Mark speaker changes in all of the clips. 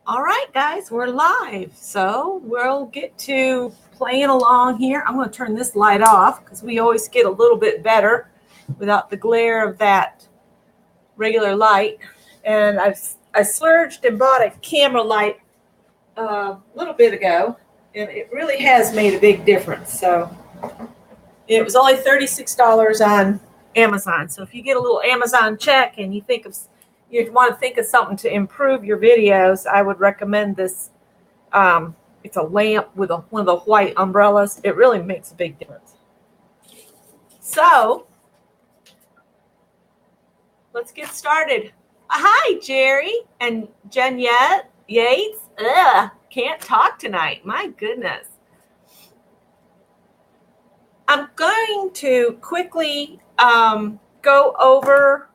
Speaker 1: All right, guys, we're live. So we'll get to playing along here. I'm going to turn this light off because we always get a little bit better without the glare of that regular light. And I splurged and bought a camera light a little bit ago, and it really has made a big difference. So it was only $36 on Amazon. So if you get a little Amazon check and you want to think of something to improve your videos, I would recommend this. It's a lamp with one of the white umbrellas. It really makes a big difference. So let's get started. Hi, Jerry and Jen Yates. Can't talk tonight. My goodness. I'm going to quickly go over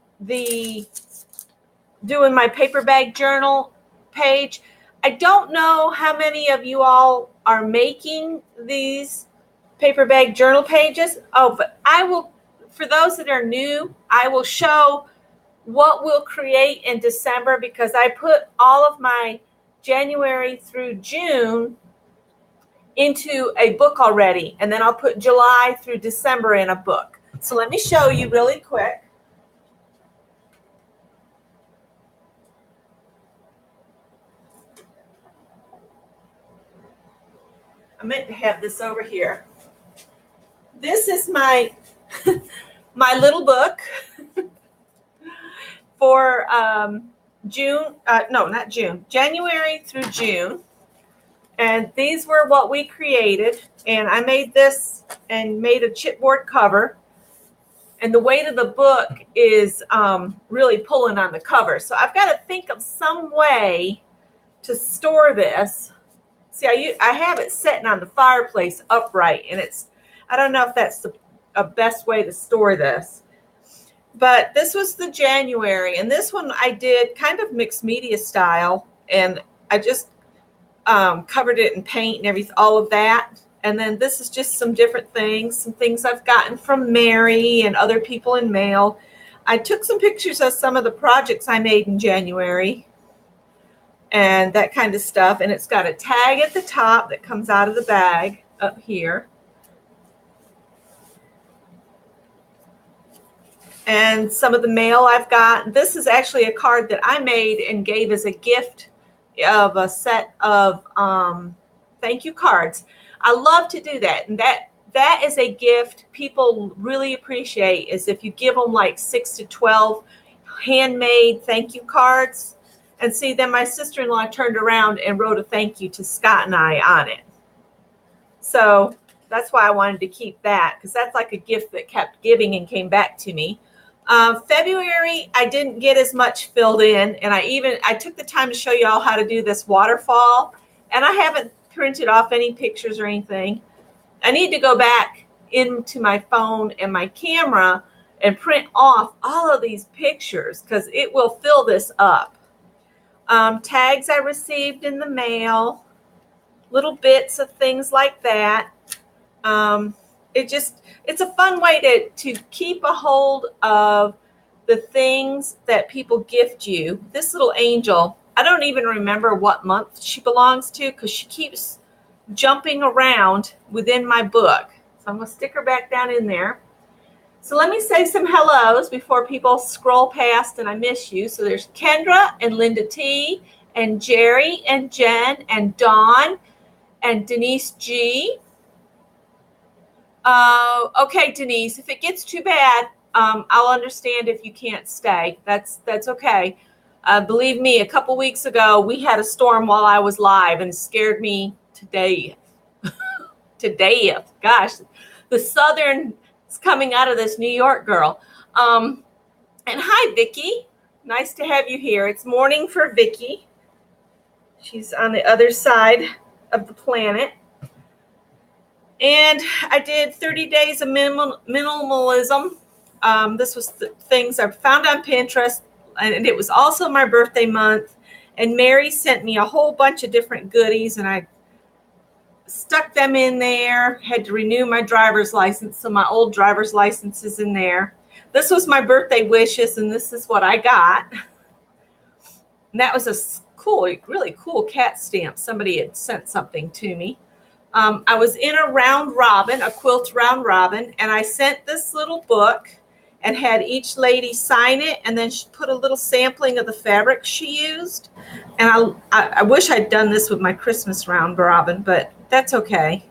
Speaker 1: doing my paper bag journal page. I don't know how many of you all are making these paper bag journal pages. Oh, but I will, for those that are new, I will show what we'll create in December because I put all of my January through June into a book already, and then I'll put July through December in a book. So let me show you really quick. I meant to have this over here. This is my my little book for January through June. And these were what we created. And I made this and made a chipboard cover. And the weight of the book is really pulling on the cover. So I've got to think of some way to store this. See, I have it sitting on the fireplace upright, and I don't know if that's a best way to store this. But this was the January, and this one I did kind of mixed media style, and I just covered it in paint and everything, all of that. And then this is just some different things, some things I've gotten from Mary and other people in mail. I took some pictures of some of the projects I made in January and that kind of stuff. And it's got a tag at the top that comes out of the bag up here. And some of the mail I've got. This is actually a card that I made and gave as a gift of a set of thank you cards. I love to do that. And that is a gift people really appreciate, is if you give them like 6 to 12 handmade thank you cards. And see, then my sister-in-law turned around and wrote a thank you to Scott and I on it. So that's why I wanted to keep that, because that's like a gift that kept giving and came back to me. February, I didn't get as much filled in, and I took the time to show you all how to do this waterfall, and I haven't printed off any pictures or anything. I need to go back into my phone and my camera and print off all of these pictures because it will fill this up. Tags I received in the mail, little bits of things like that. It's a fun way to keep a hold of the things that people gift you. This little angel, I don't even remember what month she belongs to because she keeps jumping around within my book. So I'm going to stick her back down in there. So let me say some hellos before people scroll past and I miss you. So there's Kendra and Linda T and Jerry and Jen and Dawn and Denise G. Okay, Denise, if it gets too bad, I'll understand if you can't stay. That's okay. Believe me, a couple weeks ago, we had a storm while I was live and it scared me to death. Gosh, the Southern is coming out of this New York girl. And hi, Vicki. Nice to have you here. It's morning for Vicki. She's on the other side of the planet. And I did 30 days of minimalism. This was the things I found on Pinterest, and it was also my birthday month. And Mary sent me a whole bunch of different goodies, and I stuck them in there. Had to renew my driver's license, so my old driver's license is in there. This was my birthday wishes, and this is what I got. And that was a cool, really cool cat stamps. Somebody had sent something to me. I was in a round robin, a quilt round robin, and I sent this little book and had each lady sign it, and then she put a little sampling of the fabric she used. And I wish I'd done this with my Christmas round robin, but that's okay.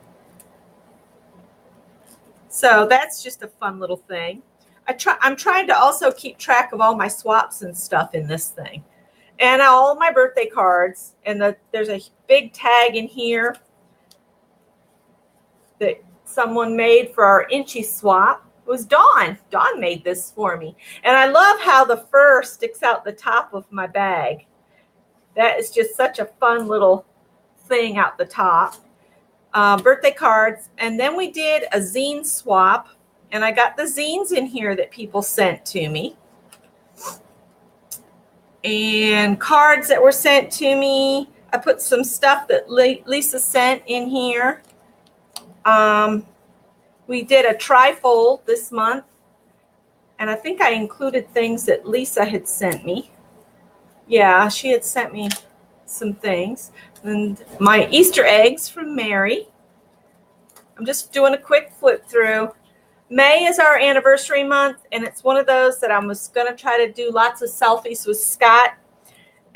Speaker 1: So that's just a fun little thing. I'm trying to also keep track of all my swaps and stuff in this thing. And all my birthday cards. And there's a big tag in here that someone made for our Inchy swap. It was Dawn. Dawn made this for me. And I love how the fur sticks out the top of my bag. That is just such a fun little thing out the top. Birthday cards. And then we did a zine swap. And I got the zines in here that people sent to me. And cards that were sent to me. I put some stuff that Lisa sent in here. We did a trifold this month. And I think I included things that Lisa had sent me. Yeah, she had sent me some things. And my Easter eggs from Mary. I'm just doing a quick flip through. May is our anniversary month, and it's one of those that I was going to try to do lots of selfies with Scott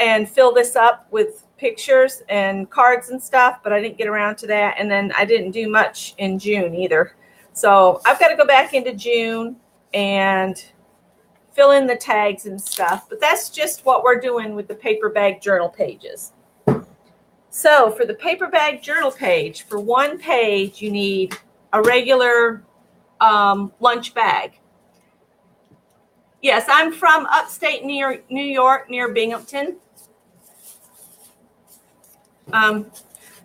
Speaker 1: and fill this up with pictures and cards and stuff, but I didn't get around to that. And then I didn't do much in June either. So I've got to go back into June and fill in the tags and stuff. But that's just what we're doing with the paper bag journal pages. So for the paper bag journal page, for one page, you need a regular lunch bag. Yes, I'm from upstate New York, near Binghamton.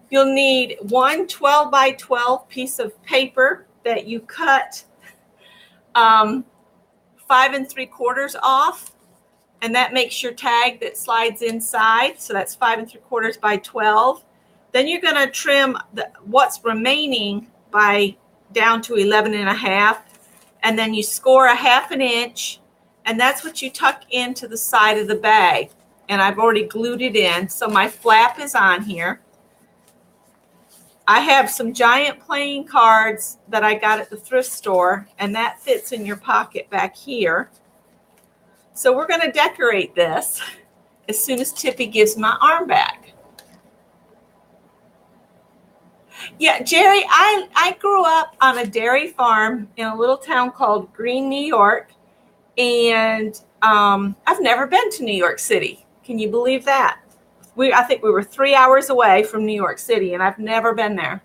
Speaker 1: You'll need one 12 by 12 piece of paper that you cut 5 3/4 off, and that makes your tag that slides inside. So that's 5 3/4 by 12. Then you're going to trim what's remaining by down to 11 1/2, and then you score a 1/2 inch, and that's what you tuck into the side of the bag. And I've already glued it in, so my flap is on here. I have some giant playing cards that I got at the thrift store, and that fits in your pocket back here. So we're going to decorate this as soon as Tippy gives my arm back. Yeah, Jerry, I grew up on a dairy farm in a little town called Greene, New York, and I've never been to New York City. Can you believe that? I think we were 3 hours away from New York City, and I've never been there.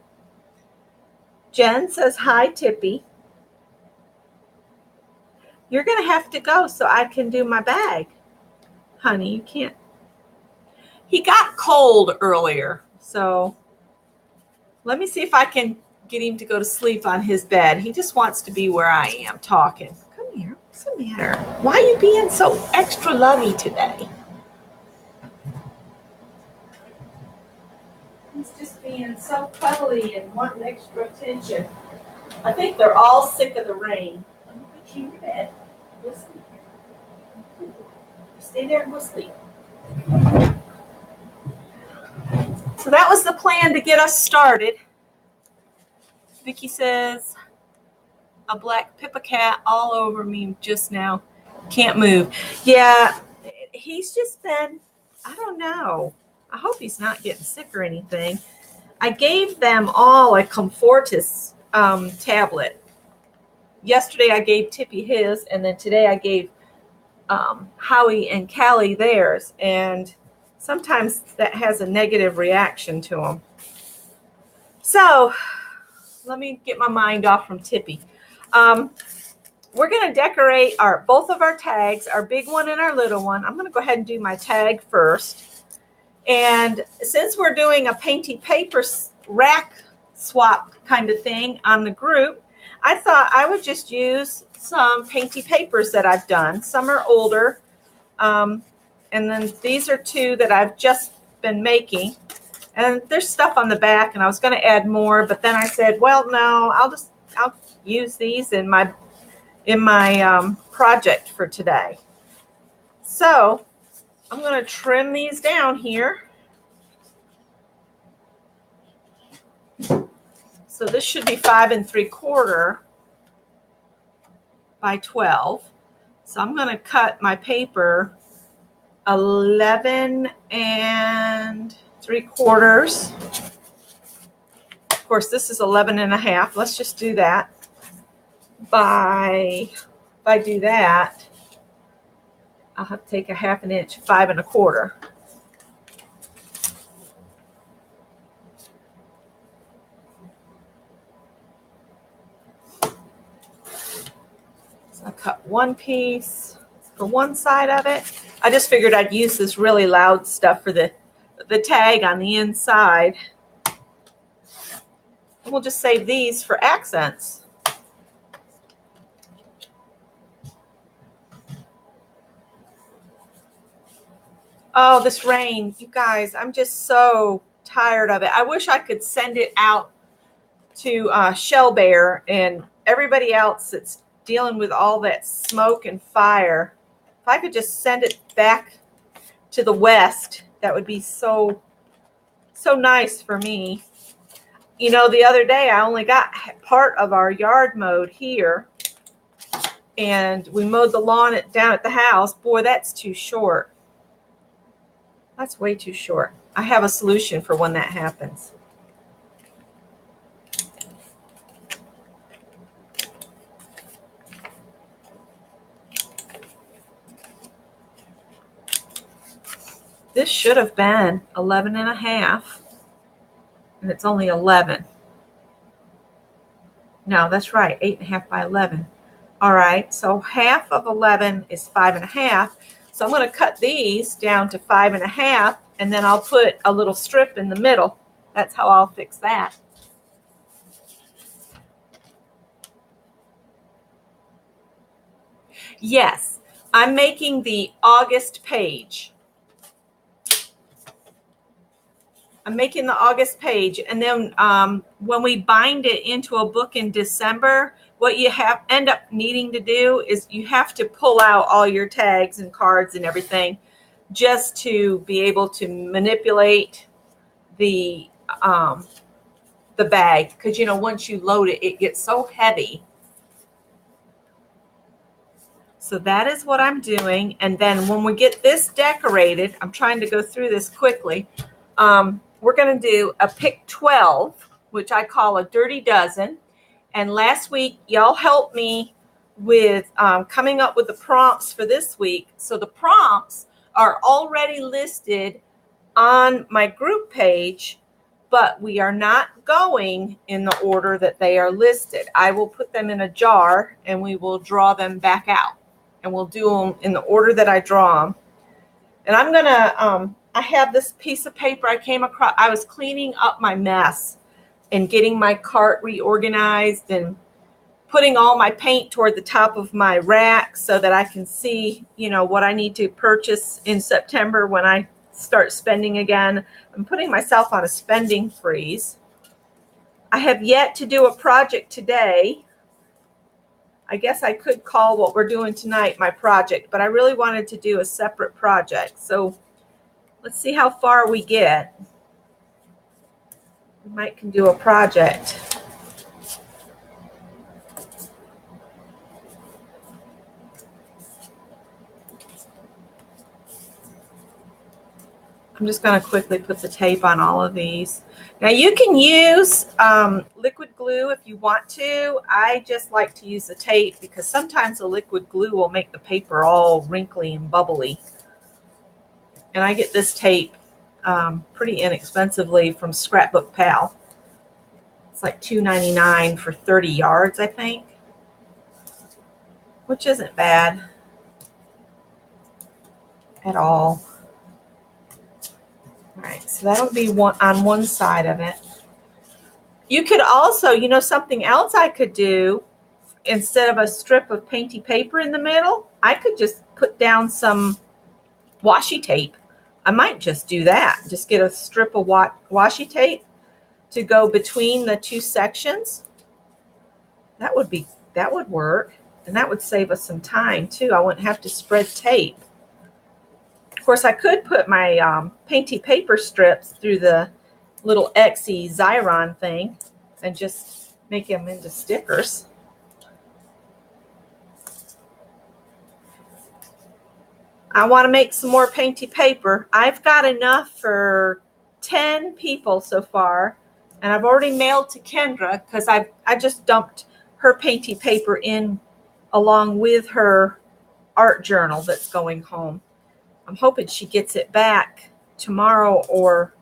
Speaker 1: Jen says, hi, Tippy. You're going to have to go so I can do my bag. Honey, you can't. He got cold earlier, so let me see if I can get him to go to sleep on his bed. He just wants to be where I am talking. Come here. What's the matter? Why are you being so extra lovey today? He's just being so cuddly and wanting extra attention. I think they're all sick of the rain. Let me put you in bed. Go sleep. Stay there and go sleep. So that was the plan to get us started. Vicki says, a black Pippa cat all over me just now. Can't move. Yeah, he's just been, I don't know. I hope he's not getting sick or anything. I gave them all a Comfortis tablet. Yesterday I gave Tippy his, and then today I gave Howie and Callie theirs. And sometimes that has a negative reaction to them. So let me get my mind off from Tippy. We're going to decorate both of our tags, our big one and our little one. I'm going to go ahead and do my tag first. And since we're doing a painty paper rack swap kind of thing on the group, I thought I would just use some painty papers that I've done. Some are older. And then these are two that I've just been making. And there's stuff on the back, and I was going to add more, but then I said, well, no, I'll use these in my project for today. So I'm going to trim these down here. So this should be 5 3/4 by 12. So I'm going to cut my paper 11 3/4. Of course, this is 11 1/2. Let's just do that. If I do that, I'll have to take a 1/2 inch, 5 1/4. So I cut one piece for one side of it. I just figured I'd use this really loud stuff for the tag on the inside. And we'll just save these for accents. Oh, this rain, you guys, I'm just so tired of it. I wish I could send it out to Shell Bear and everybody else that's dealing with all that smoke and fire. If I could just send it back to the west, that would be so nice for me. You know, the other day I only got part of our yard mowed here, and we mowed the lawn down at the house. Boy, that's too short. That's way too short. I have a solution for when that happens. This should have been 11 1/2, and it's only 11. No, that's right, 8 1/2 by 11. All right, so half of 11 is 5 1/2. So I'm going to cut these down to 5 1/2, and then I'll put a little strip in the middle. That's how I'll fix that. Yes, I'm making the August page. I'm making the August page, and then when we bind it into a book in December, what you end up needing to do is you have to pull out all your tags and cards and everything just to be able to manipulate the bag, because you know, once you load it, it gets so heavy. So that is what I'm doing, and then when we get this decorated, I'm trying to go through this quickly. We're going to do a pick 12, which I call a dirty dozen. And last week, y'all helped me with coming up with the prompts for this week. So the prompts are already listed on my group page, but we are not going in the order that they are listed. I will put them in a jar, and we will draw them back out. And we'll do them in the order that I draw them. And I'm going to... I have this piece of paper I came across. I was cleaning up my mess and getting my cart reorganized and putting all my paint toward the top of my rack so that I can see, you know, what I need to purchase in September when I start spending again. I'm putting myself on a spending freeze. I have yet to do a project today. I guess I could call what we're doing tonight my project, but I really wanted to do a separate project. So let's see how far we get. We might can do a project. I'm just going to quickly put the tape on all of these. Now you can use liquid glue if you want to. I just like to use the tape because sometimes the liquid glue will make the paper all wrinkly and bubbly. And I get this tape pretty inexpensively from Scrapbook Pal. It's like $2.99 for 30 yards, I think, which isn't bad at all. All right, so that'll be on one side of it. You could also, you know, something else I could do, instead of a strip of painty paper in the middle, I could just put down some washi tape. I might just do that. Just get a strip of washi tape to go between the two sections. That would work, and that would save us some time too. I wouldn't have to spread tape. Of course, I could put my painty paper strips through the little Exie Xyron thing and just make them into stickers. I want to make some more painty paper. I've got enough for 10 people so far, and I've already mailed to Kendra because I just dumped her painty paper in along with her art journal that's going home. I'm hoping she gets it back tomorrow or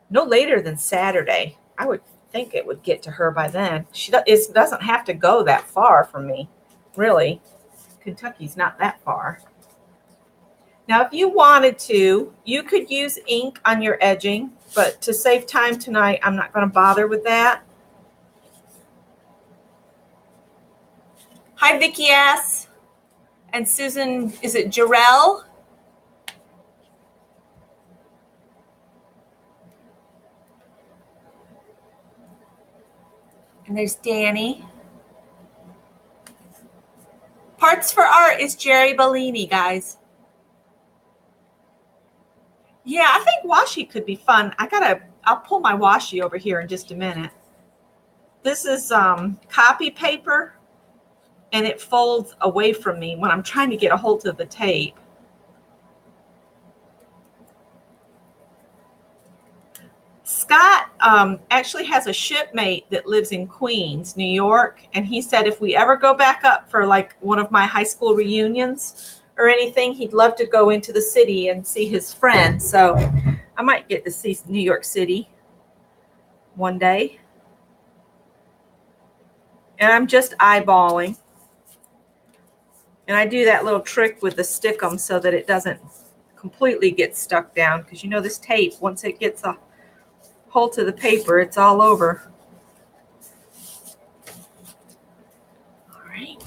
Speaker 1: no later than Saturday. I would think it would get to her by then. It doesn't have to go that far from me, really. Kentucky's not that far. Now, if you wanted to, you could use ink on your edging, but to save time tonight, I'm not going to bother with that. Hi, Vicki S. And Susan, is it Jarrell? And there's Danny. Parts for Art is Jerry Bellini, guys. Yeah, I think washi could be fun. I'll pull my washi over here in just a minute. This is copy paper, and it folds away from me when I'm trying to get a hold of the tape. Scott actually has a shipmate that lives in Queens, New York, and he said if we ever go back up for like one of my high school reunions or anything, he'd love to go into the city and see his friends. So I might get to see New York City one day. And I'm just eyeballing. And I do that little trick with the stickum so that it doesn't completely get stuck down, because you know this tape, once it gets a hold to the paper, it's all over. All right.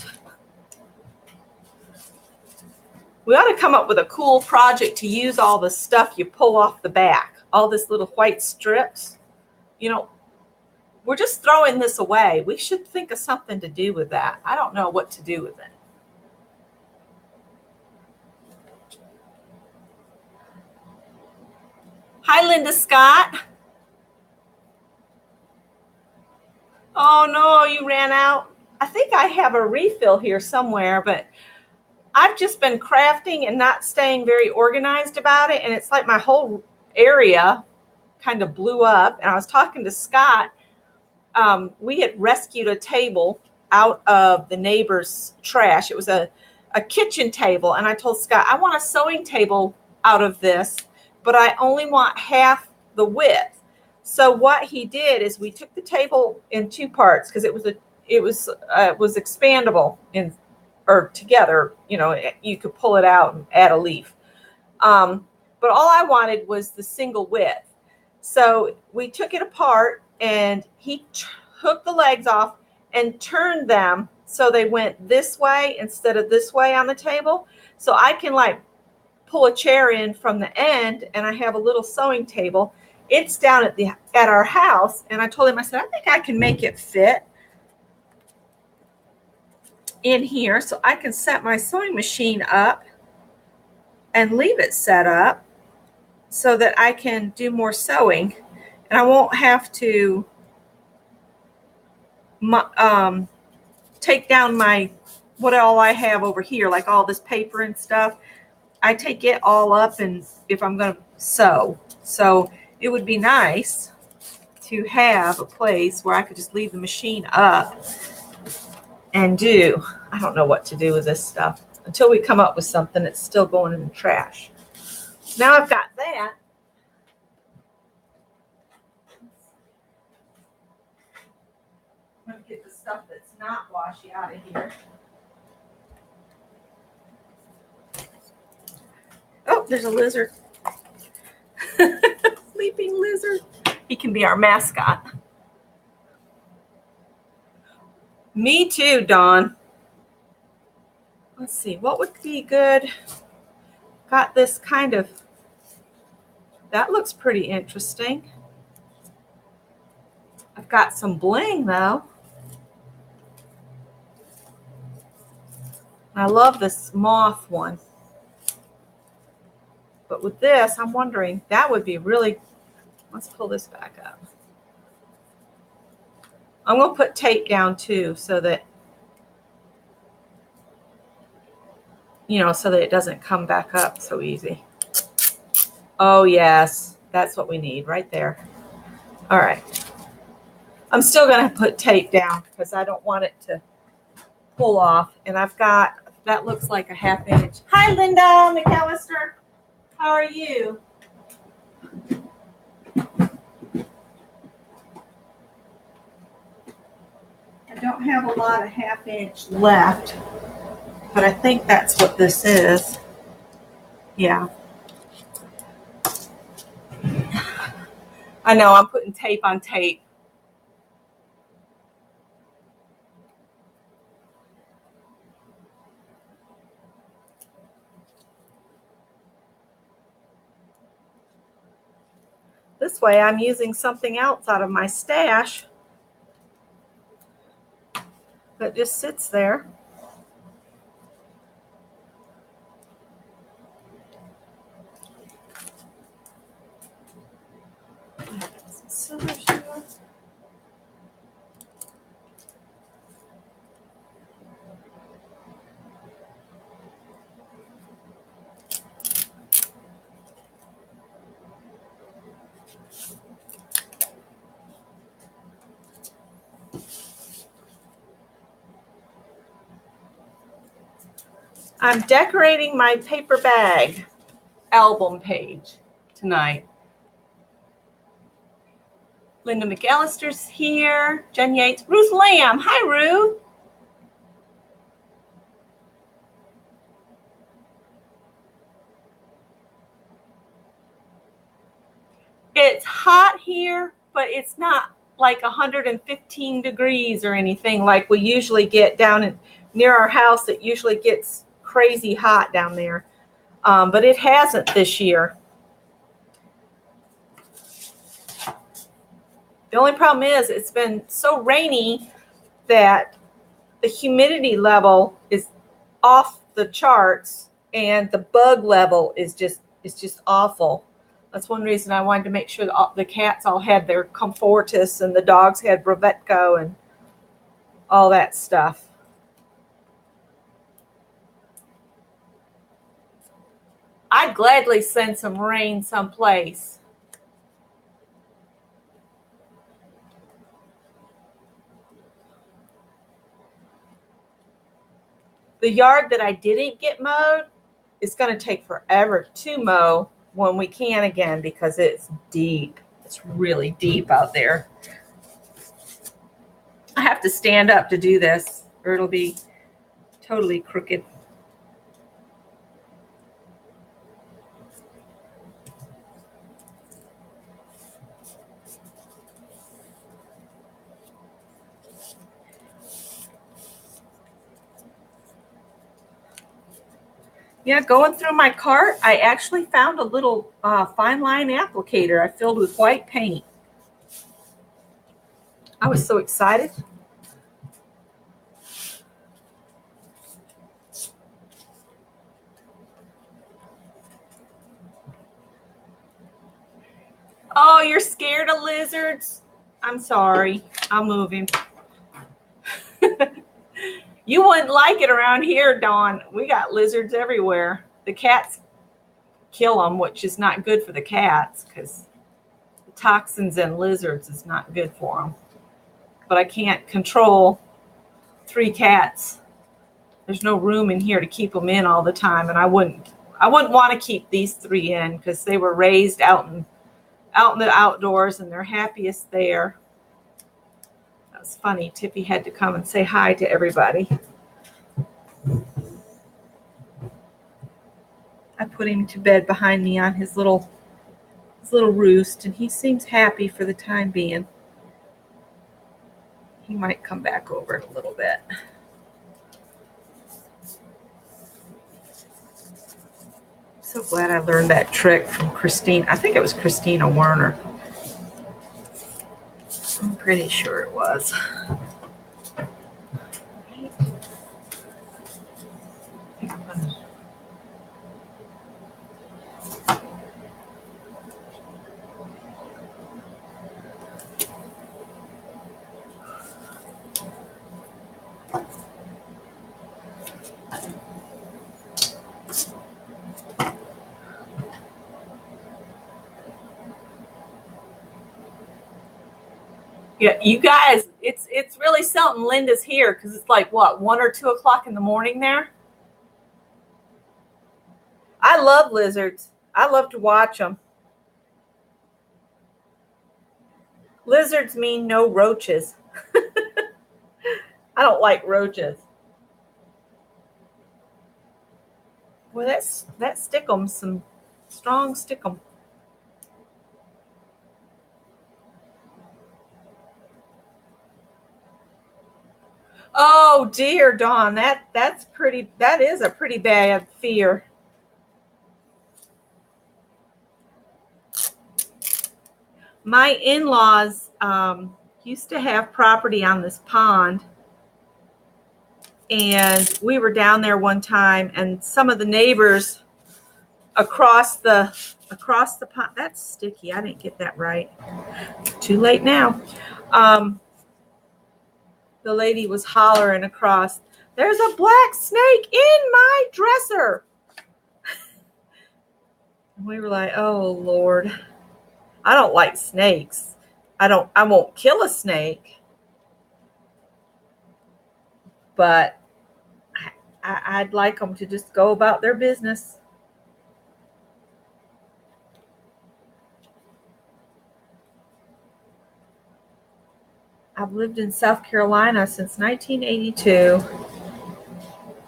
Speaker 1: We ought to come up with a cool project to use all the stuff you pull off the back, all this little white strips. You know, we're just throwing this away. We should think of something to do with that. I don't know what to do with it. Hi, Linda Scott. Oh, no, you ran out. I think I have a refill here somewhere, but I've just been crafting and not staying very organized about it. And it's like my whole area kind of blew up. And I was talking to Scott. We had rescued a table out of the neighbor's trash. It was a kitchen table. And I told Scott, I want a sewing table out of this, but I only want half the width. So what he did is we took the table in two parts because it was expandable or together. You know, you could pull it out and add a leaf. But all I wanted was the single width. So we took it apart and he took the legs off and turned them so they went this way instead of this way on the table. So I can like pull a chair in from the end and I have a little sewing table. It's down at our house, and I told him, I said, I think I can make it fit in here so I can set my sewing machine up and leave it set up so that I can do more sewing, and I won't have to take down what all I have over here, like all this paper and stuff. I take it all up, and if I'm going to sew. So it would be nice to have a place where I could just leave the machine up and do. I don't know what to do with this stuff until we come up with something that's still going in the trash. Now I've got that. I'm going to get the stuff that's not washy out of here. Oh, there's a lizard. Sleeping lizard. He can be our mascot. Me too, Dawn. Let's see, what would be good? Got this kind of, that looks pretty interesting. I've got some bling though. I love this moth one. But with this, I'm wondering, that would be really Let's pull this back up. I'm going to put tape down too so that, so that it doesn't come back up so easy. Oh, yes. That's what we need right there. All right. I'm still going to put tape down because I don't want it to pull off. And I've got, that looks like a 1/2 inch. Hi, Linda McAllister. How are you? I don't have a lot of 1/2 inch left, but I think that's what this is. Yeah. I know I'm putting tape on tape. This way I'm using something else out of my stash that just sits there. I'm decorating my paper bag album page tonight. Linda McAllister's here. Jen Yates. Ruth Lamb. Hi, Ruth. It's hot here, but it's not like 115 degrees or anything like we usually get down near our house. It usually gets crazy hot down there, but it hasn't this year. The only problem is it's been so rainy that the humidity level is off the charts and the bug level is just awful. That's one reason I wanted to make sure that the cats all had their Comfortis and the dogs had Brevetco and all that stuff. I'd gladly send some rain someplace. The yard that I didn't get mowed is going to take forever to mow when we can again because it's deep. It's really deep out there. I have to stand up to do this or it'll be totally crooked. Yeah, going through my cart, I actually found a little fine line applicator I filled with white paint. I was so excited. Oh, you're scared of lizards? I'm sorry. I'll move him. You wouldn't like it around here, Dawn. We got lizards everywhere. The cats kill them, which is not good for the cats because the toxins in lizards is not good for them. But I can't control 3 cats. There's no room in here to keep them in all the time, and I wouldn't want to keep these 3 in because they were raised out in the outdoors and they're happiest there. That was funny. Tippy had to come and say hi to everybody. I put him to bed behind me on his little roost, and he seems happy for the time being. He might come back over in a little bit. So glad I learned that trick from Christine. I think it was Christina Werner. I'm pretty sure it was. Yeah, you guys, it's really something. Linda's here because it's like what, 1 or 2 o'clock in the morning there. I love lizards. I love to watch them. Lizards mean no roaches. I don't like roaches. Well, that stickum, some strong stickum. Oh dear, Dawn, that is a pretty bad fear. My in-laws used to have property on this pond, and we were down there one time, and some of the neighbors across the pond. That's sticky. I didn't get that right. Too late now. The lady was hollering across, "There's a black snake in my dresser." We were like, "Oh Lord, I don't like snakes. I won't kill a snake, but I'd like them to just go about their business." I've lived in South Carolina since 1982,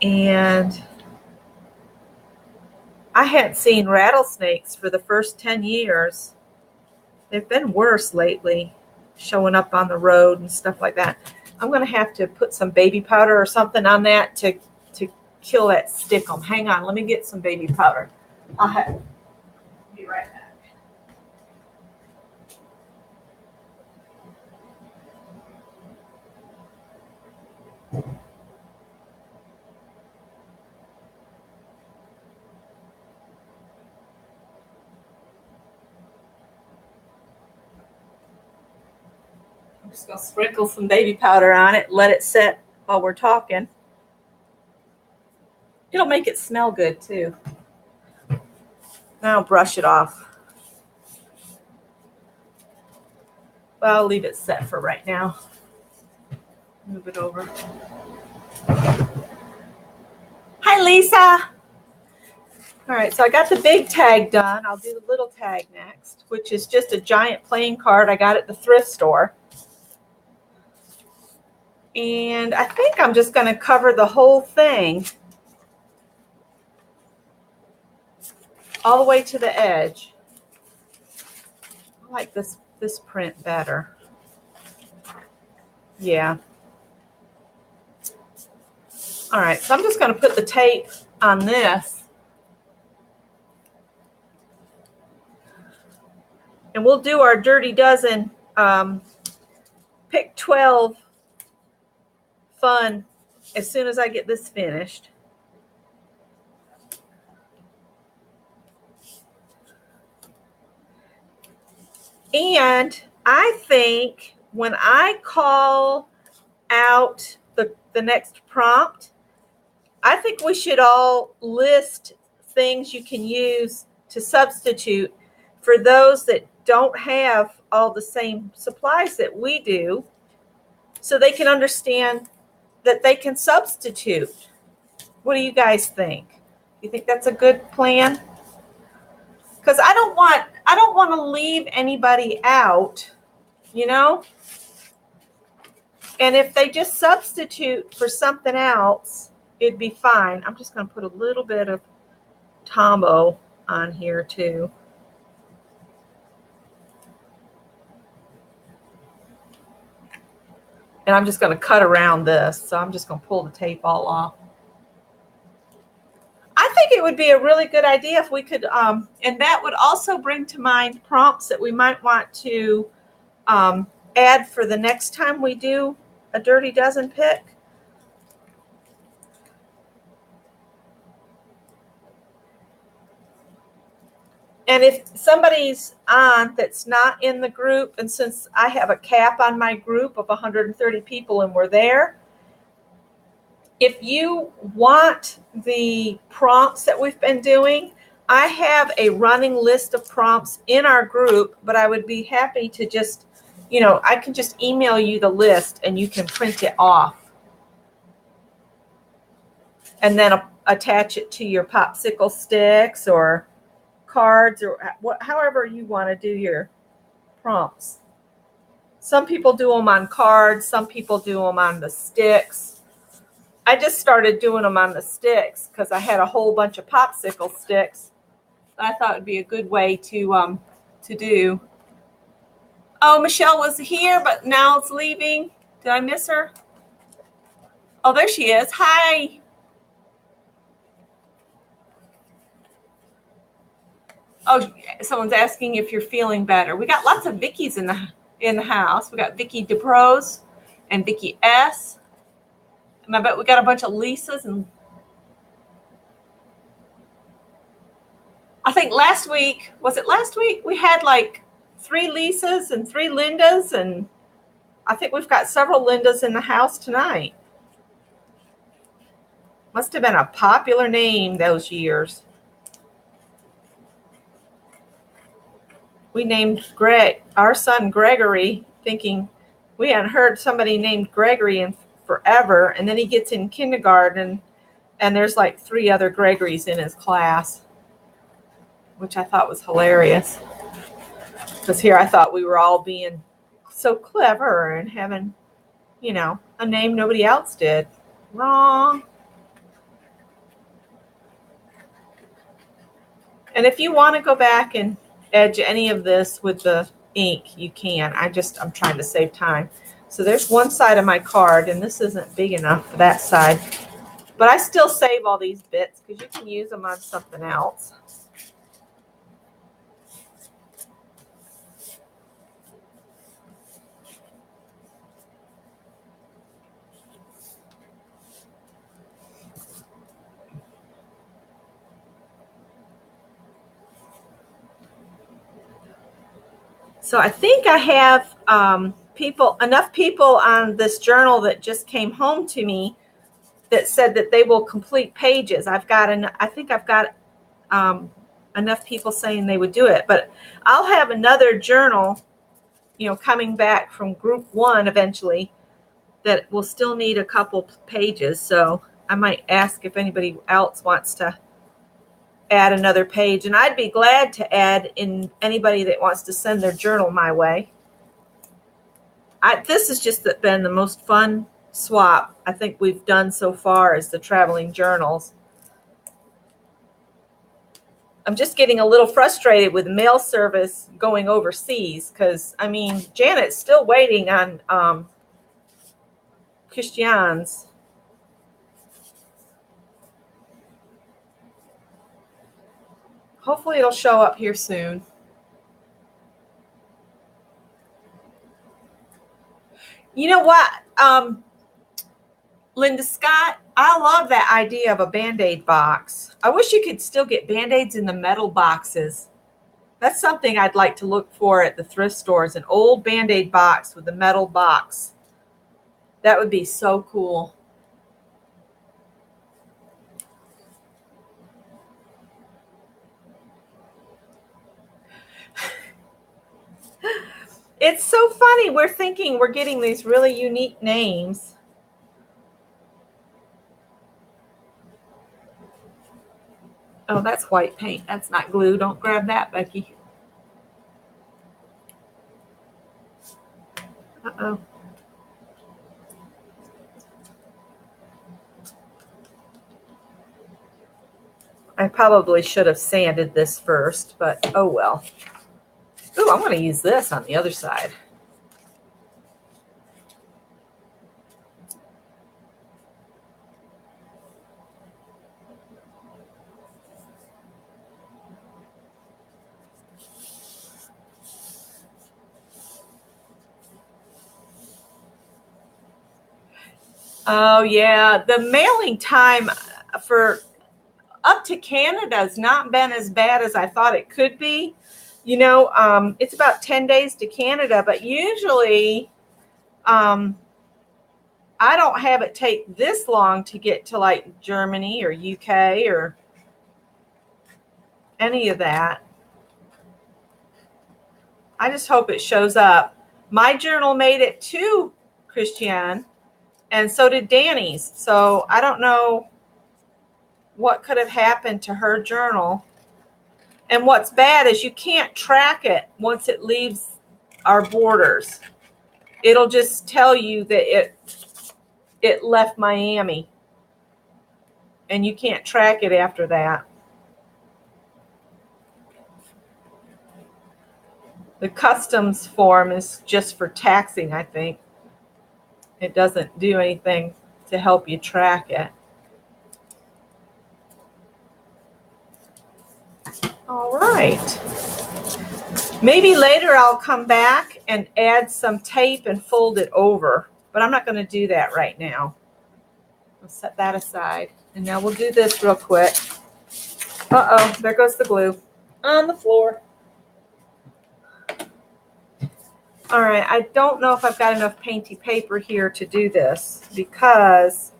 Speaker 1: and I hadn't seen rattlesnakes for the first 10 years. They've been worse lately, showing up on the road and stuff like that. I'm going to have to put some baby powder or something on that to kill that stickum. Hang on, let me get some baby powder. I'll be right back. I'm just going to sprinkle some baby powder on it, let it set while we're talking. It'll make it smell good too. Now I'll brush it off. Well, I'll leave it set for right now. Move it over. Hi, Lisa. All right, so I got the big tag done. I'll do the little tag next, which is just a giant playing card I got at the thrift store. And I think I'm just going to cover the whole thing all the way to the edge. I like this print better. Yeah. All right, so I'm just going to put the tape on this. And we'll do our Dirty Dozen Pick 12 fun as soon as I get this finished. And I think when I call out the next prompt, I think we should all list things you can use to substitute for those that don't have all the same supplies that we do, so they can understand that they can substitute. What do you guys think? You think that's a good plan? Because I don't want to leave anybody out, you know? And if they just substitute for something else, it'd be fine. I'm just going to put a little bit of Tombow on here too. And I'm just going to cut around this. So I'm just going to pull the tape all off. I think it would be a really good idea if we could, and that would also bring to mind prompts that we might want to add for the next time we do a Dirty Dozen pick. And if somebody's on that's not in the group, and since I have a cap on my group of 130 people and we're there, if you want the prompts that we've been doing, I have a running list of prompts in our group, but I would be happy to just, I can just email you the list and you can print it off and then attach it to your popsicle sticks or cards or however you want to do your prompts. Some people do them on cards. Some people do them on the sticks. I just started doing them on the sticks because I had a whole bunch of popsicle sticks. I thought it'd be a good way to do. Oh, Michelle was here, but now it's leaving. Did I miss her? Oh, there she is. Hi. Oh, someone's asking if you're feeling better. We got lots of Vickies in the house. We got Vicki DePros and Vicki S. And I bet we got a bunch of Lisas. And I think last week, was it last week? We had like 3 Lisas and 3 Lindas. And I think we've got several Lindas in the house tonight. Must have been a popular name those years. We named our son Gregory, thinking we hadn't heard somebody named Gregory in forever. And then he gets in kindergarten and there's like 3 other Gregorys in his class, which I thought was hilarious. Because here I thought we were all being so clever and having, a name nobody else did. Wrong. And if you want to go back and edge any of this with the ink, you can. I'm trying to save time. So there's one side of my card, and this isn't big enough for that side. But I still save all these bits because you can use them on something else. So I think I have enough people on this journal that just came home to me that said that they will complete pages. I think I've got enough people saying they would do it, but I'll have another journal, coming back from group 1 eventually that will still need a couple pages. So I might ask if anybody else wants to add another page, and I'd be glad to add in anybody that wants to send their journal my way. This has just been the most fun swap I think we've done so far as the traveling journals. I'm just getting a little frustrated with mail service going overseas because, Janet's still waiting on Christiane's. Hopefully it'll show up here soon. You know what, Linda Scott, I love that idea of a Band-Aid box. I wish you could still get Band-Aids in the metal boxes. That's something I'd like to look for at the thrift stores, an old Band-Aid box with a metal box. That would be so cool. It's so funny. We're thinking we're getting these really unique names. Oh, that's white paint. That's not glue. Don't grab that, Becky. Uh-oh. I probably should have sanded this first, but oh well. Ooh, I'm going to use this on the other side. Oh, yeah. The mailing time for up to Canada has not been as bad as I thought it could be. It's about 10 days to Canada, but usually I don't have it take this long to get to like Germany or UK or any of that. I just hope it shows up. My journal made it to Christiane, and so did Danny's. So I don't know what could have happened to her journal. And what's bad is you can't track it once it leaves our borders. It'll just tell you that it left Miami, and you can't track it after that. The customs form is just for taxing, I think. It doesn't do anything to help you track it. All right. Maybe later I'll come back and add some tape and fold it over, but I'm not going to do that right now. I'll set that aside. And now we'll do this real quick. Uh-oh, there goes the glue on the floor. All right, I don't know if I've got enough painty paper here to do this, because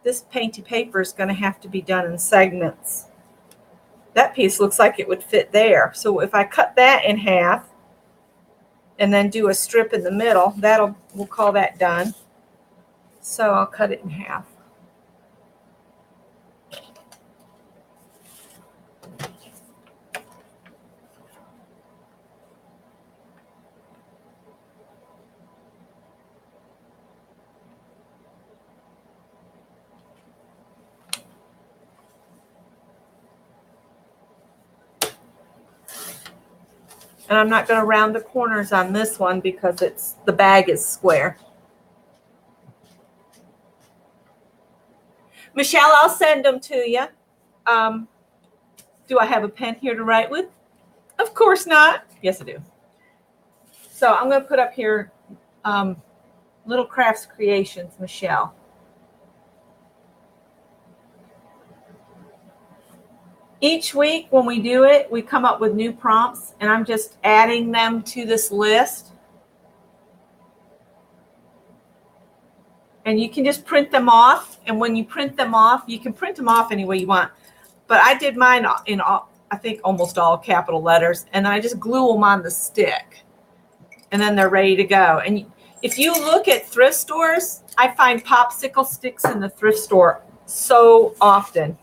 Speaker 1: this painty paper is going to have to be done in segments. That piece looks like it would fit there. So if I cut that in half and then do a strip in the middle, we'll call that done. So I'll cut it in half. And I'm not going to round the corners on this one because the bag is square. Michelle, I'll send them to you. Do I have a pen here to write with? Of course not. Yes, I do. So I'm going to put up here Little Crafts Creations, Michelle. Each week when we do it, we come up with new prompts, and I'm just adding them to this list. And you can just print them off. And when you print them off, you can print them off any way you want. But I did mine in, I think, almost all capital letters. And then I just glue them on the stick. And then they're ready to go. And if you look at thrift stores, I find popsicle sticks in the thrift store so often.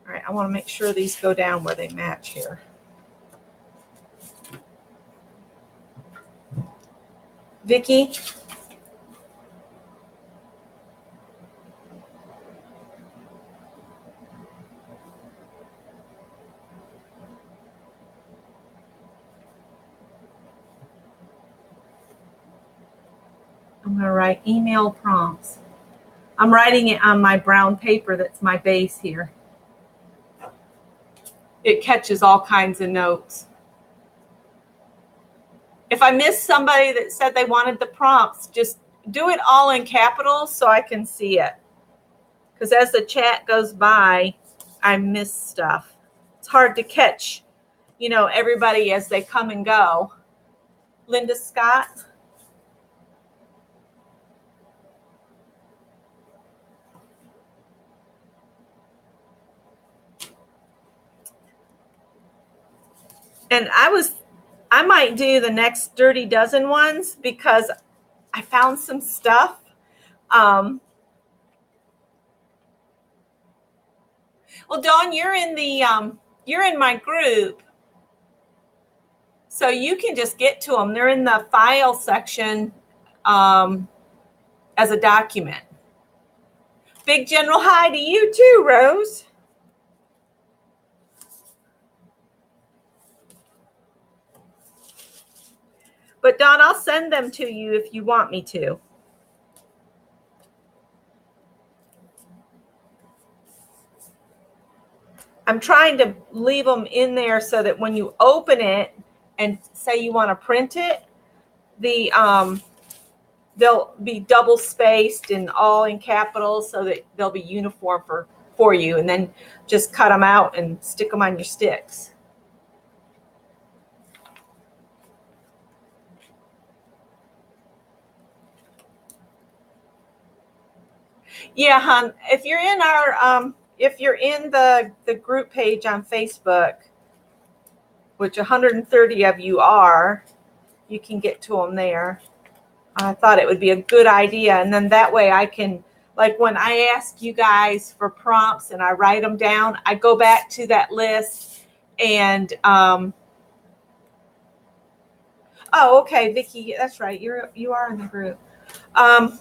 Speaker 1: All right, I want to make sure these go down where they match here. Vicki? I'm going to write email prompts. I'm writing it on my brown paper that's my base here. It catches all kinds of notes. If I miss somebody that said they wanted the prompts, just do it all in capitals so I can see it. Because as the chat goes by, I miss stuff. It's hard to catch, everybody as they come and go. Linda Scott. And I might do the next Dirty Dozen ones because I found some stuff. Well, Dawn, you're in my group, so you can just get to them. They're in the file section as a document. Big general hi to you too, Rose. But Dawn, I'll send them to you if you want me to. I'm trying to leave them in there so that when you open it and say you want to print it, they'll be double spaced and all in capitals so that they'll be uniform for you. And then just cut them out and stick them on your sticks. Yeah, hon. If you're in the group page on Facebook, which 130 of you are, you can get to them there. I thought it would be a good idea. And then that way I can, like when I ask you guys for prompts and I write them down, I go back to that list and, oh, okay, Vicki, that's right. You are in the group. Oh,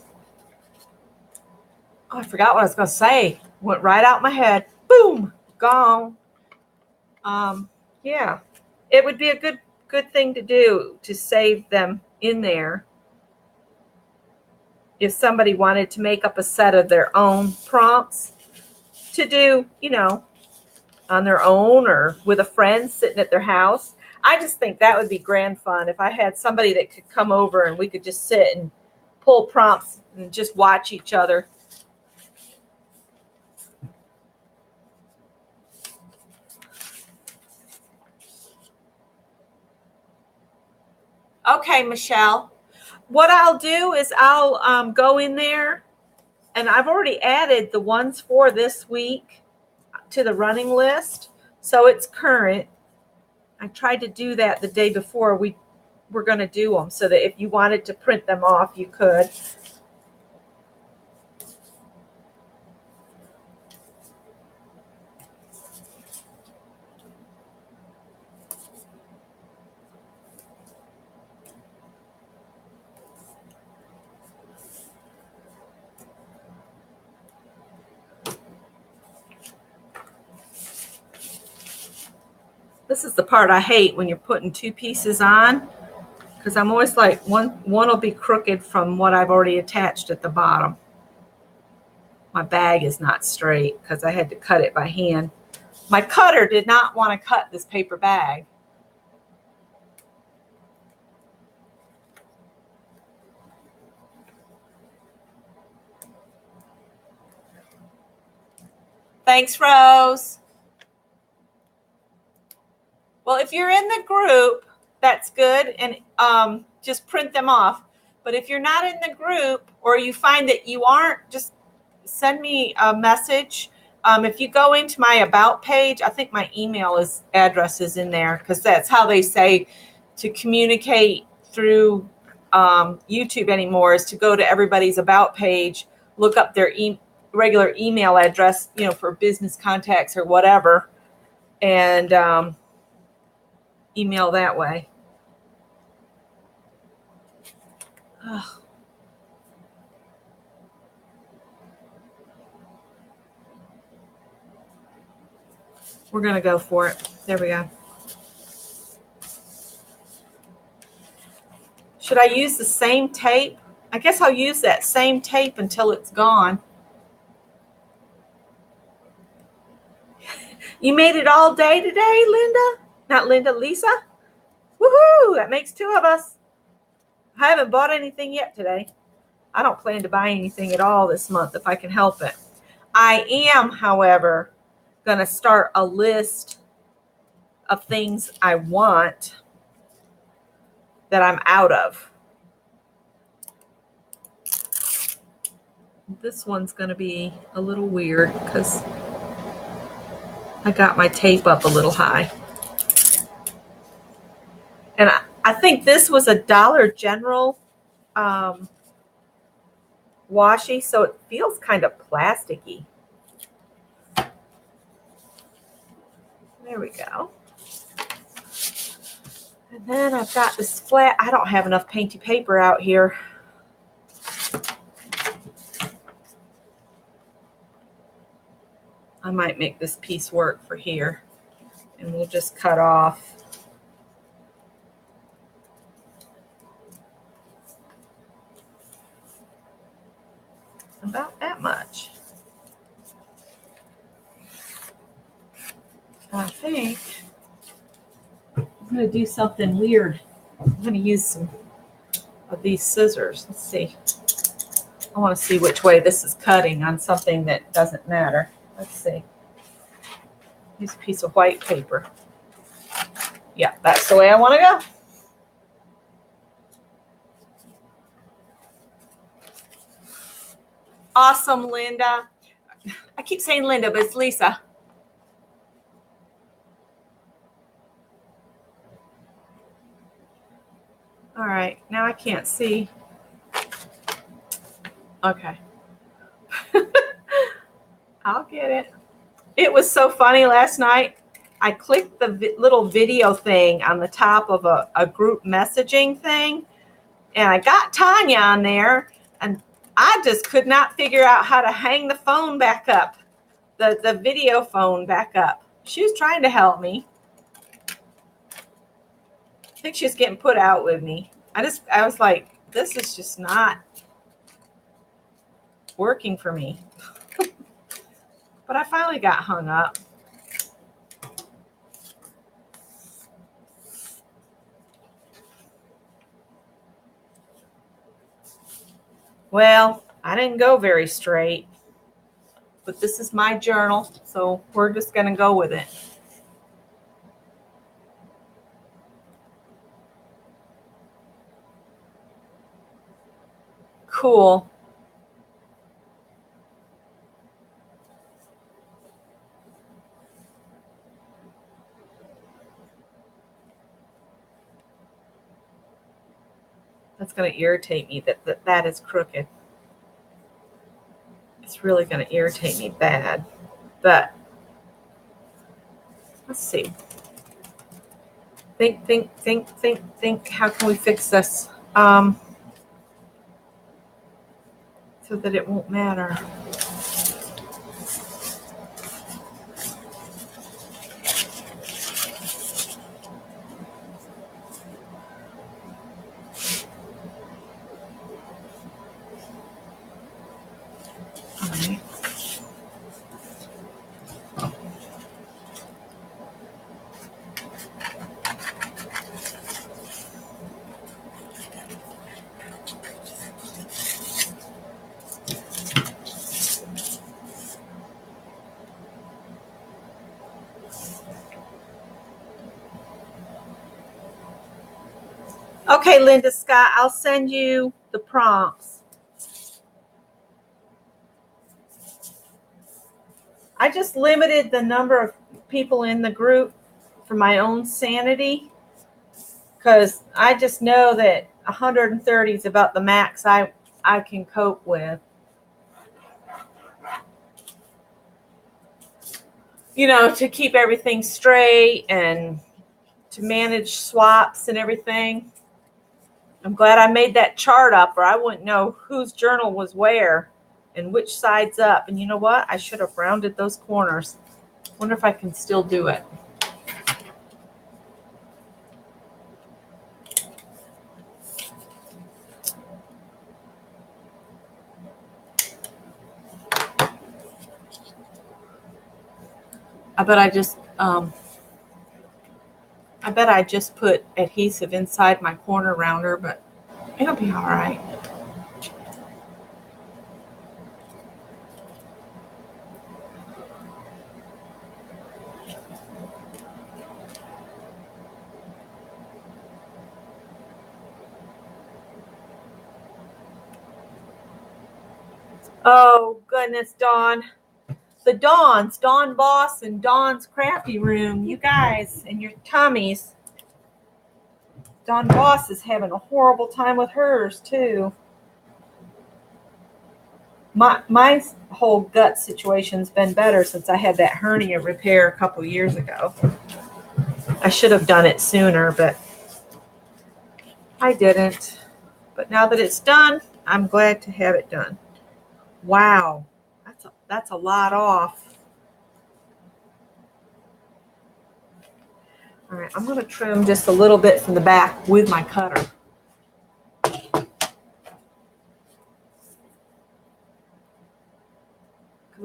Speaker 1: I forgot what I was going to say. Went right out my head. Boom, gone. Yeah, it would be a good thing to do to save them in there. If somebody wanted to make up a set of their own prompts to do, on their own or with a friend sitting at their house. I just think that would be grand fun if I had somebody that could come over and we could just sit and pull prompts and just watch each other. Okay, Michelle. What I'll do is I'll go in there, and I've already added the ones for this week to the running list, so it's current. I tried to do that the day before we were going to do them, so that if you wanted to print them off, you could. This is the part I hate when you're putting two pieces on, because I'm always like, one will be crooked from what I've already attached at the bottom. My bag is not straight because I had to cut it by hand. My cutter did not want to cut this paper bag. Thanks, Rose. Well, if you're in the group, that's good, and just print them off. But if you're not in the group, or you find that you aren't, just send me a message. If you go into my About page, I think my email address is in there, because that's how they say to communicate through YouTube anymore, is to go to everybody's About page, look up their regular email address, for business contacts or whatever, and email that way. Ugh. We're going to go for it. There we go. Should I use the same tape? I guess I'll use that same tape until it's gone. You made it all day today, Linda? Not Linda, Lisa? Woohoo! That makes two of us. I haven't bought anything yet today. I don't plan to buy anything at all this month if I can help it. I am, however, going to start a list of things I want that I'm out of. This one's going to be a little weird because I got my tape up a little high. And I think this was a Dollar General washi, so it feels kind of plasticky. There we go. And then I've got this flat. I don't have enough painty paper out here. I might make this piece work for here, and we'll just cut off. About that much. I think I'm going to do something weird. I'm going to use some of these scissors. Let's see. I want to see which way this is cutting on something that doesn't matter. Let's see. Use a piece of white paper. Yeah, that's the way I want to go. Awesome, Linda. I keep saying Linda, but it's Lisa. All right, now I can't see. Okay. I'll get it. It was so funny last night. I clicked the little video thing on the top of a group messaging thing, and I got Tanya on there, and I just could not figure out how to hang the phone back up, the video phone back up. She was trying to help me. I think she was getting put out with me. I was like, this is just not working for me. But I finally got hung up. Well, I didn't go very straight, but this is my journal, so we're just going to go with it. Cool. That's going to irritate me that is crooked. It's really going to irritate me bad. But let's see. Think. How can we fix this so that it won't matter? All right. Okay, Linda Scott, I'll send you the prompts. I just limited the number of people in the group for my own sanity, because I just know that 130 is about the max I can cope with. You know, to keep everything straight and to manage swaps and everything. I'm glad I made that chart up, or I wouldn't know whose journal was where and which side's up. And you know what? I should have rounded those corners. Wonder if I can still do it. I bet I just put adhesive inside my corner rounder, but it'll be all right. Oh, goodness, Dawn. The Dawns, Dawn Boss and Dawn's Crafty Room, you guys and your tummies. Dawn Boss is having a horrible time with hers, too. My whole gut situation's been better since I had that hernia repair a couple years ago. I should have done it sooner, but I didn't. But now that it's done, I'm glad to have it done. Wow, that's a lot off. All right, I'm going to trim just a little bit from the back with my cutter. Because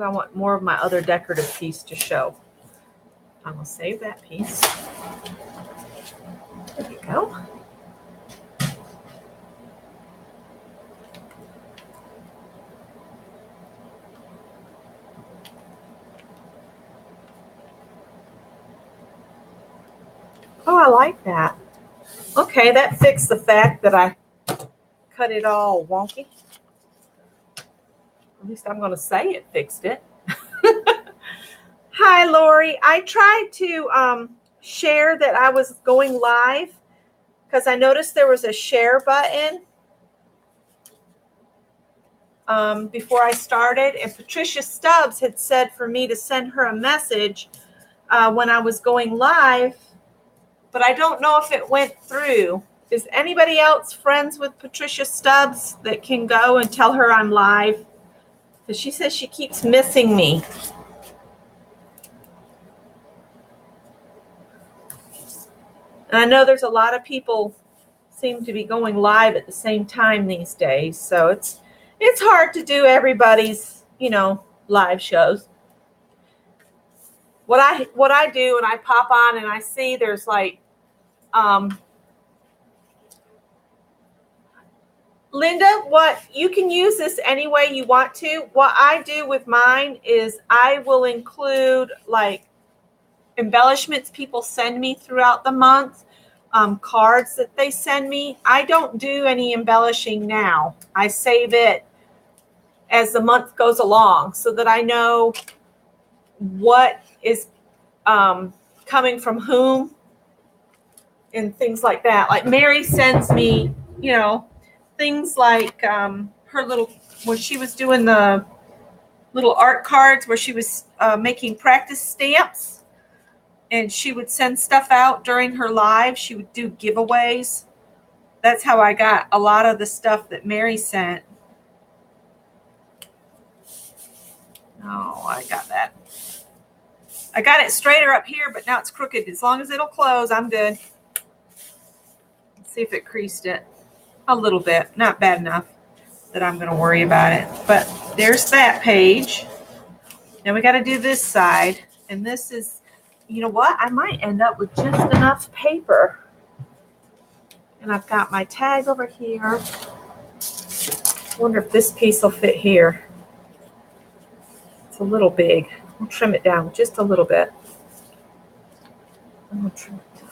Speaker 1: I want more of my other decorative piece to show. I'm going to save that piece. There we go. Oh, I like that. Okay, that fixed the fact that I cut it all wonky. At least I'm going to say it fixed it. Hi, Lori. I tried to share that I was going live, because I noticed there was a share button before I started, and Patricia Stubbs had said for me to send her a message when I was going live, but I don't know if it went through. Is anybody else friends with Patricia Stubbs that can go and tell her I'm live? Because she says she keeps missing me. And I know there's a lot of people seem to be going live at the same time these days, so it's hard to do everybody's, live shows. What I do when I pop on and I see there's like Linda, what you can use this any way you want to. What I do with mine is I will include like embellishments people send me throughout the month, cards that they send me. I don't do any embellishing now. I save it as the month goes along so that I know what is coming from whom and things like that. Like Mary sends me, things like her little, when she was doing the little art cards where she was making practice stamps, and she would send stuff out during her live. She would do giveaways. That's how I got a lot of the stuff that Mary sent. Oh, I got that. I got it straighter up here, but now it's crooked. As long as it'll close, I'm good. Let's see if it creased it. A little bit. Not bad enough that I'm going to worry about it. But there's that page. Now we got to do this side. And this is, you know what? I might end up with just enough paper. And I've got my tag over here. Wonder if this piece will fit here. It's a little big. I'll trim it down just a little bit. I'm going to trim it down.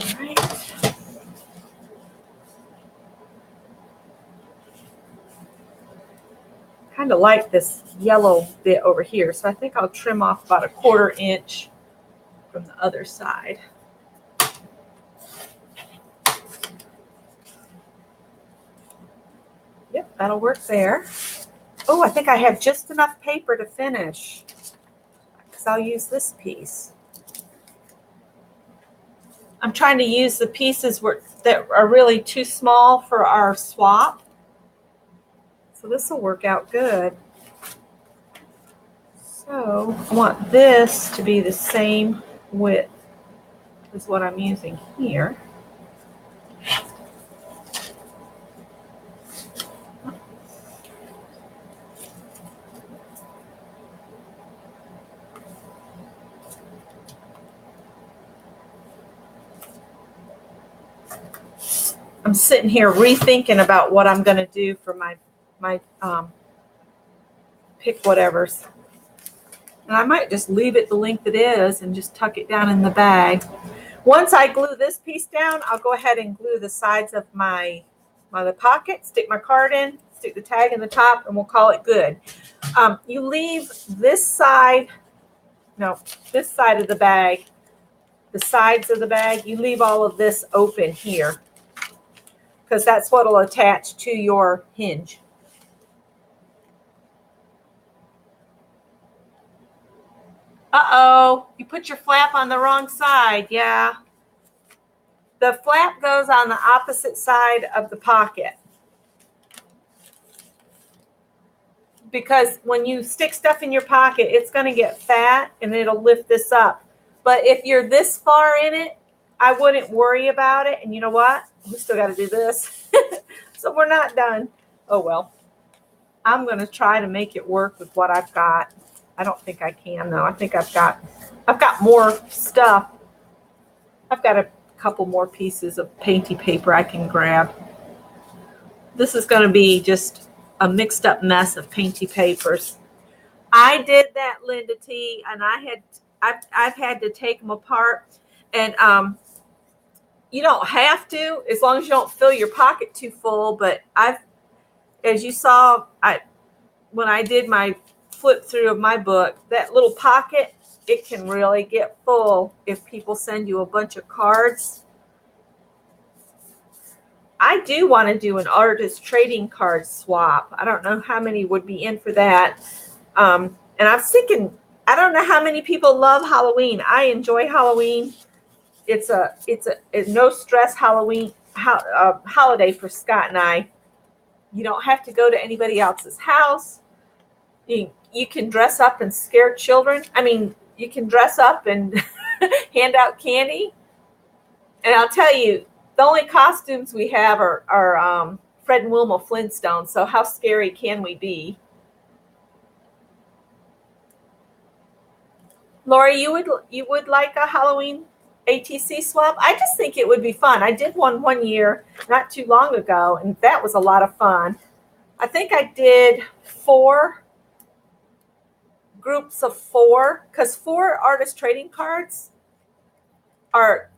Speaker 1: All right. Kind of like this yellow bit over here, so I think I'll trim off about a 1/4 inch from the other side. Yep, that'll work there. Oh, I think I have just enough paper to finish because I'll use this piece. I'm trying to use the pieces that are really too small for our swap. So this will work out good. So I want this to be the same width as what I'm using here. I'm sitting here rethinking about what I'm going to do for my pick whatevers. And I might just leave it the length it is and just tuck it down in the bag. Once I glue this piece down, I'll go ahead and glue the sides of my pocket, stick my card in, stick the tag in the top, and we'll call it good. You leave this side, this side of the bag, the sides of the bag, you leave all of this open here because that's what will attach to your hinge. Uh-oh, you put your flap on the wrong side. Yeah. The flap goes on the opposite side of the pocket. Because when you stick stuff in your pocket, it's going to get fat and it'll lift this up. But if you're this far in it, I wouldn't worry about it. And you know what? We still got to do this. So we're not done. Oh, well. I'm going to try to make it work with what I've got. I don't think I can, though. I think I've got more stuff. I've got a couple more pieces of painty paper I can grab. This is going to be just a mixed up mess of painty papers. I did that, Linda T, and I've had to take them apart. And You don't have to, as long as you don't fill your pocket too full. But as you saw, when I did my flip through of my book, that little pocket, it can really get full if people send you a bunch of cards. I do want to do an artist trading card swap. I don't know how many would be in for that. And I'm thinking, I don't know how many people love Halloween. I enjoy Halloween. It's a no stress Halloween holiday for Scott and I. You don't have to go to anybody else's house. You can dress up and scare children. I mean, you can dress up and hand out candy. And I'll tell you, the only costumes we have are Fred and Wilma Flintstone. So how scary can we be? Lori, you would like a Halloween ATC swap? I just think it would be fun. I did one year not too long ago, and that was a lot of fun. I think I did 4 groups of 4, because 4 artist trading cards are,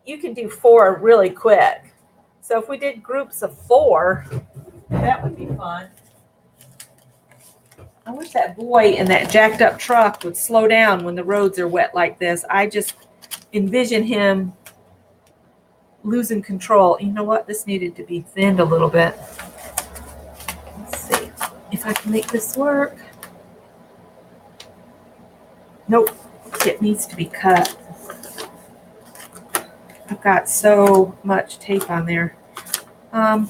Speaker 1: you can do 4 really quick. So if we did groups of 4, that would be fun. I wish that boy in that jacked up truck would slow down when the roads are wet like this. I just envision him losing control. You know what? This needed to be thinned a little bit. Let's see if I can make this work. Nope, it needs to be cut. I've got so much tape on there. I'm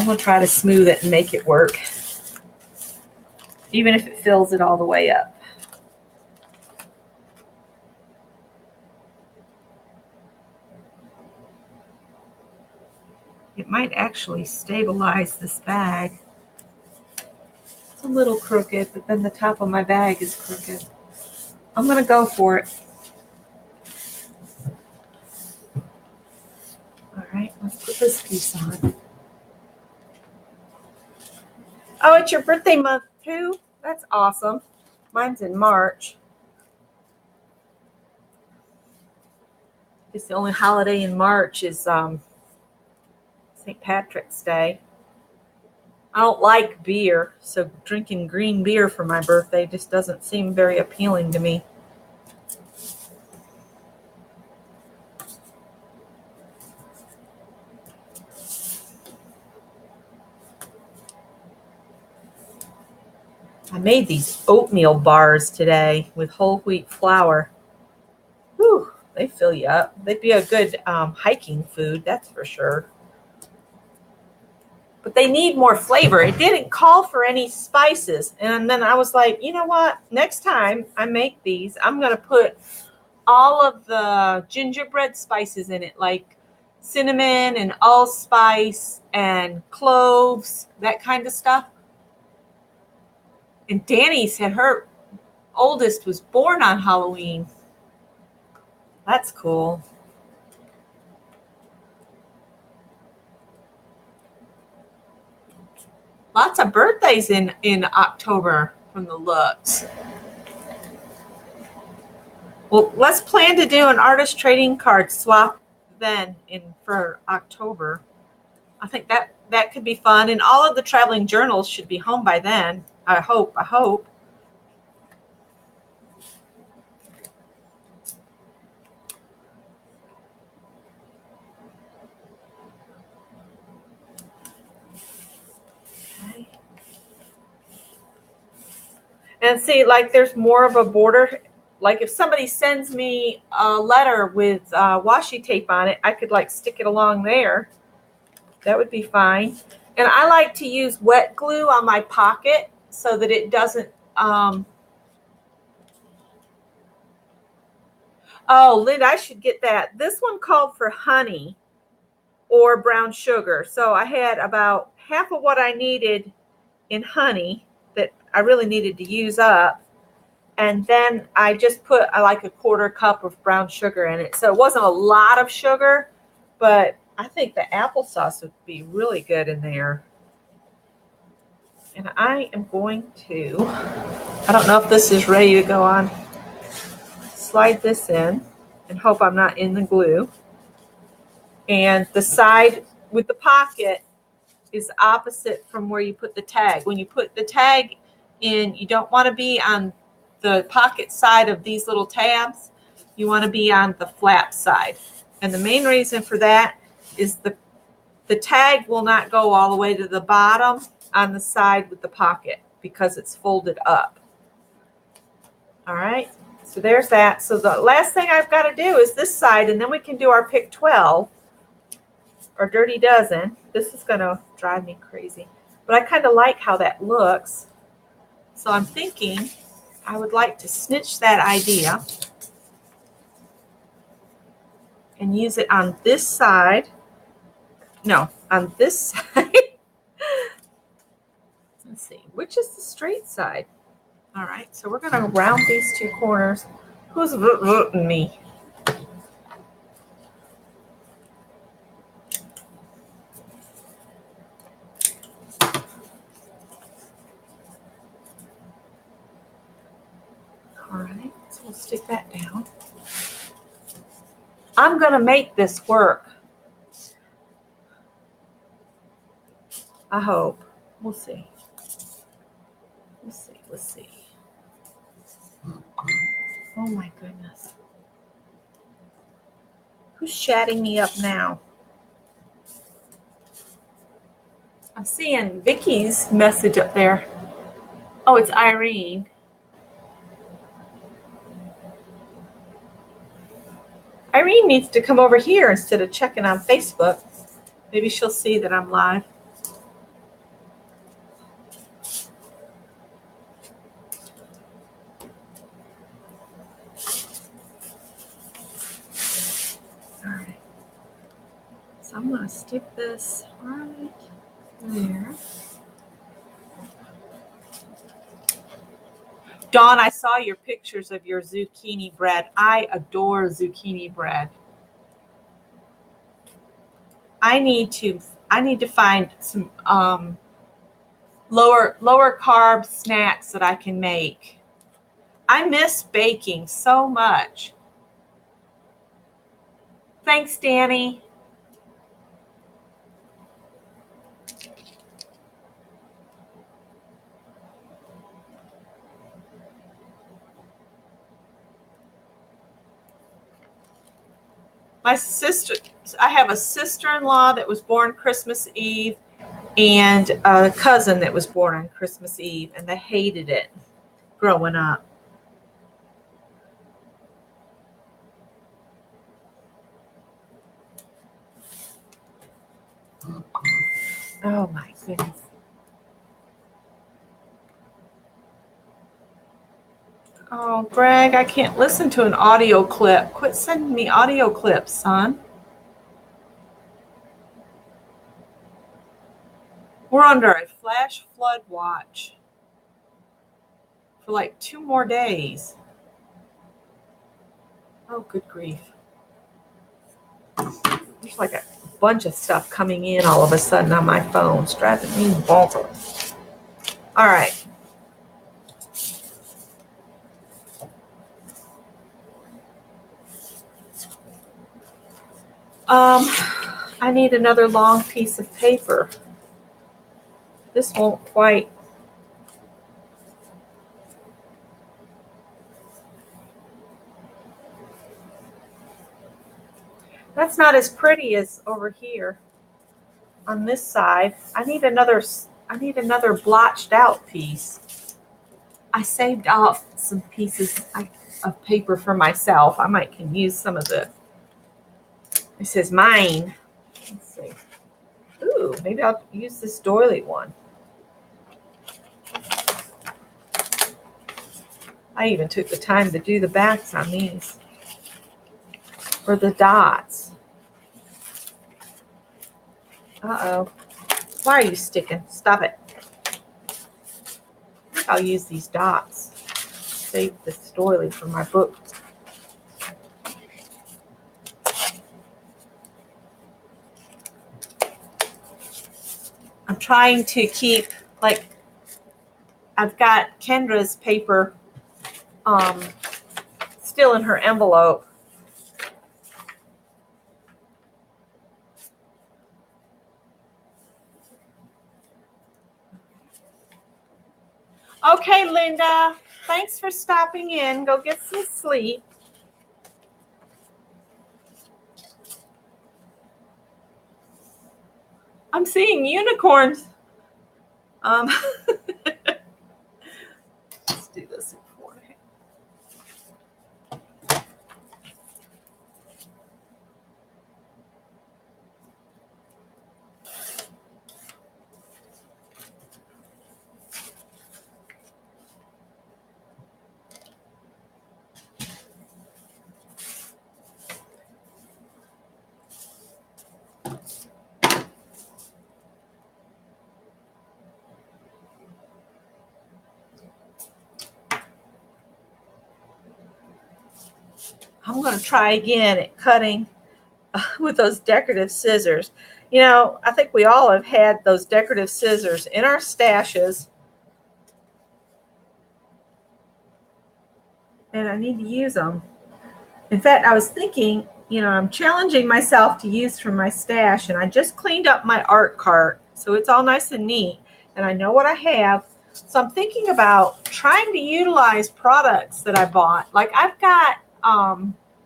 Speaker 1: going to try to smooth it and make it work, even if it fills it all the way up. It might actually stabilize this bag. It's a little crooked, but then the top of my bag is crooked. I'm going to go for it. All right, let's put this piece on. Oh, it's your birthday month too? That's awesome. Mine's in March. It's the only holiday in March is St. Patrick's Day. I don't like beer, so drinking green beer for my birthday just doesn't seem very appealing to me. I made these oatmeal bars today with whole wheat flour. Whew, they fill you up. They'd be a good hiking food, that's for sure. But they need more flavor. It didn't call for any spices. And then I was like, you know what? Next time I make these, I'm going to put all of the gingerbread spices in it, like cinnamon and allspice and cloves, that kind of stuff. And Danny said her oldest was born on Halloween. That's cool. Lots of birthdays in October from the looks. Well, let's plan to do an artist trading card swap then for October. I think that could be fun. And all of the traveling journals should be home by then. I hope. Okay. And see, like there's more of a border. Like if somebody sends me a letter with washi tape on it, I could like stick it along there. That would be fine. And I like to use wet glue on my pocket so that it doesn't. Oh, Linda, I should get that. This one called for honey or brown sugar. So I had about half of what I needed in honey that I really needed to use up. And then I just put like a 1/4 cup of brown sugar in it. So it wasn't a lot of sugar, but I think the applesauce would be really good in there. And I am going to, I don't know if this is ready to go on. Slide this in. and hope I'm not in the glue. And the side with the pocket is opposite from where you put the tag. When you put the tag in, you don't want to be on the pocket side of these little tabs. You want to be on the flap side. And the main reason for that is the tag will not go all the way to the bottom on the side with the pocket because it's folded up. All right, so there's that. So the last thing I've got to do is this side, and then we can do our pick 12 or dirty dozen. This is going to drive me crazy, but I kind of like how that looks. So I'm thinking I would like to snitch that idea and use it on this side. No, on this side. Let's see, which is the straight side? All right, so we're going to round these two corners. Who's voting me? All right, so we'll stick that down. I'm going to make this work. I hope. We'll see. Let's see. Let's see. Oh my goodness. Who's chatting me up now? I'm seeing Vicky's message up there. Oh, it's Irene. Irene needs to come over here instead of checking on Facebook. Maybe she'll see that I'm live. I'm going to stick this right there. Dawn, I saw your pictures of your zucchini bread. I adore zucchini bread. I need to find some lower carb snacks that I can make. I miss baking so much. Thanks, Danny. My sister, I have a sister-in-law that was born Christmas Eve and a cousin that was born on Christmas Eve, and they hated it growing up. Oh my goodness. Oh, Greg, I can't listen to an audio clip. Quit sending me audio clips, son. We're under a flash flood watch for like 2 more days. Oh, good grief. There's like a bunch of stuff coming in all of a sudden on my phone. It's driving me bonkers. All right. I need another long piece of paper. This won't quite. That's not as pretty as over here on this side. I need another blotched out piece. I saved off some pieces of paper for myself. I might can use some of the. It says mine. Let's see. Ooh, maybe I'll use this doily one. I even took the time to do the backs on these. Or the dots. Uh-oh. Why are you sticking? Stop it. I think I'll use these dots. Save this doily for my book. I'm trying to keep, like, I've got Kendra's paper still in her envelope. Okay, Linda, thanks for stopping in. Go get some sleep. I'm seeing unicorns. Let's do this in forehead. I'm going to try again at cutting with those decorative scissors. You know, I think we all have had those decorative scissors in our stashes. And I need to use them. In fact, I was thinking, you know, I'm challenging myself to use from my stash, and I just cleaned up my art cart. So it's all nice and neat, and I know what I have. So I'm thinking about trying to utilize products that I bought. Like I've got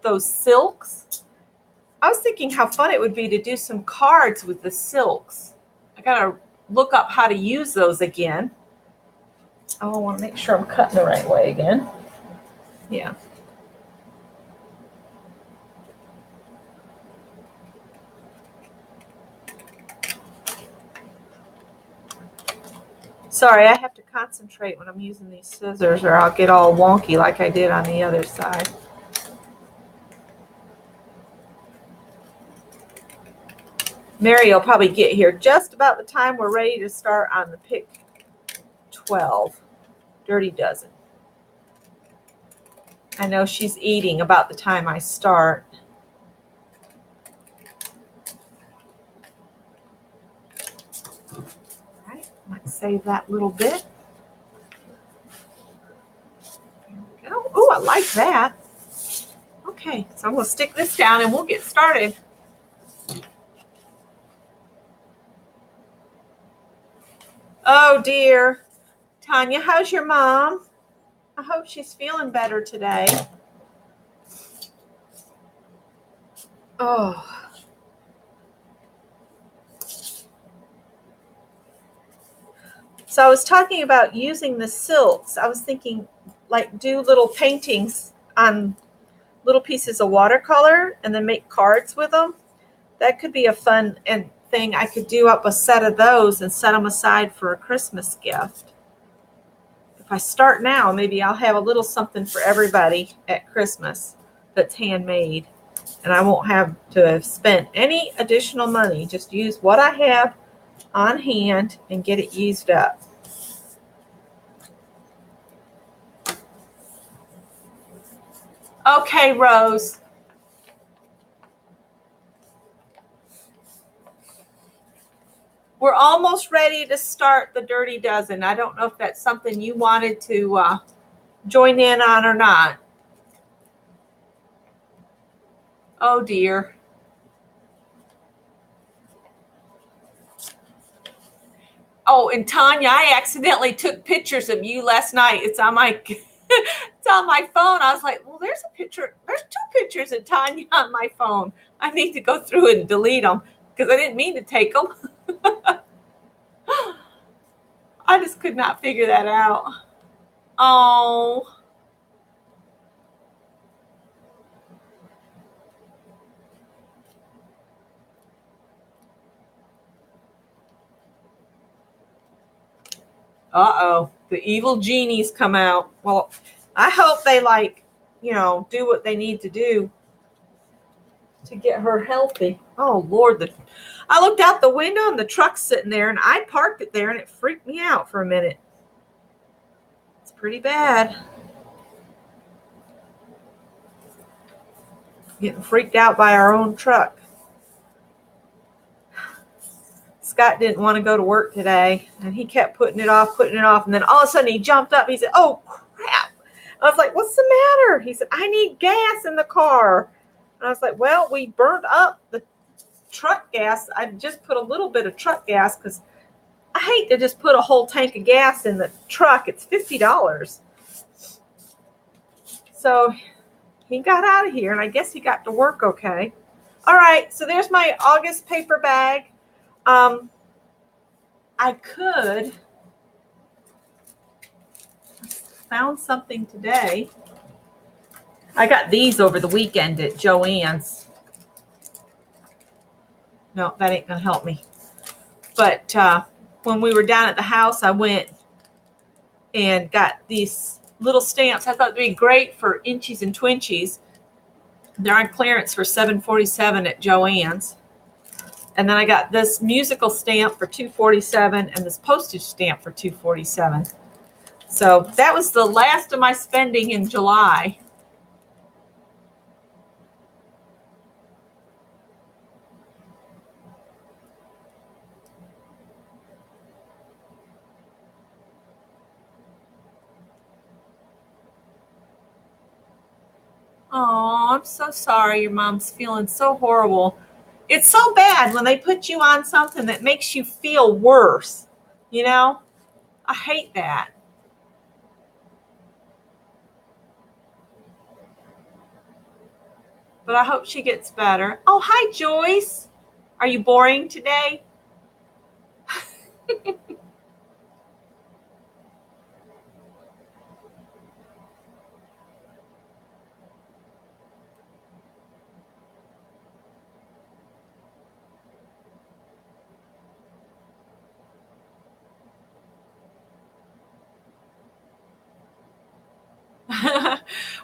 Speaker 1: those silks. I was thinking how fun it would be to do some cards with the silks. I got to look up how to use those again. Oh, I want to make sure I'm cutting the right way again. Yeah. Sorry, I have to concentrate when I'm using these scissors or I'll get all wonky like I did on the other side. Mary will probably get here just about the time we're ready to start on the pick 12, Dirty Dozen. I know she's eating about the time I start. All right, let's save that little bit. Oh, I like that. Okay, so I'm going to stick this down and we'll get started. Oh, dear. Tanya, how's your mom? I hope she's feeling better today. Oh. So I was talking about using the silks. I was thinking, like, do little paintings on little pieces of watercolor and then make cards with them. That could be a fun thing. I could do up a set of those and set them aside for a Christmas gift. If I start now, maybe I'll have a little something for everybody at Christmas that's handmade. And I won't have to have spent any additional money. Just use what I have on hand and get it used up. Okay, Rose. We're almost ready to start the Dirty Dozen. I don't know if that's something you wanted to join in on or not. Oh, dear. Oh, and Tanya, I accidentally took pictures of you last night. It's on my it's on my phone. I was like, well, there's a picture. There's 2 pictures of Tanya on my phone. I need to go through it and delete them because I didn't mean to take them. I just could not figure that out. Oh. Uh-oh. The evil genies come out. Well, I hope they do what they need to do to get her healthy. Oh, Lord. I looked out the window and the truck's sitting there and I parked it there and it freaked me out for a minute. It's pretty bad. Getting freaked out by our own truck. Scott didn't want to go to work today and he kept putting it off. And then all of a sudden he jumped up. He said, oh, crap. I was like, what's the matter? He said, I need gas in the car. And I was like, well, we burnt up the truck gas. I just put a little bit of truck gas because I hate to just put a whole tank of gas in the truck. It's $50. So he got out of here, and I guess he got to work okay. All right, so there's my August paper bag. I found something today. I got these over the weekend at Joann's. No, that ain't gonna help me. But when we were down at the house, I went and got these little stamps. I thought they'd be great for inchies and twinchies. They're on clearance for $7.47 at Joann's. And then I got this musical stamp for $2.47 and this postage stamp for $2.47. So that was the last of my spending in July. Oh, I'm so sorry your mom's feeling so horrible. It's so bad when they put you on something that makes you feel worse. You know? I hate that. But I hope she gets better. Oh, hi, Joyce. Are you boring today?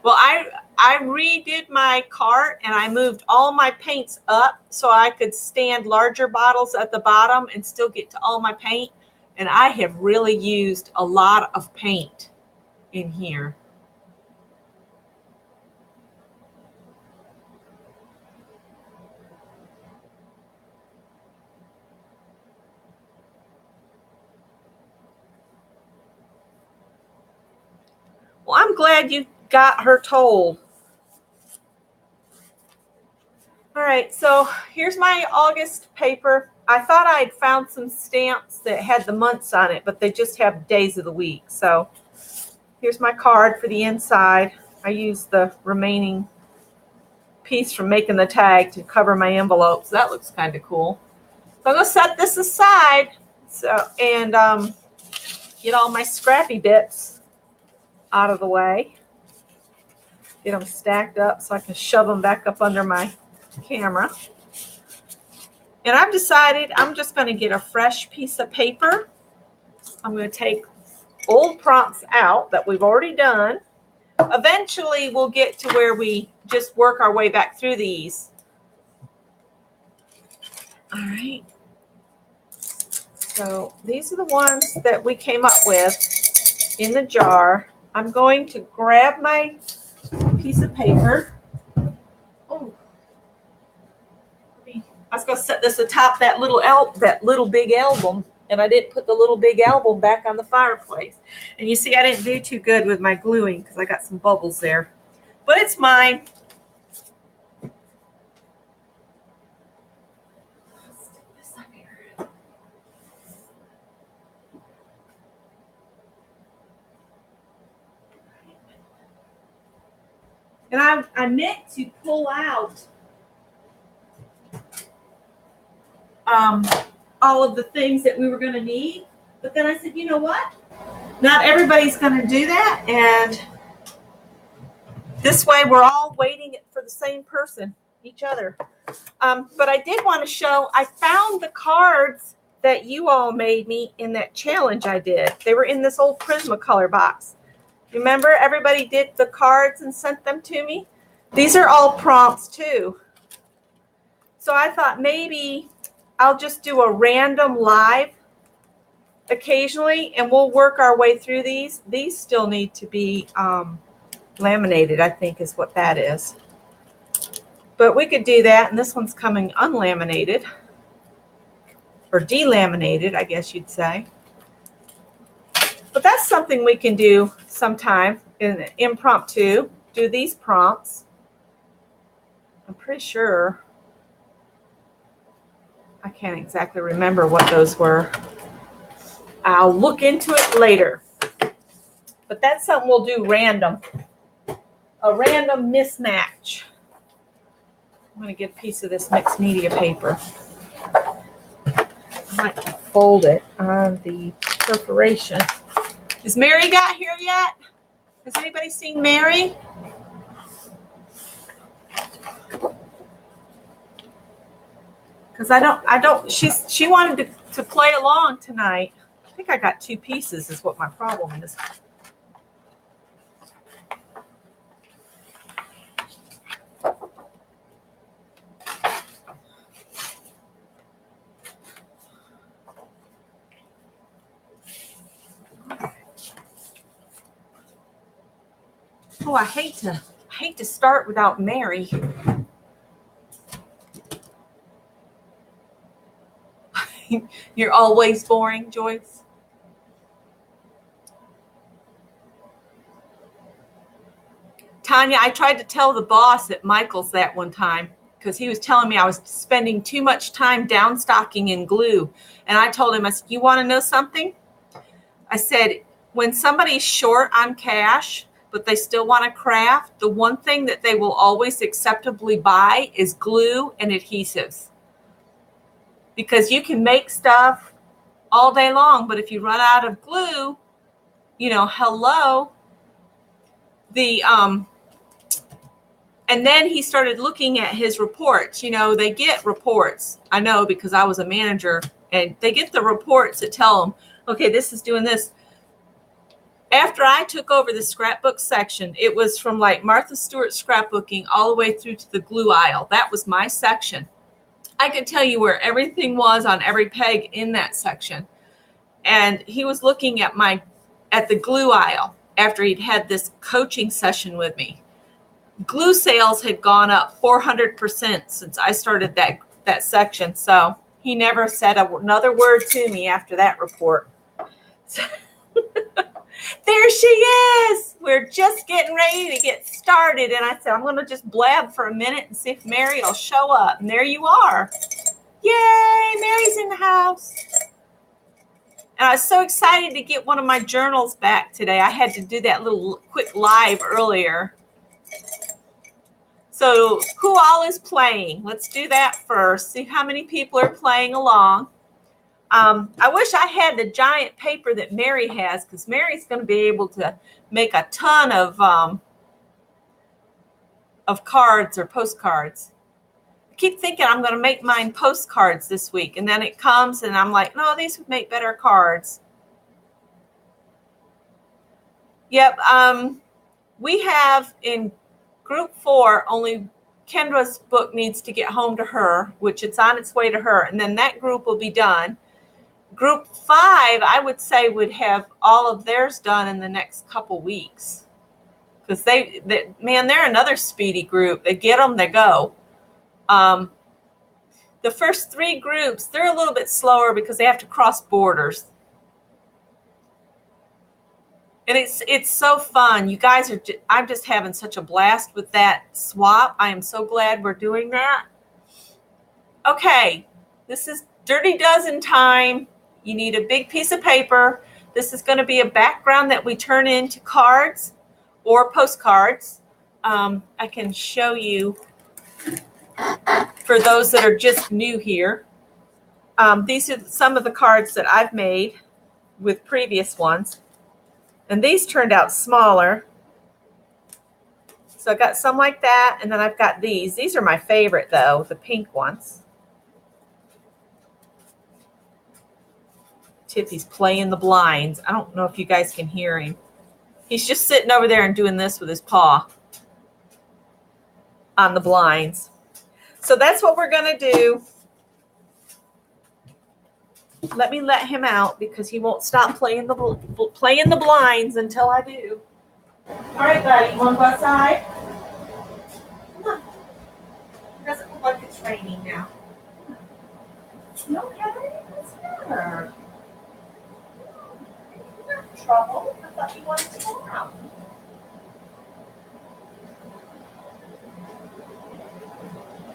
Speaker 1: Well, I redid my cart and I moved all my paints up so I could stand larger bottles at the bottom and still get to all my paint. And I have really used a lot of paint in here. Well, I'm glad you got her told. All right, so here's my August paper. I thought I'd found some stamps that had the months on it, but they just have days of the week. So here's my card for the inside. I used the remaining piece from making the tag to cover my envelope. So that looks kind of cool. So I'm going to set this aside and get all my scrappy bits out of the way. Get them stacked up so I can shove them back up under my camera. And I've decided I'm just going to get a fresh piece of paper. I'm going to take old prompts out that we've already done. Eventually we'll get to where we just work our way back through these. All right. So these are the ones that we came up with in the jar. I'm going to grab my piece of paper. Oh, I was going to set this atop that little big album, and I didn't put the little big album back on the fireplace. And you see, I didn't do too good with my gluing because I got some bubbles there, but it's mine. And I meant to pull out all of the things that we were going to need. But then I said, you know what? Not everybody's going to do that. And this way we're all waiting for the same person, each other. But I did want to show, I found the cards that you all made me in that challenge I did. They were in this old Prismacolor box. Remember, everybody did the cards and sent them to me? These are all prompts too. So I thought maybe I'll just do a random live occasionally and we'll work our way through these. These still need to be laminated, I think is what that is. But we could do that, and this one's coming unlaminated or delaminated, I guess you'd say. But that's something we can do sometime in impromptu. Do these prompts. I'm pretty sure. I can't exactly remember what those were. I'll look into it later. But that's something we'll do random. A random mismatch. I'm going to get a piece of this mixed media paper. I might fold it on the perforation. Is Mary got here yet? Has anybody seen Mary? Because she wanted to play along tonight. I think I got 2 pieces is what my problem is. Oh, I hate to start without Mary. You're always boring, Joyce. Tanya, I tried to tell the boss at Michael's that one time because he was telling me I was spending too much time downstocking in glue. And I told him, I said, you want to know something? I said, when somebody's short on cash, but they still want to craft, the one thing that they will always acceptably buy is glue and adhesives. Because you can make stuff all day long, but if you run out of glue, hello. And then he started looking at his reports. They get reports. I know because I was a manager, and they get the reports that tell them, okay, this is doing this. After I took over the scrapbook section, it was from like Martha Stewart scrapbooking all the way through to the glue aisle. That was my section. I could tell you where everything was on every peg in that section. And he was looking at the glue aisle after he'd had this coaching session with me. Glue sales had gone up 400% since I started that section. So he never said another word to me after that report. So there she is. We're just getting ready to get started. And I said, I'm going to just blab for a minute and see if Mary will show up. And there you are. Yay, Mary's in the house. And I was so excited to get one of my journals back today. I had to do that little quick live earlier. So who all is playing? Let's do that first. See how many people are playing along. I wish I had the giant paper that Mary has, because Mary's going to be able to make a ton of cards or postcards. I keep thinking I'm going to make mine postcards this week, and then it comes and I'm like, no, these would make better cards. Yep. We have in group 4, only Kendra's book needs to get home to her, which it's on its way to her, and then that group will be done. Group 5, I would say, would have all of theirs done in the next couple weeks. Because they're another speedy group. They get them, they go. The first 3 groups, they're a little bit slower because they have to cross borders. And it's so fun. You guys I'm just having such a blast with that swap. I am so glad we're doing that. Okay, this is Dirty Dozen time. You need a big piece of paper. This is going to be a background that we turn into cards or postcards. I can show you for those that are just new here. These are some of the cards that I've made with previous ones. And these turned out smaller. So I got some like that, and then I've got these. These are my favorite, though, the pink ones. Tippy's playing the blinds. I don't know if you guys can hear him. He's just sitting over there and doing this with his paw on the blinds. So that's what we're going to do. Let me let him out because he won't stop playing the blinds until I do. All right, buddy. You want to go outside? Come on. It doesn't look like it's raining now. You okay? What's the matter? You're not in trouble. I thought you wanted to go out.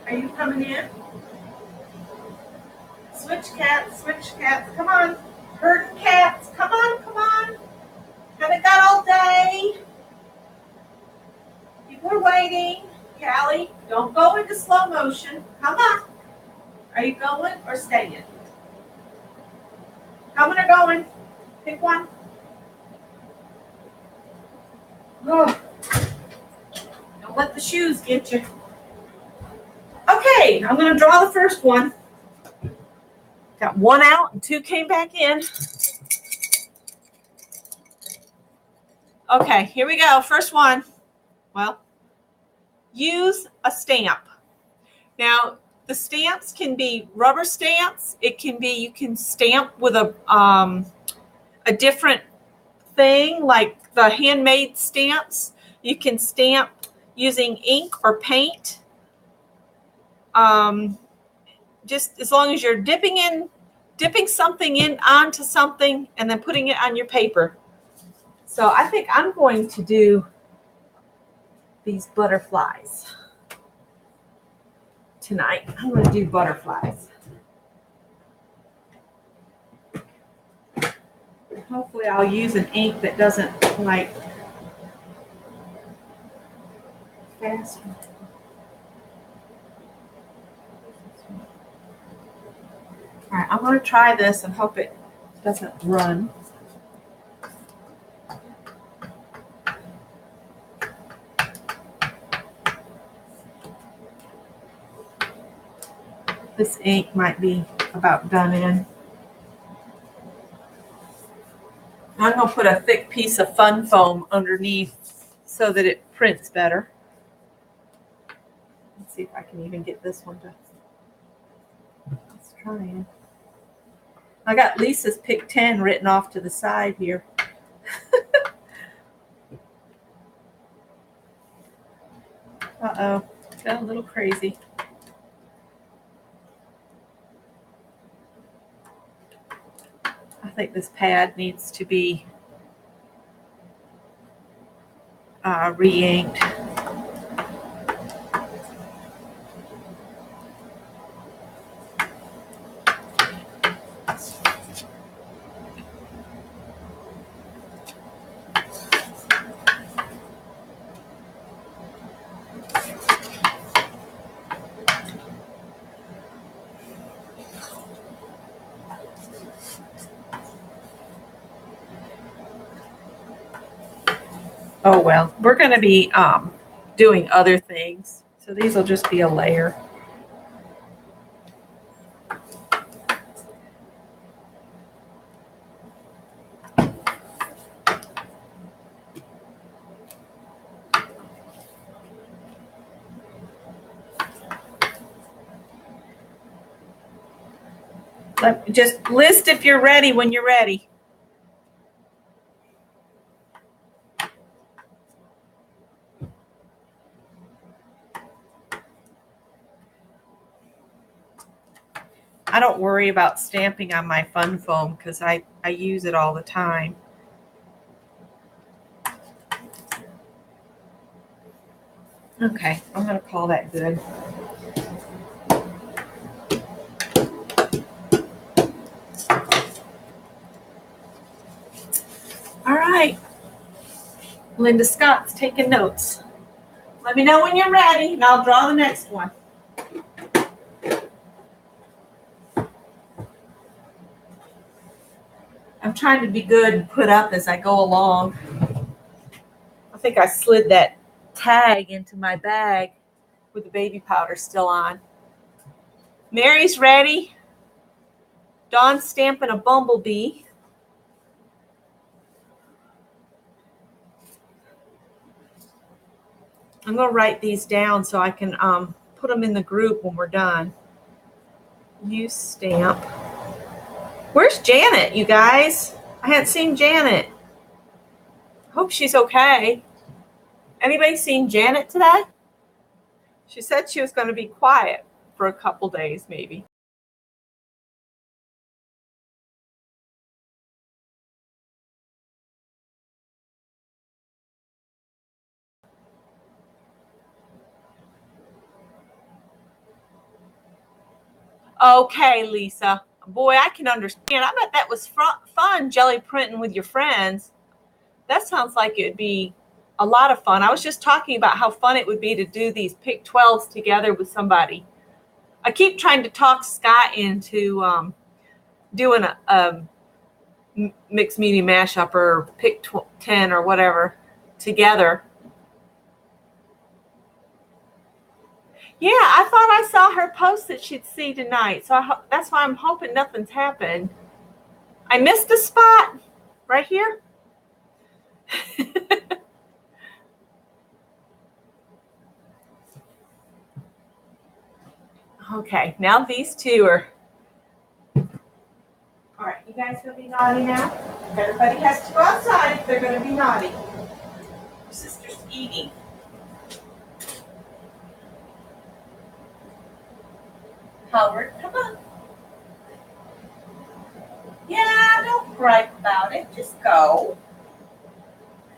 Speaker 1: Are you coming in? Switch cats, come on. Herding cats. Come on, come on. Haven't got all day. People are waiting. Callie, don't go into slow motion. Come on. Are you going or staying? Coming or going? Pick one. Oh, don't let the shoes get you. Okay, I'm going to draw the first one. Got one out and two came back in. Okay, here we go. First one. Well, use a stamp. Now, the stamps can be rubber stamps. It can be, you can stamp with a different thing, like the handmade stamps. You can stamp using ink or paint. Just as long as you're dipping something in onto something and then putting it on your paper. So I think I'm going to do these butterflies tonight. I'm going to do butterflies. Hopefully I'll use an ink that doesn't like fast. All right, I'm going to try this and hope it doesn't run. This ink might be about done in. I'm going to put a thick piece of fun foam underneath so that it prints better. Let's see if I can even get this one to. Let's try it. I got Lisa's Pick 10 written off to the side here. Uh-oh, got a little crazy. I think this pad needs to be re-inked. Oh, well, we're going to be doing other things. So these will just be a layer. Just list if you're ready when you're ready. I don't worry about stamping on my fun foam because I use it all the time. Okay, I'm going to call that good. All right. Linda Scott's taking notes. Let me know when you're ready and I'll draw the next one. I'm trying to be good and put up as I go along. I think I slid that tag into my bag with the baby powder still on. Mary's ready. Dawn's stamping a bumblebee. I'm going to write these down so I can put them in the group when we're done. Use stamp. Where's Janet, you guys? I hadn't seen Janet. Hope she's okay. Anybody seen Janet today? She said she was going to be quiet for a couple days, maybe. Okay, Lisa. Boy, I can understand. I bet that was fun, jelly printing with your friends. That sounds like it would be a lot of fun. I was just talking about how fun it would be to do these pick 12s together with somebody. I keep trying to talk Scott into doing a mixed media mashup or pick 10 or whatever together. Yeah, I thought I saw her post that she'd see tonight. So that's why I'm hoping nothing's happened. I missed a spot right here. Okay, now these two are. All right, you guys gonna be naughty now? Everybody has to go outside if they're gonna be naughty. Your sister's eating. Howard, come on. Yeah, don't gripe about it. Just go.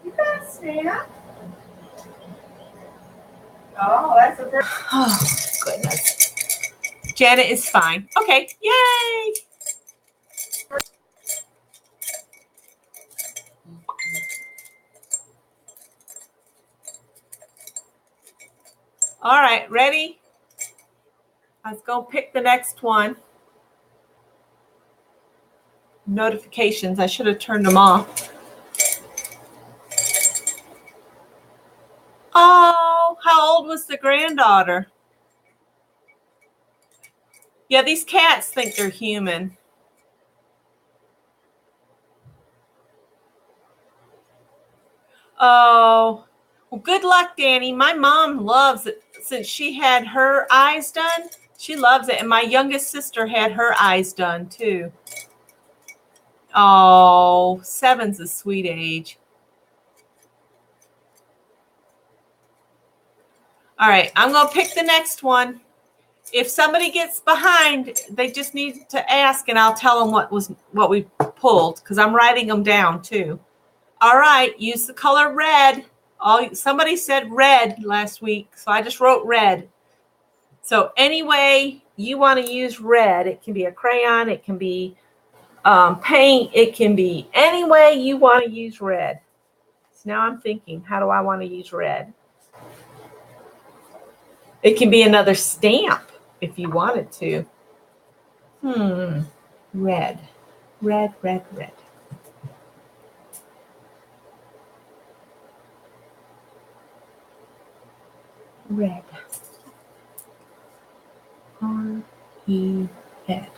Speaker 1: You got a snack. Oh, that's a bird. Oh, goodness. Janet is fine. Okay, yay! All right, ready? Let's go pick the next one. Notifications, I should have turned them off. Oh, how old was the granddaughter? Yeah, these cats think they're human. Oh, well, good luck, Danny. My mom loves it since she had her eyes done. She loves it. And my youngest sister had her eyes done too. Oh, 7's a sweet age. All right, I'm going to pick the next one. If somebody gets behind, they just need to ask and I'll tell them what we pulled because I'm writing them down too. All right, use the color red. Somebody said red last week, so I just wrote red. So anyway you want to use red, it can be a crayon, it can be paint, it can be any way you want to use red. So now I'm thinking, how do I want to use red? It can be another stamp if you wanted to. Red, red, red, red. Red. R-E-D. Red.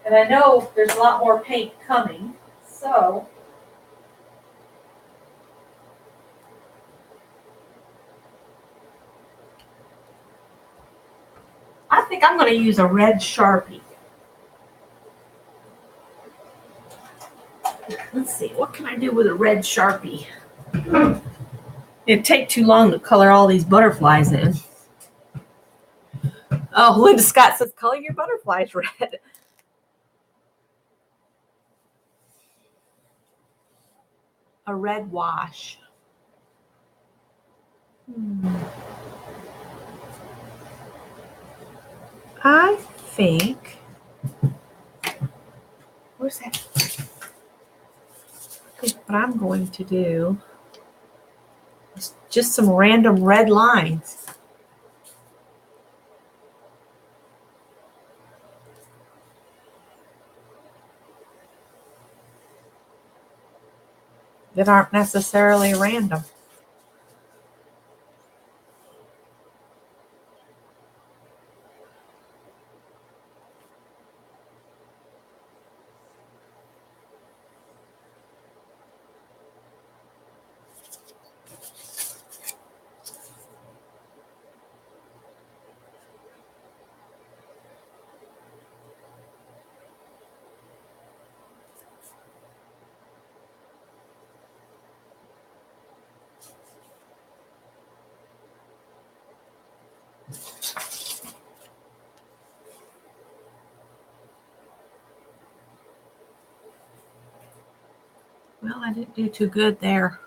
Speaker 1: And I know there's a lot more paint coming, so I think I'm going to use a red Sharpie. Let's see, what can I do with a red Sharpie? It'd take too long to color all these butterflies in. Oh, Linda Scott says, color your butterflies red. A red wash. I think, where's that? I think what I'm going to do is just some random red lines. That aren't necessarily random. Well, I didn't do too good there.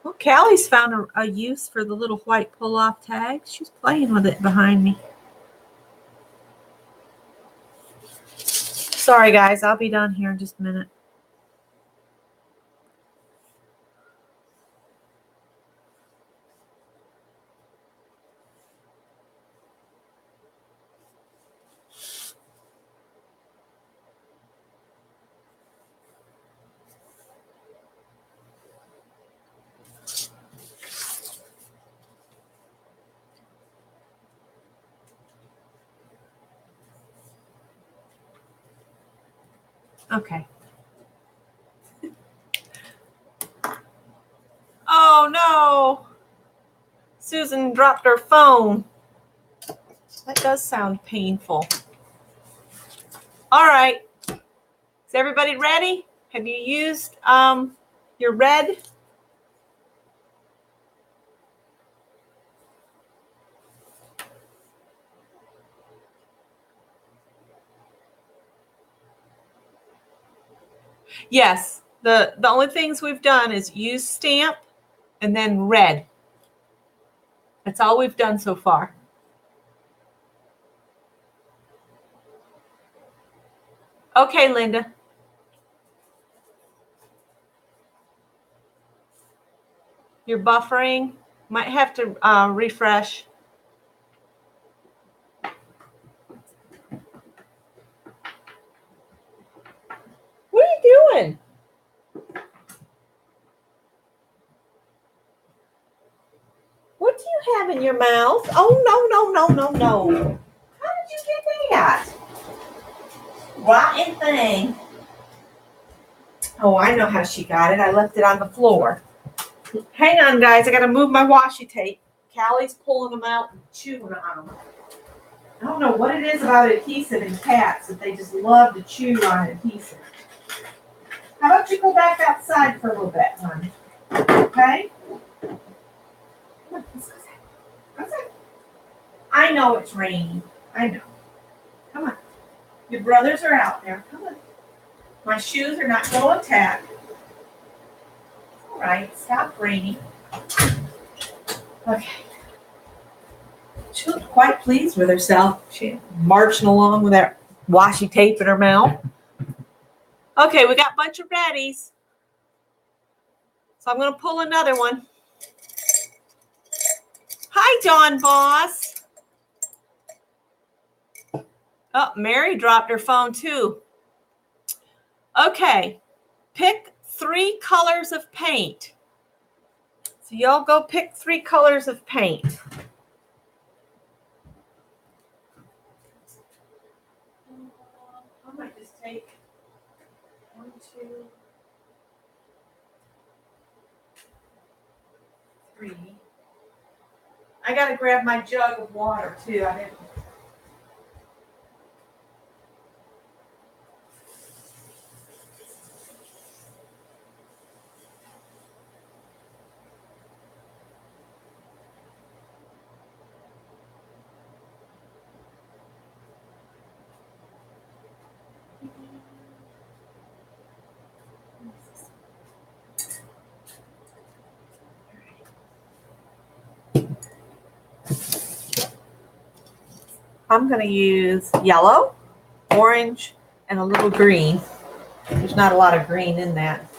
Speaker 1: Well, Callie's found a use for the little white pull-off tags. She's playing with it behind me. Sorry, guys. I'll be done here in just a minute. Okay. Oh, no. Susan dropped her phone. That does sound painful. All right. Is everybody ready? Have you used your red? Yes. The only things we've done is use stamp and then red. That's all we've done so far. Okay, Linda. You're buffering. Might have to refresh. What are you doing? What do you have in your mouth? Oh, no. How did you get that? Rotten thing. Oh, I know how she got it. I left it on the floor. Hang on, guys. I got to move my washi tape. Callie's pulling them out and chewing on them. I don't know what it is about adhesive in cats that they just love to chew on adhesive. How about you go back outside for a little bit, honey? Okay? Come on, let's go outside. I know it's raining. I know. Come on. Your brothers are out there. Come on. My shoes are not going to tap. All right, stop raining. Okay. She looked quite pleased with herself. She marching along with that washi tape in her mouth. Okay, we got a bunch of reddies. So I'm going to pull another one. Hi, Dawn Boss. Oh, Mary dropped her phone too. Okay, pick 3 colors of paint. So y'all go pick 3 colors of paint. I might just take 1, 2, 3. I got to grab my jug of water too. I didn't. I'm going to use yellow, orange, and a little green. There's not a lot of green in that.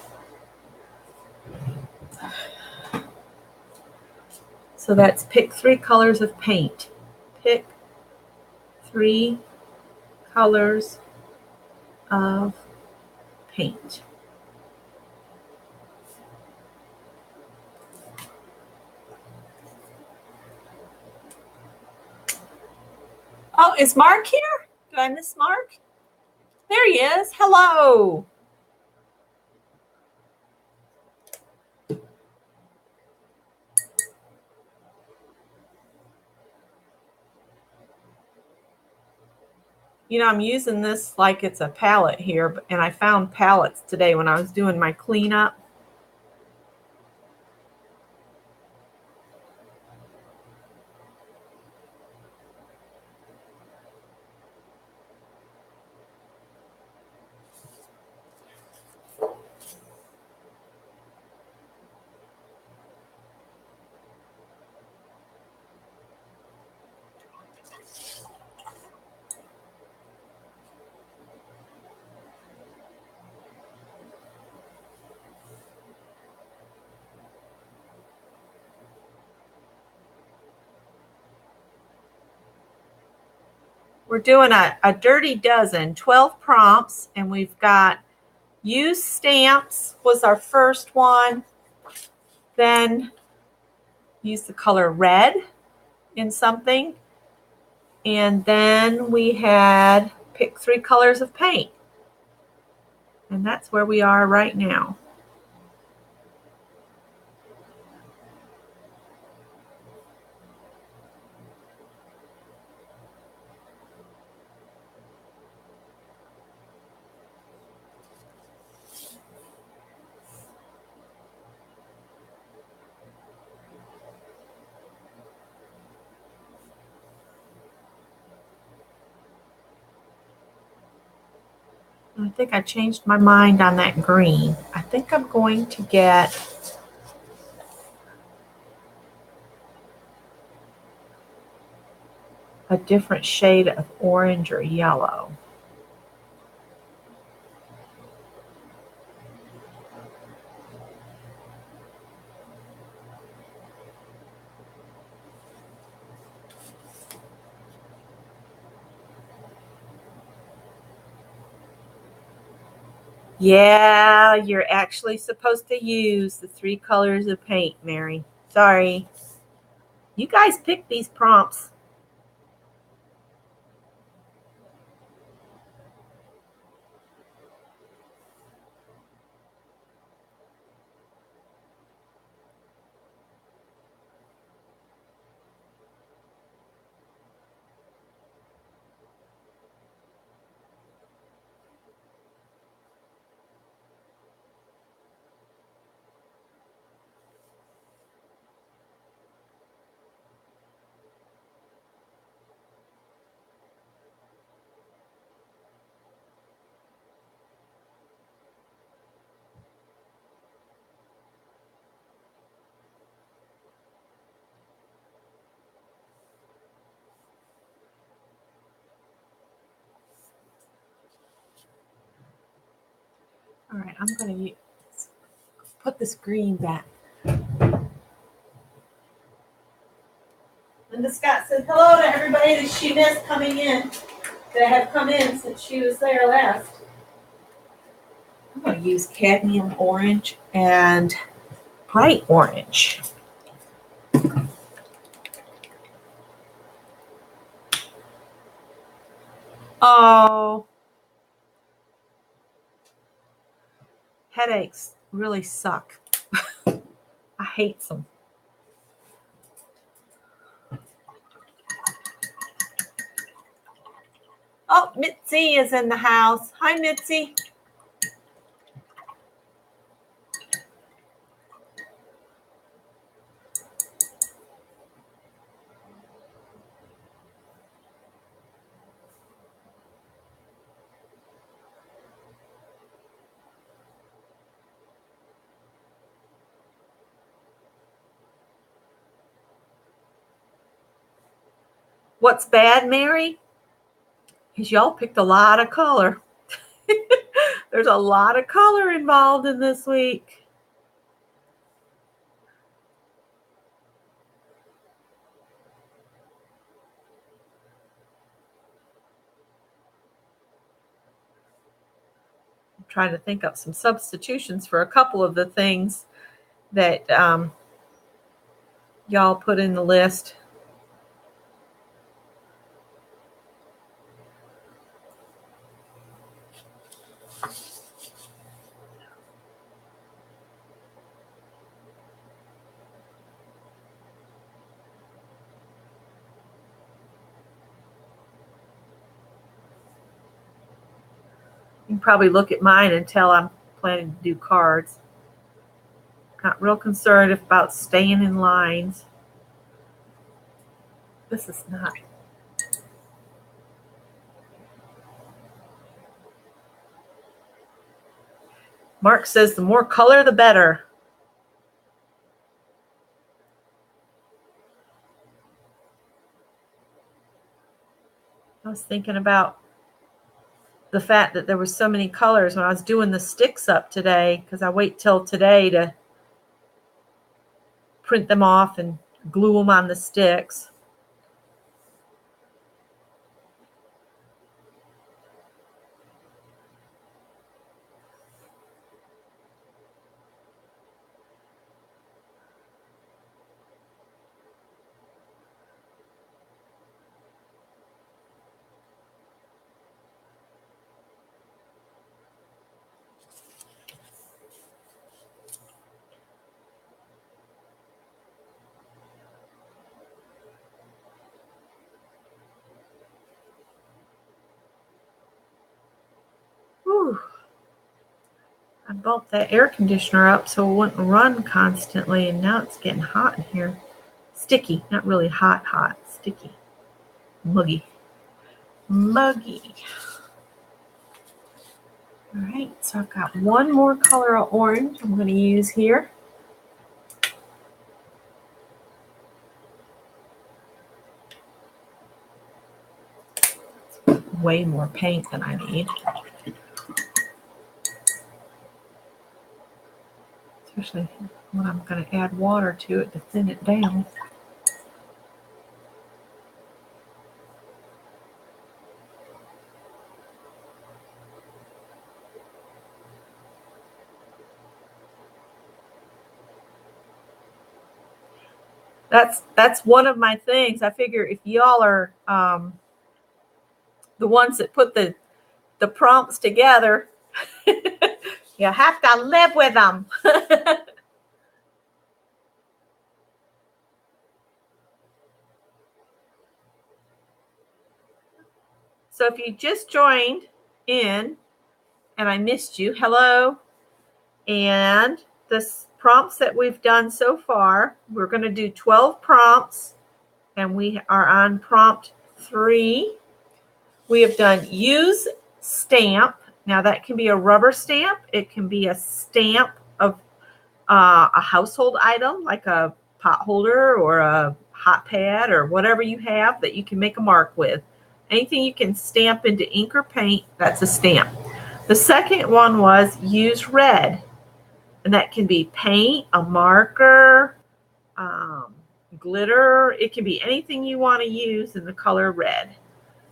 Speaker 1: So that's pick 3 colors of paint. Pick 3 colors of paint. Oh, is Mark here? Did I miss Mark? There he is. Hello. You know, I'm using this like it's a palette here, and I found palettes today when I was doing my cleanup. We're doing a dirty dozen, 12 prompts, and we've got use stamps was our first one. Then use the color red in something. And then we had pick 3 colors of paint. And that's where we are right now. I think I changed my mind on that green. I think I'm going to get a different shade of orange or yellow. Yeah, you're actually supposed to use the 3 colors of paint, Mary. Sorry. You guys picked these prompts. All right, I'm going to put this green back. Linda Scott said hello to everybody that she missed coming in, that have come in since she was there last. I'm going to use cadmium orange and bright orange. Oh, headaches really suck. I hate them. Oh, Mitzi is in the house. Hi, Mitzi. What's bad, Mary, is y'all picked a lot of color. There's a lot of color involved in this week. trying to think up some substitutions for a couple of the things that y'all put in the list. You can probably look at mine and tell I'm planning to do cards. Not real concerned about staying in lines. This is not. Mark says the more color, the better. I was thinking about the fact that there were so many colors when I was doing the sticks up today, because I wait till today to print them off and glue them on the sticks. Whew. I bumped that air conditioner up so it wouldn't run constantly, and now it's getting hot in here. Sticky, not really hot, sticky. Muggy. Muggy. All right, so I've got one more color of orange I'm going to use here. Way more paint than I need. Especially when I'm going to add water to it to thin it down. That's one of my things. I figure if y'all are the ones that put the prompts together, you have to live with them. So if you just joined in and I missed you, hello. And the prompts that we've done so far, we're going to do 12 prompts, and we are on prompt 3. We have done use stamp. Now that can be a rubber stamp. It can be a stamp of a household item like a pot holder or a hot pad or whatever you have that you can make a mark with. Anything you can stamp into ink or paint, that's a stamp. The second one was use red. And that can be paint, a marker, glitter. It can be anything you want to use in the color red.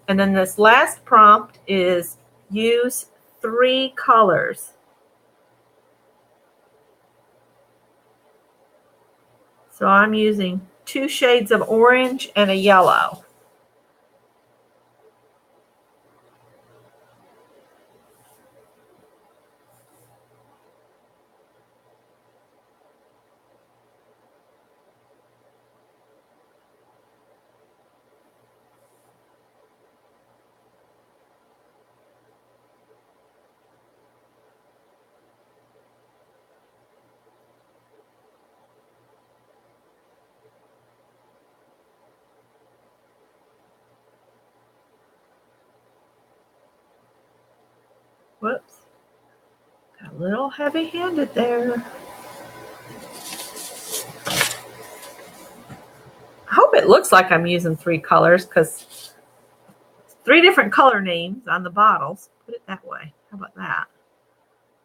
Speaker 1: And then this last prompt is use 3 colors. So I'm using 2 shades of orange and a yellow. Whoops. Got a little heavy-handed there. I hope it looks like I'm using 3 colors because 3 different color names on the bottles. Put it that way. How about that?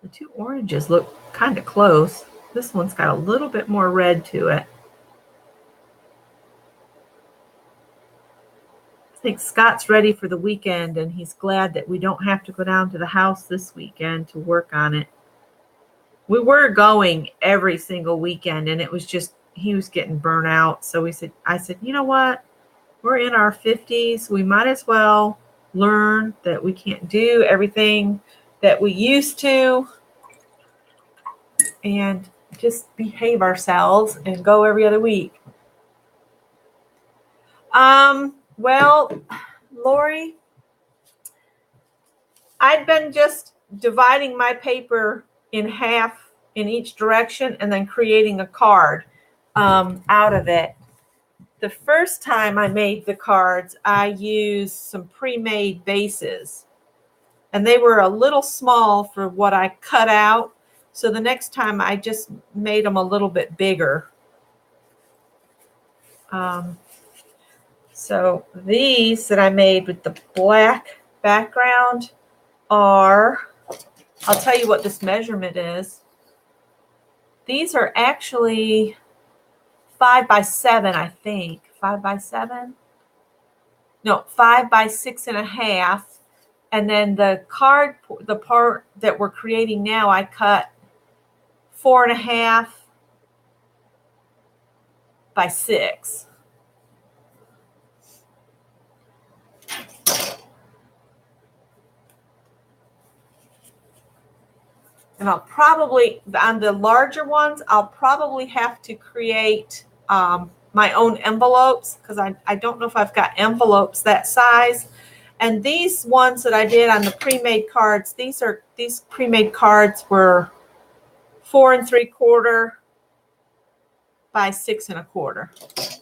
Speaker 1: The 2 oranges look kind of close. This one's got a little bit more red to it. think Scott's ready for the weekend, and he's glad that we don't have to go down to the house this weekend to work on it. We were going every single weekend, and it was just, he was getting burnt out. So I said, you know what? We're in our 50s. We might as well learn that we can't do everything that we used to and just behave ourselves and go every other week. Well, Lori, I'd been just dividing my paper in half in each direction and then creating a card out of it. The first time I made the cards, I used some pre-made bases, and they were a little small for what I cut out. So the next time I just made them a little bit bigger. So these that I made with the black background are, I'll tell you what this measurement is. These are actually 5 by 7, I think. 5 by 7? No, 5 by 6.5. And then the card, the part that we're creating now, I cut 4.5 by 6. And I'll probably, on the larger ones, I'll probably have to create my own envelopes, because I don't know if I've got envelopes that size. And these ones that I did on the pre-made cards, these pre-made cards were 4 3/4 by 6 1/4.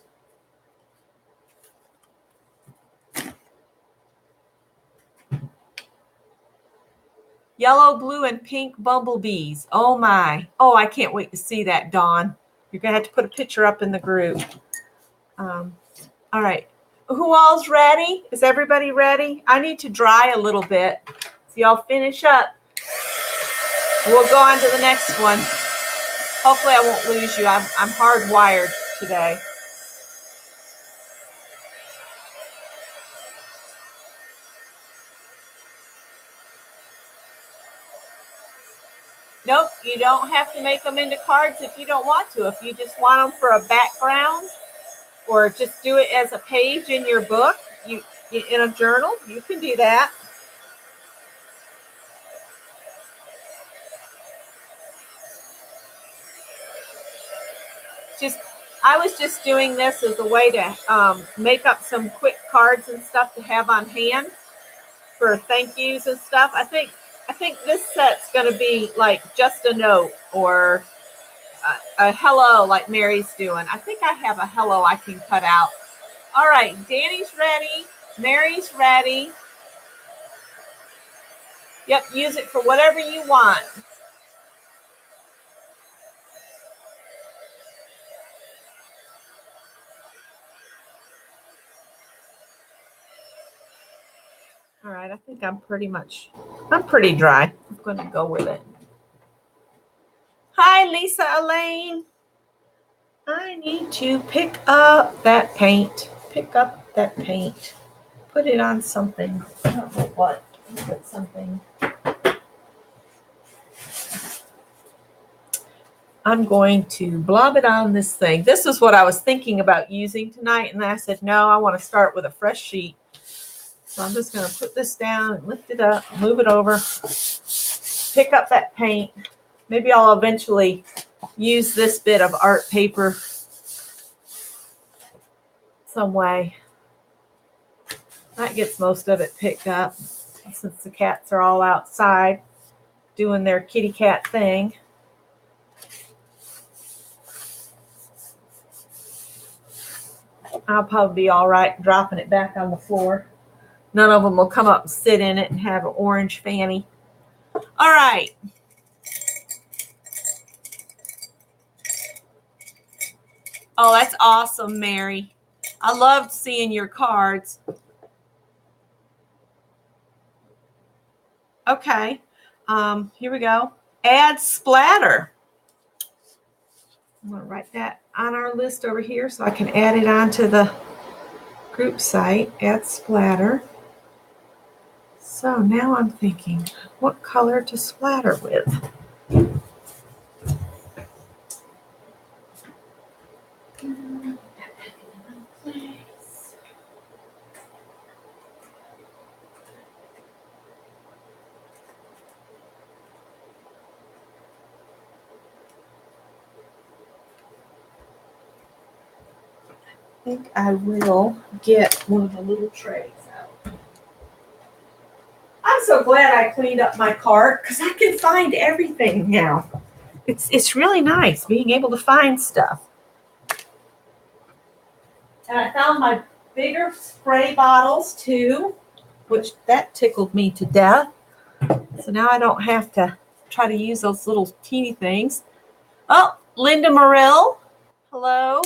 Speaker 1: Yellow, blue, and pink bumblebees. Oh my. Oh, I can't wait to see that, Dawn. You're going to have to put a picture up in the group. All right. Who all's ready? Is everybody ready? I need to dry a little bit. So y'all finish up. We'll go on to the next one. Hopefully I won't lose you. I'm hardwired today. Nope, you don't have to make them into cards if you don't want to. If you just want them for a background or just do it as a page in your book, in a journal, you can do that. I was just doing this as a way to make up some quick cards and stuff to have on hand for thank yous and stuff. I think this set's going to be like just a note or a hello like Mary's doing. I think I have a hello I can cut out. All right, Danny's ready. Mary's ready. Yep, use it for whatever you want. All right, I think I'm pretty dry. I'm going to go with it. Hi, Lisa Elaine. I need to pick up that paint. Pick up that paint. Put it on something. I don't know what. Put something. I'm going to blob it on this thing. This is what I was thinking about using tonight. And then I said, no, I want to start with a fresh sheet. So I'm just going to put this down and lift it up, move it over, pick up that paint. Maybe I'll eventually use this bit of art paper some way. That gets most of it picked up since the cats are all outside doing their kitty cat thing. I'll probably be all right dropping it back on the floor. None of them will come up and sit in it and have an orange fanny. All right. Oh, that's awesome, Mary. I loved seeing your cards. Okay. Here we go. Add splatter. I'm going to write that on our list over here so I can add it onto the group site, add splatter. So now I'm thinking, what color to splatter with? I think I will get one of the little trays out. I'm so glad I cleaned up my cart because I can find everything now. It's really nice being able to find stuff. And I found my bigger spray bottles too, which that tickled me to death. So now I don't have to try to use those little teeny things. Oh, Linda Morrill. Hello.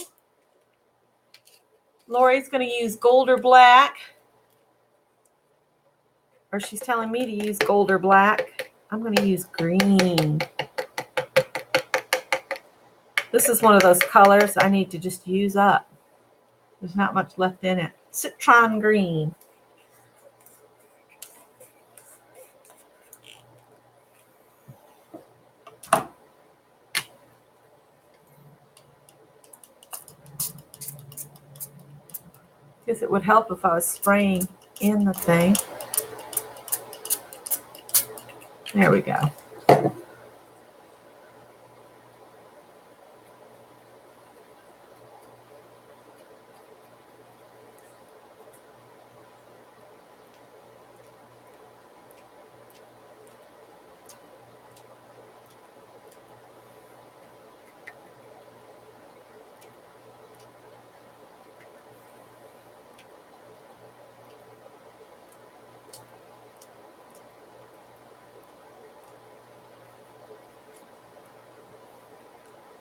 Speaker 1: Lori's going to use gold or black. Or she's telling me to use gold or black. I'm going to use green. This is one of those colors I need to just use up. There's not much left in it. Citron green. Guess it would help if I was spraying in the thing. There we go.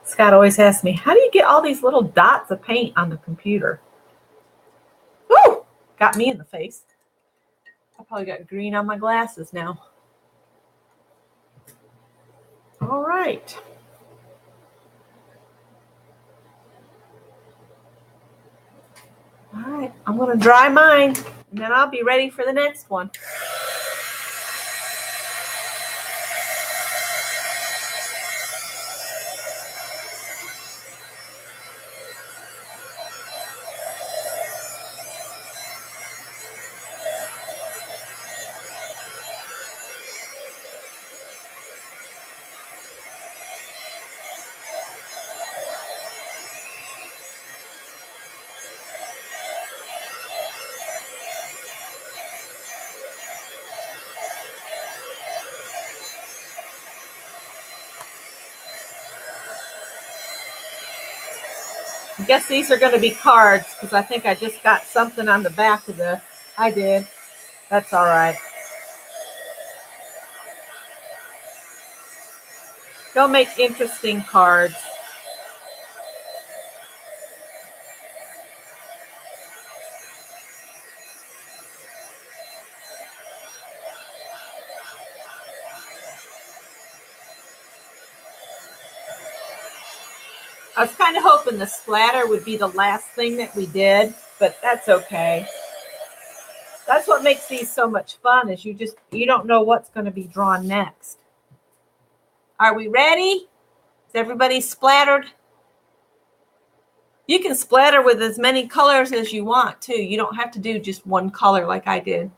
Speaker 1: Scott always asks me, how do you get all these little dots of paint on the computer? Woo! Got me in the face. I probably got green on my glasses now. All right. All right, I'm going to dry mine, and then I'll be ready for the next one. I guess these are going to be cards because I think I just got something on the back of this. I did. That's all right. They'll make interesting cards. I was kind of hoping the splatter would be the last thing that we did, but that's okay. That's what makes these so much fun is you don't know what's going to be drawn next. Are we ready? Is everybody splattered? You can splatter with as many colors as you want too. You don't have to do just one color like I did.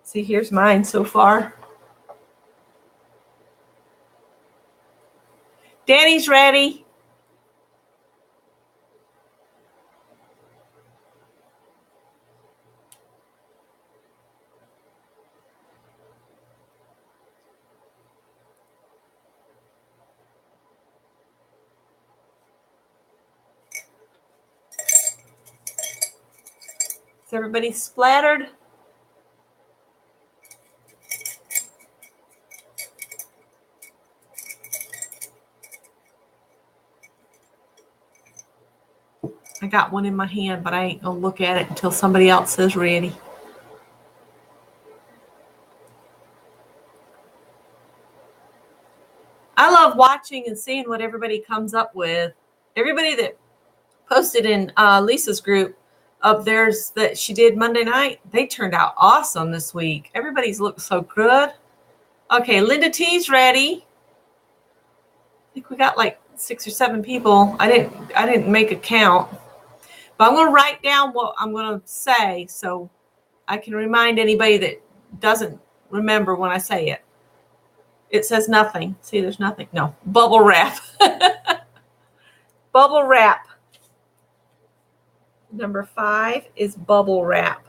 Speaker 1: See, here's mine so far. Danny's ready. Is everybody splattered? I got one in my hand, but I ain't gonna look at it until somebody else says ready. I love watching and seeing what everybody comes up with. Everybody that posted in Lisa's group of theirs that she did Monday night. They turned out awesome this week. Everybody's looked so good. Okay, Linda T's ready. I think we got like 6 or 7 people. I didn't make a count. But I'm going to write down what I'm going to say so I can remind anybody that doesn't remember when I say it. It says nothing. See, there's nothing. No, bubble wrap. Bubble wrap. Number 5 is bubble wrap.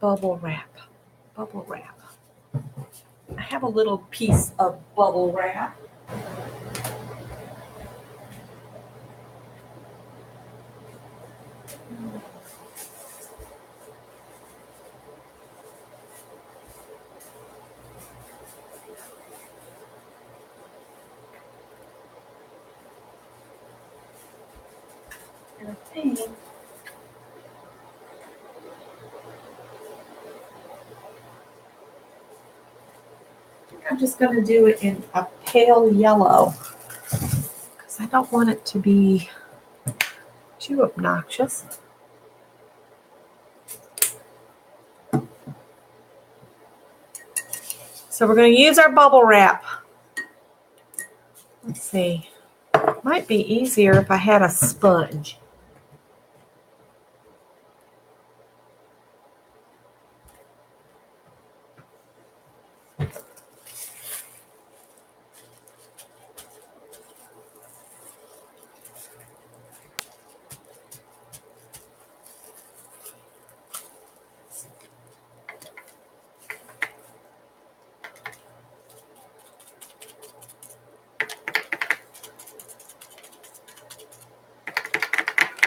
Speaker 1: Bubble wrap. Bubble wrap. I have a little piece of bubble wrap. And I think I'm just going to do it in a pale yellow because I don't want it to be too obnoxious. So we're going to use our bubble wrap. Let's see. Might be easier if I had a sponge.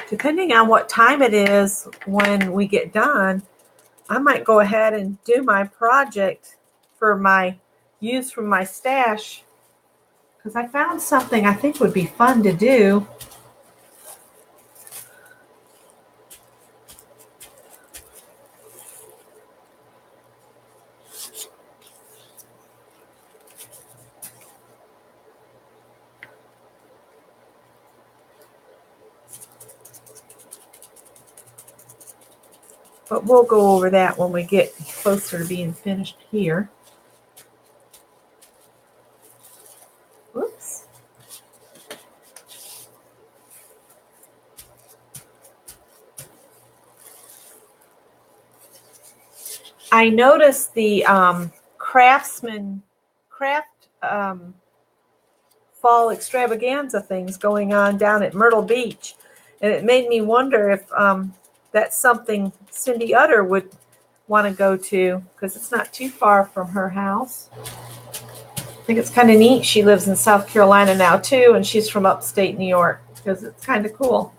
Speaker 1: Depending on what time it is when we get done, I might go ahead and do my project for my use from my stash because I found something I think would be fun to do. But we'll go over that when we get closer to being finished here. Whoops. I noticed the craft fall extravaganza things going on down at Myrtle Beach. And it made me wonder if that's something Cindy Utter would want to go to because it's not too far from her house. I think it's kind of neat. She lives in South Carolina now too, and she's from upstate New York because it's kind of cool.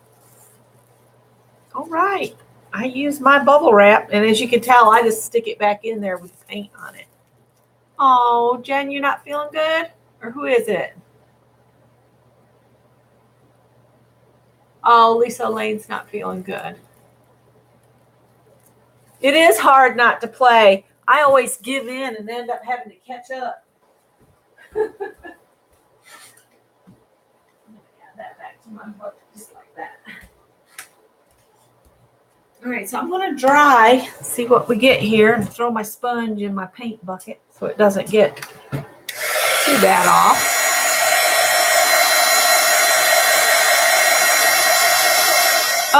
Speaker 1: All right. I use my bubble wrap, and as you can tell, I just stick it back in there with paint on it. Oh, Jen, you're not feeling good? Or who is it? Oh, Lisa Lane's not feeling good. It is hard not to play. I always give in and end up having to catch up. Add that back to my book just like that. All right, so I'm going to dry, see what we get here, and throw my sponge in my paint bucket so it doesn't get too bad off.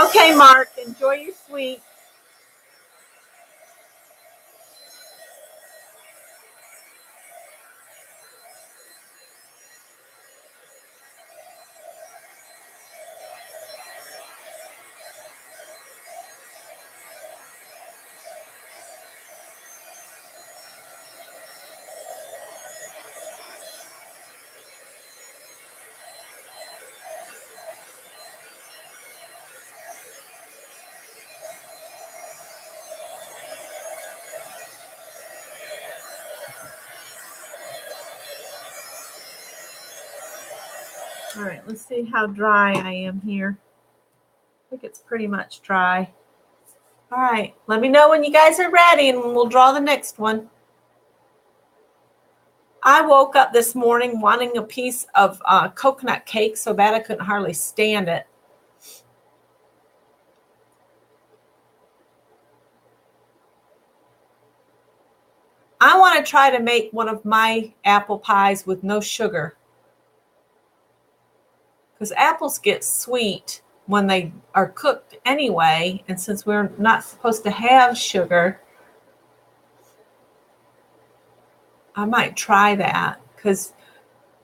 Speaker 1: Okay, Mark, enjoy your sweet. All right, let's see how dry I am here. I think it's pretty much dry. All right, let me know when you guys are ready and we'll draw the next one. I woke up this morning wanting a piece of coconut cake so bad I couldn't hardly stand it. I want to try to make one of my apple pies with no sugar, because apples get sweet when they are cooked anyway, and since we're not supposed to have sugar, I might try that, because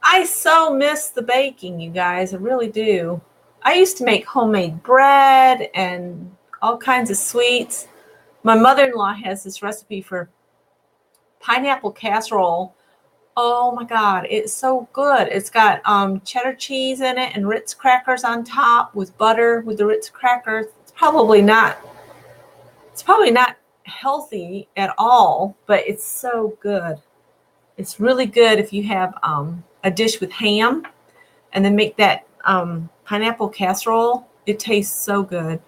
Speaker 1: I so miss the baking, you guys. I really do. I used to make homemade bread and all kinds of sweets. My mother-in-law has this recipe for pineapple casserole. Oh my God, it's so good. It's got cheddar cheese in it and Ritz crackers on top with butter with the Ritz crackers. It's probably not healthy at all, but it's so good. It's really good if you have a dish with ham and then make that pineapple casserole. It tastes so good.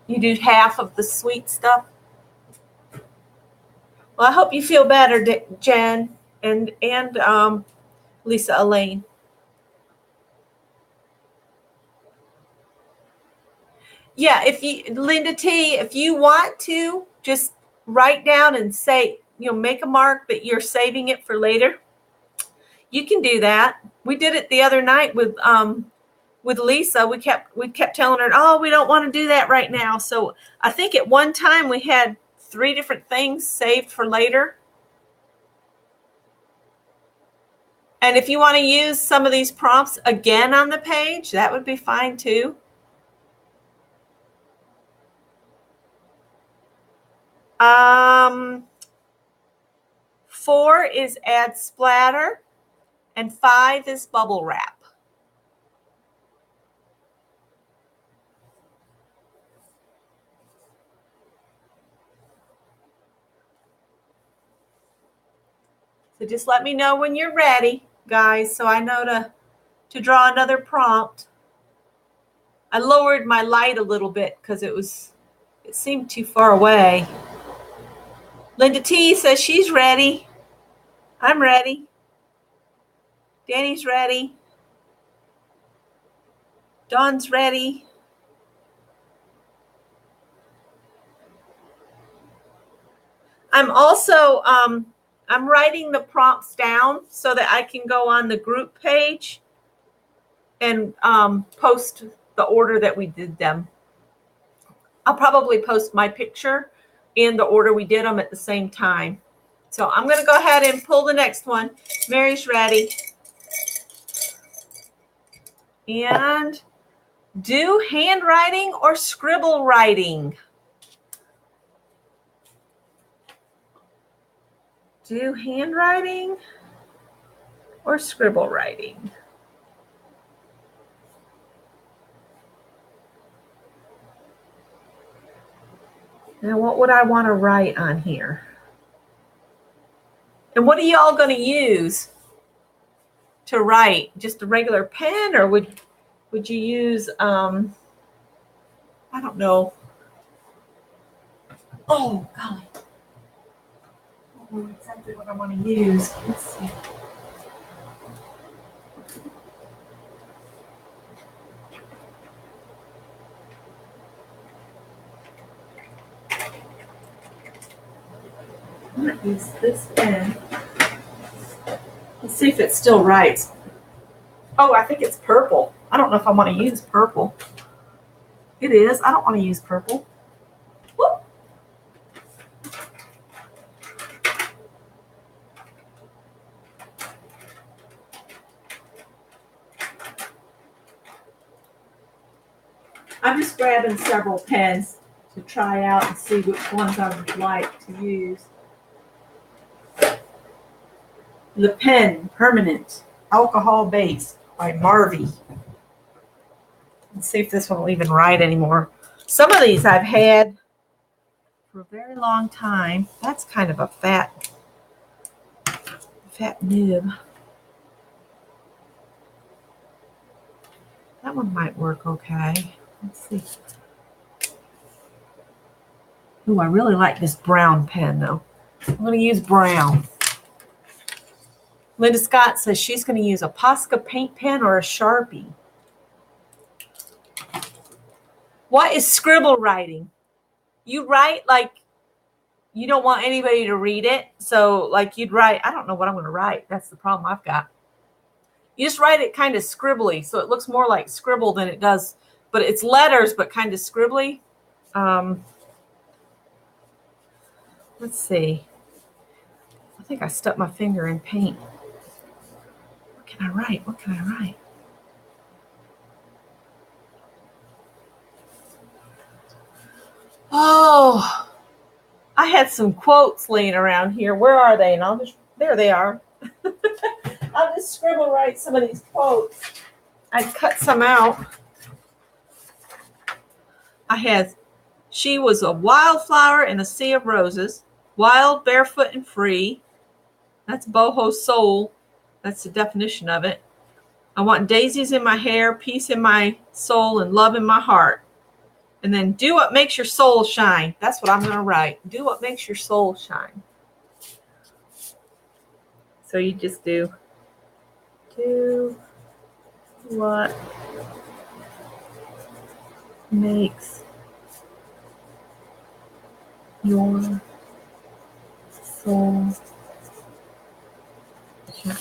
Speaker 1: You do half of the sweet stuff. Well, I hope you feel better, Jen and Lisa Elaine. Yeah, Linda T, if you want to just write down and say, make a mark that you're saving it for later, you can do that. We did it the other night with Lisa. We kept telling her, oh, we don't want to do that right now. So I think at one time we had 3 different things saved for later. And if you want to use some of these prompts again on the page, that would be fine too. Um, 4 is add splatter, and 5 is bubble wrap. So just let me know when you're ready, guys, so I know to draw another prompt. I lowered my light a little bit because it seemed too far away. Linda T says she's ready. I'm ready. Danny's ready. Dawn's ready. I'm also I'm writing the prompts down so that I can go on the group page and post the order that we did them. I'll probably post my picture in the order we did them at the same time. So I'm going to go ahead and pull the next one. Mary's ready. And do handwriting or scribble writing? Do handwriting or scribble writing? Now, what would I want to write on here? And what are y'all going to use to write? Just a regular pen, or would you use, I don't know. Oh, golly. I don't know exactly what I want to use. Let's see. I'm going to use this pen. Let's see if it still writes. Oh, I think it's purple. I don't know if I want to use purple. It is. I don't want to use purple. Whoop. I'm just grabbing several pens to try out and see which ones I would like to use. Le Pen Permanent Alcohol Base by Marvy. Let's see if this one will even write anymore. Some of these I've had for a very long time. That's kind of a fat nib. That one might work okay. Let's see. Ooh, I really like this brown pen though. I'm going to use brown. Linda Scott says she's going to use a Posca paint pen or a Sharpie. What is scribble writing? You write like you don't want anybody to read it. So like you'd write, I don't know what I'm going to write. That's the problem I've got. You just write it kind of scribbly. So it looks more like scribble than it does. But it's letters, but kind of scribbly. Let's see. I think I stuck my finger in paint. What can I write? What can I write? Oh, I had some quotes laying around here. Where are they? And there they are. I'll just scribble write some of these quotes. I cut some out. I had, she was a wildflower in a sea of roses, wild, barefoot, and free. That's boho soul. That's the definition of it. I want daisies in my hair, peace in my soul, and love in my heart. And then do what makes your soul shine. That's what I'm going to write. Do what makes your soul shine. So you just do what makes your soul shine.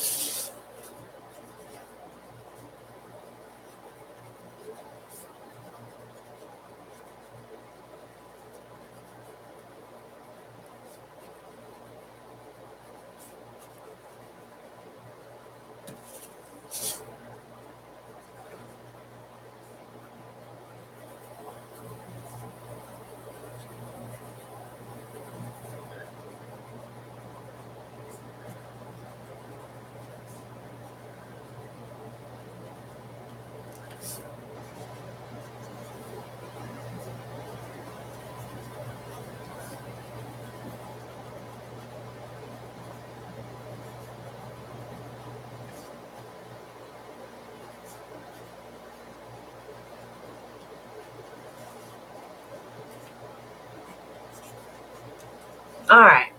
Speaker 1: All right.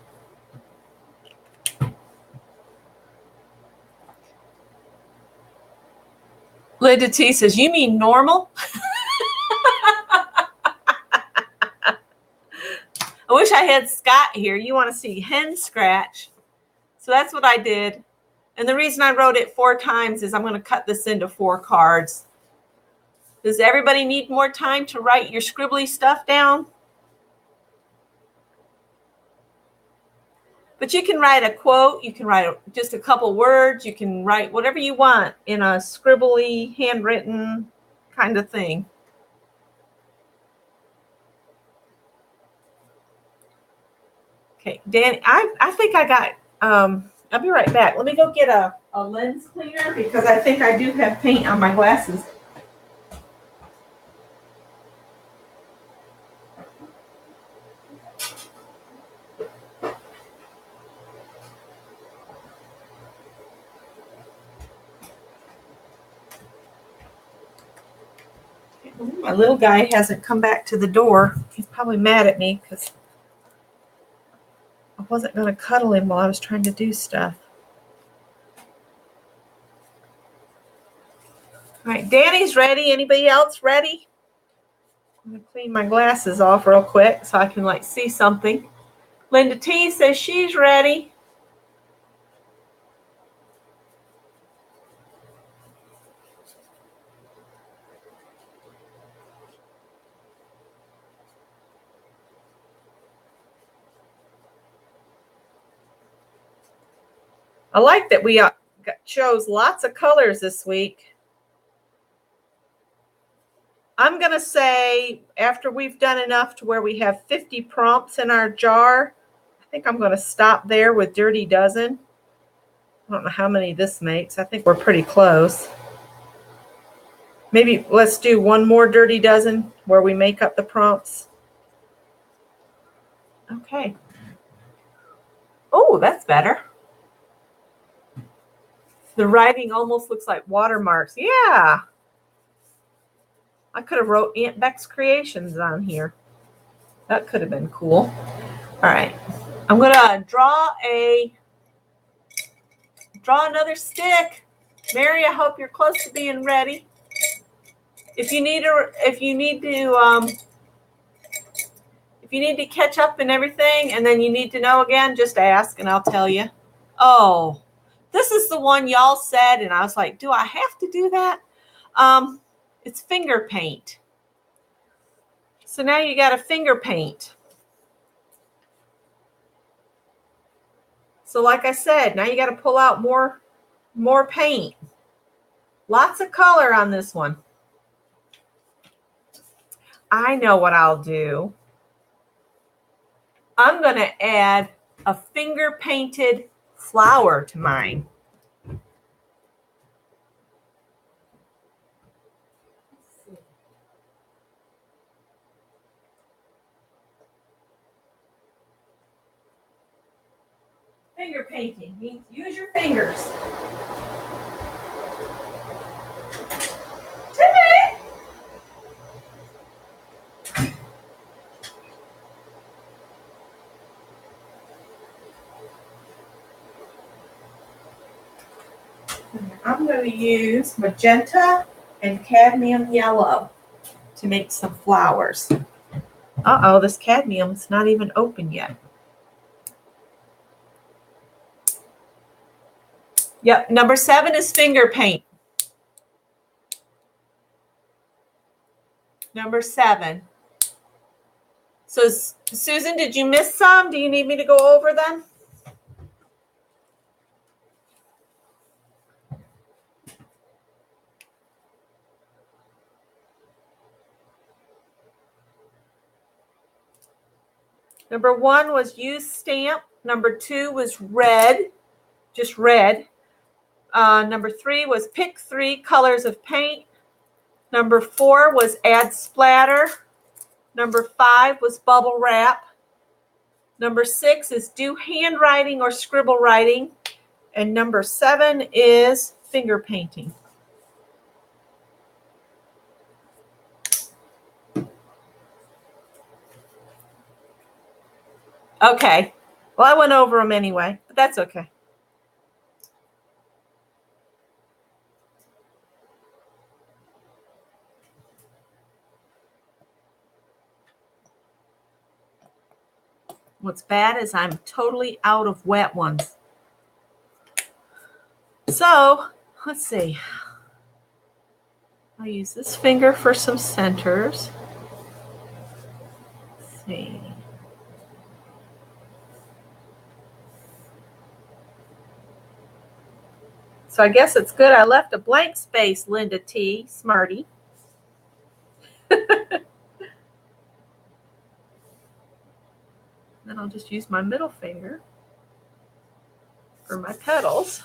Speaker 1: Linda T says, you mean normal? I wish I had Scott here. You want to see hen scratch. So that's what I did. And the reason I wrote it 4 times is I'm going to cut this into 4 cards. Does everybody need more time to write your scribbly stuff down? But you can write a quote. You can write just a couple words. You can write whatever you want in a scribbly, handwritten kind of thing. Okay, Danny, I think I got, I'll be right back. Let me go get a lens cleaner because I think I do have paint on my glasses. My little guy hasn't come back to the door. He's probably mad at me because I wasn't going to cuddle him while I was trying to do stuff. All right, Danny's ready. Anybody else ready? I'm going to clean my glasses off real quick so I can see something. Linda T says she's ready. I like that we chose lots of colors this week. I'm going to say after we've done enough to where we have 50 prompts in our jar, I think I'm going to stop there with Dirty Dozen. I don't know how many this makes. I think we're pretty close. Maybe let's do one more Dirty Dozen where we make up the prompts. Okay. Oh, that's better. The writing almost looks like watermarks. Yeah. I could have wrote Aunt Beck's Creations on here. That could have been cool. All right. I'm going to draw another stick. Mary, I hope you're close to being ready. If you need to catch up and everything, and then you need to know again, just ask and I'll tell you. Oh, this is the one y'all said, and I was like, do I have to do that? It's finger paint. So now you got a finger paint. So like I said, now you got to pull out more paint. Lots of color on this one. I know what I'll do. I'm going to add a finger painted flower to mine. Finger painting means use your fingers. Timmy! I'm going to use magenta and cadmium yellow to make some flowers. Uh-oh, this cadmium's not even open yet. Yep, number 7 is finger paint. Number 7. So, Susan, did you miss some? Do you need me to go over them? Number 1 was use stamp. Number 2 was red, just red. Number 3 was pick 3 colors of paint. Number 4 was add splatter. Number 5 was bubble wrap. Number 6 is do handwriting or scribble writing. And number 7 is finger painting. Okay. Well, I went over them anyway, but that's okay. What's bad is I'm totally out of wet ones. So, let's see. I'll use this finger for some centers. Let's see. So I guess it's good I left a blank space, Linda T. Smarty. Then I'll just use my middle finger for my petals.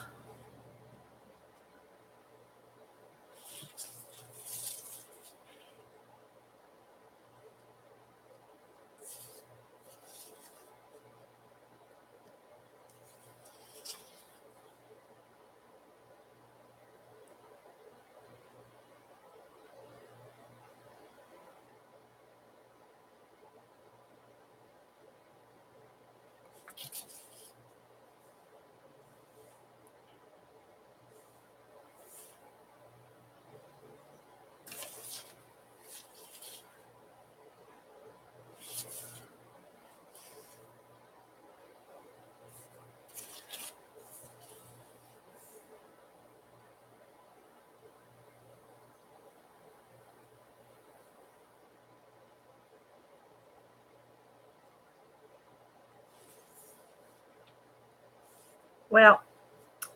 Speaker 1: Well,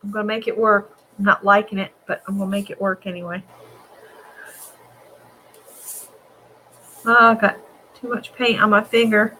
Speaker 1: I'm going to make it work. I'm not liking it, but I'm going to make it work anyway. Oh, I've got too much paint on my finger.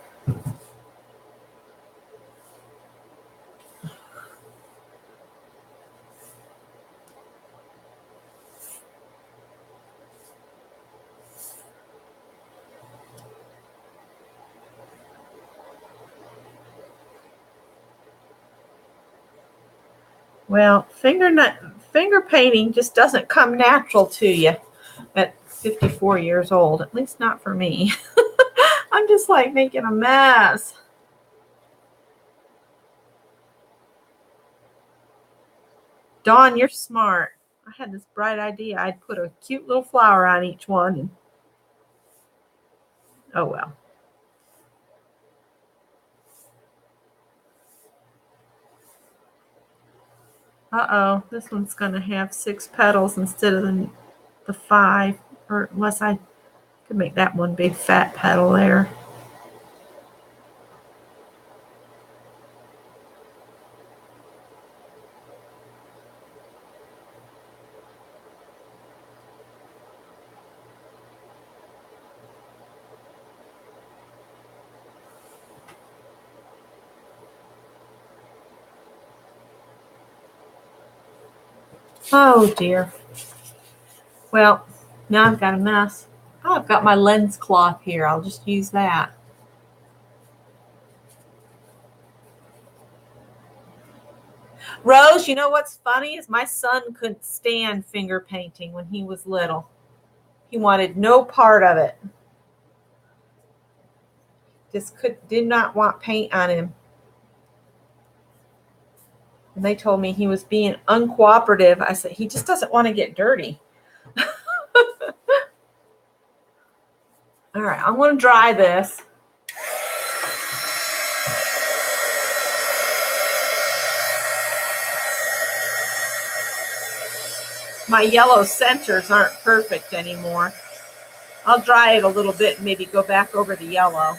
Speaker 1: Well, finger painting just doesn't come natural to you at 54 years old, at least not for me. I'm just like making a mess. Dawn, you're smart. I had this bright idea. I'd put a cute little flower on each one. And, oh, well. Uh-oh, this one's going to have 6 petals instead of the 5. Or unless I could make that one big fat petal there. Oh, dear. Well, now I've got a mess. Oh, I've got my lens cloth here. I'll just use that. Rose, you know what's funny is my son couldn't stand finger painting when he was little. He wanted no part of it. Did not want paint on him. And they told me he was being uncooperative. I said, he just doesn't want to get dirty. All right, I'm going to dry this. My yellow centers aren't perfect anymore. I'll dry it a little bit and maybe go back over the yellow.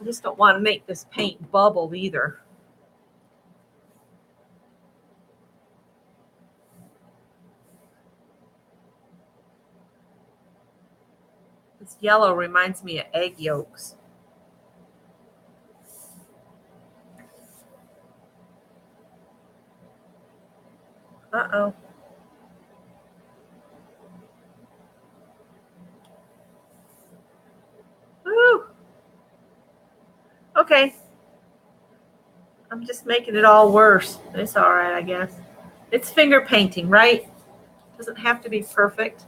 Speaker 1: I just don't want to make this paint bubble either. This yellow reminds me of egg yolks. Uh-oh. Woo. Okay. I'm just making it all worse. It's all right, I guess. It's finger painting, right? Doesn't have to be perfect.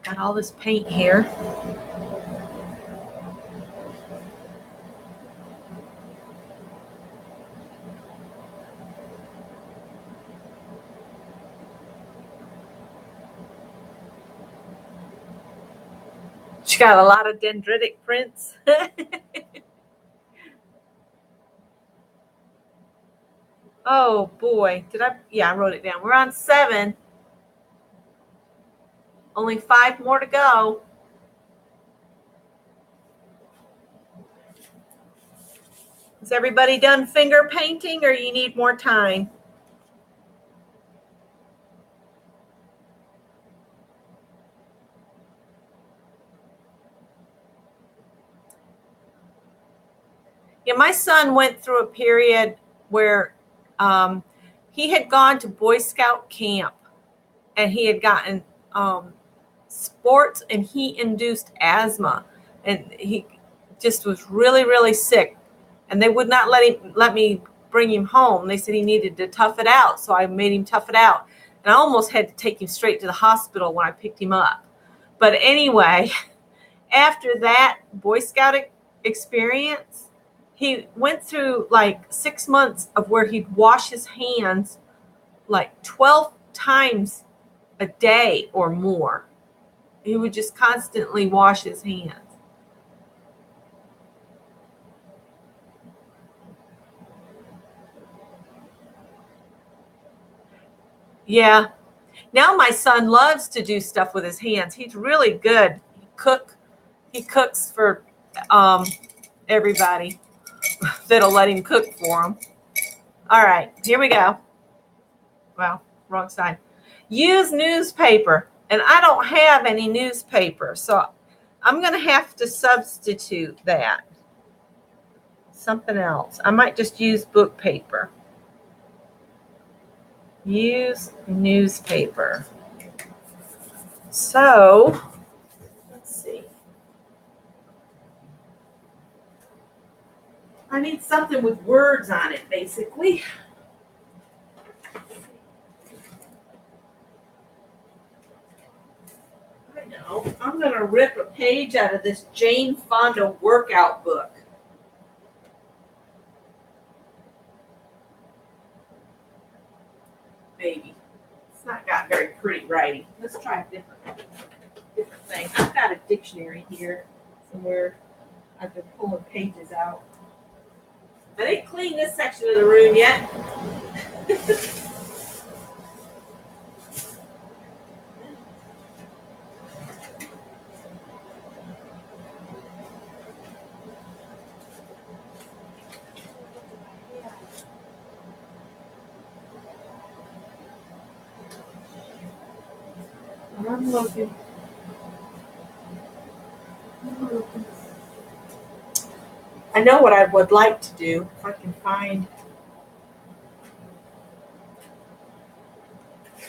Speaker 1: Got all this paint here. She got a lot of dendritic prints. Oh boy, I wrote it down. We're on 7. Only 5 more to go. Is everybody done finger painting or you need more time? Yeah, my son went through a period where he had gone to Boy Scout camp and he had gotten sports and heat-induced asthma, and he just was really, really sick. And they would not let me bring him home. They said he needed to tough it out, so I made him tough it out. And I almost had to take him straight to the hospital when I picked him up. But anyway, after that Boy Scout experience, he went through like 6 months of where he'd wash his hands like 12 times a day or more. He would just constantly wash his hands. Yeah. Now my son loves to do stuff with his hands. He's really good. He cooks for everybody that'll let him cook for him. All right, here we go. Well, wrong side. Use newspaper. And I don't have any newspaper, so I'm going to have to substitute that. Something else. I might just use book paper. Use newspaper. So, let's see. I need something with words on it, basically. I know. I'm going to rip a page out of this Jane Fonda workout book. Maybe. It's not got very pretty writing. Let's try a different thing. I've got a dictionary here somewhere. I've been pulling pages out. I didn't clean this section of the room yet. I'm looking. I know what I would like to do if I can find.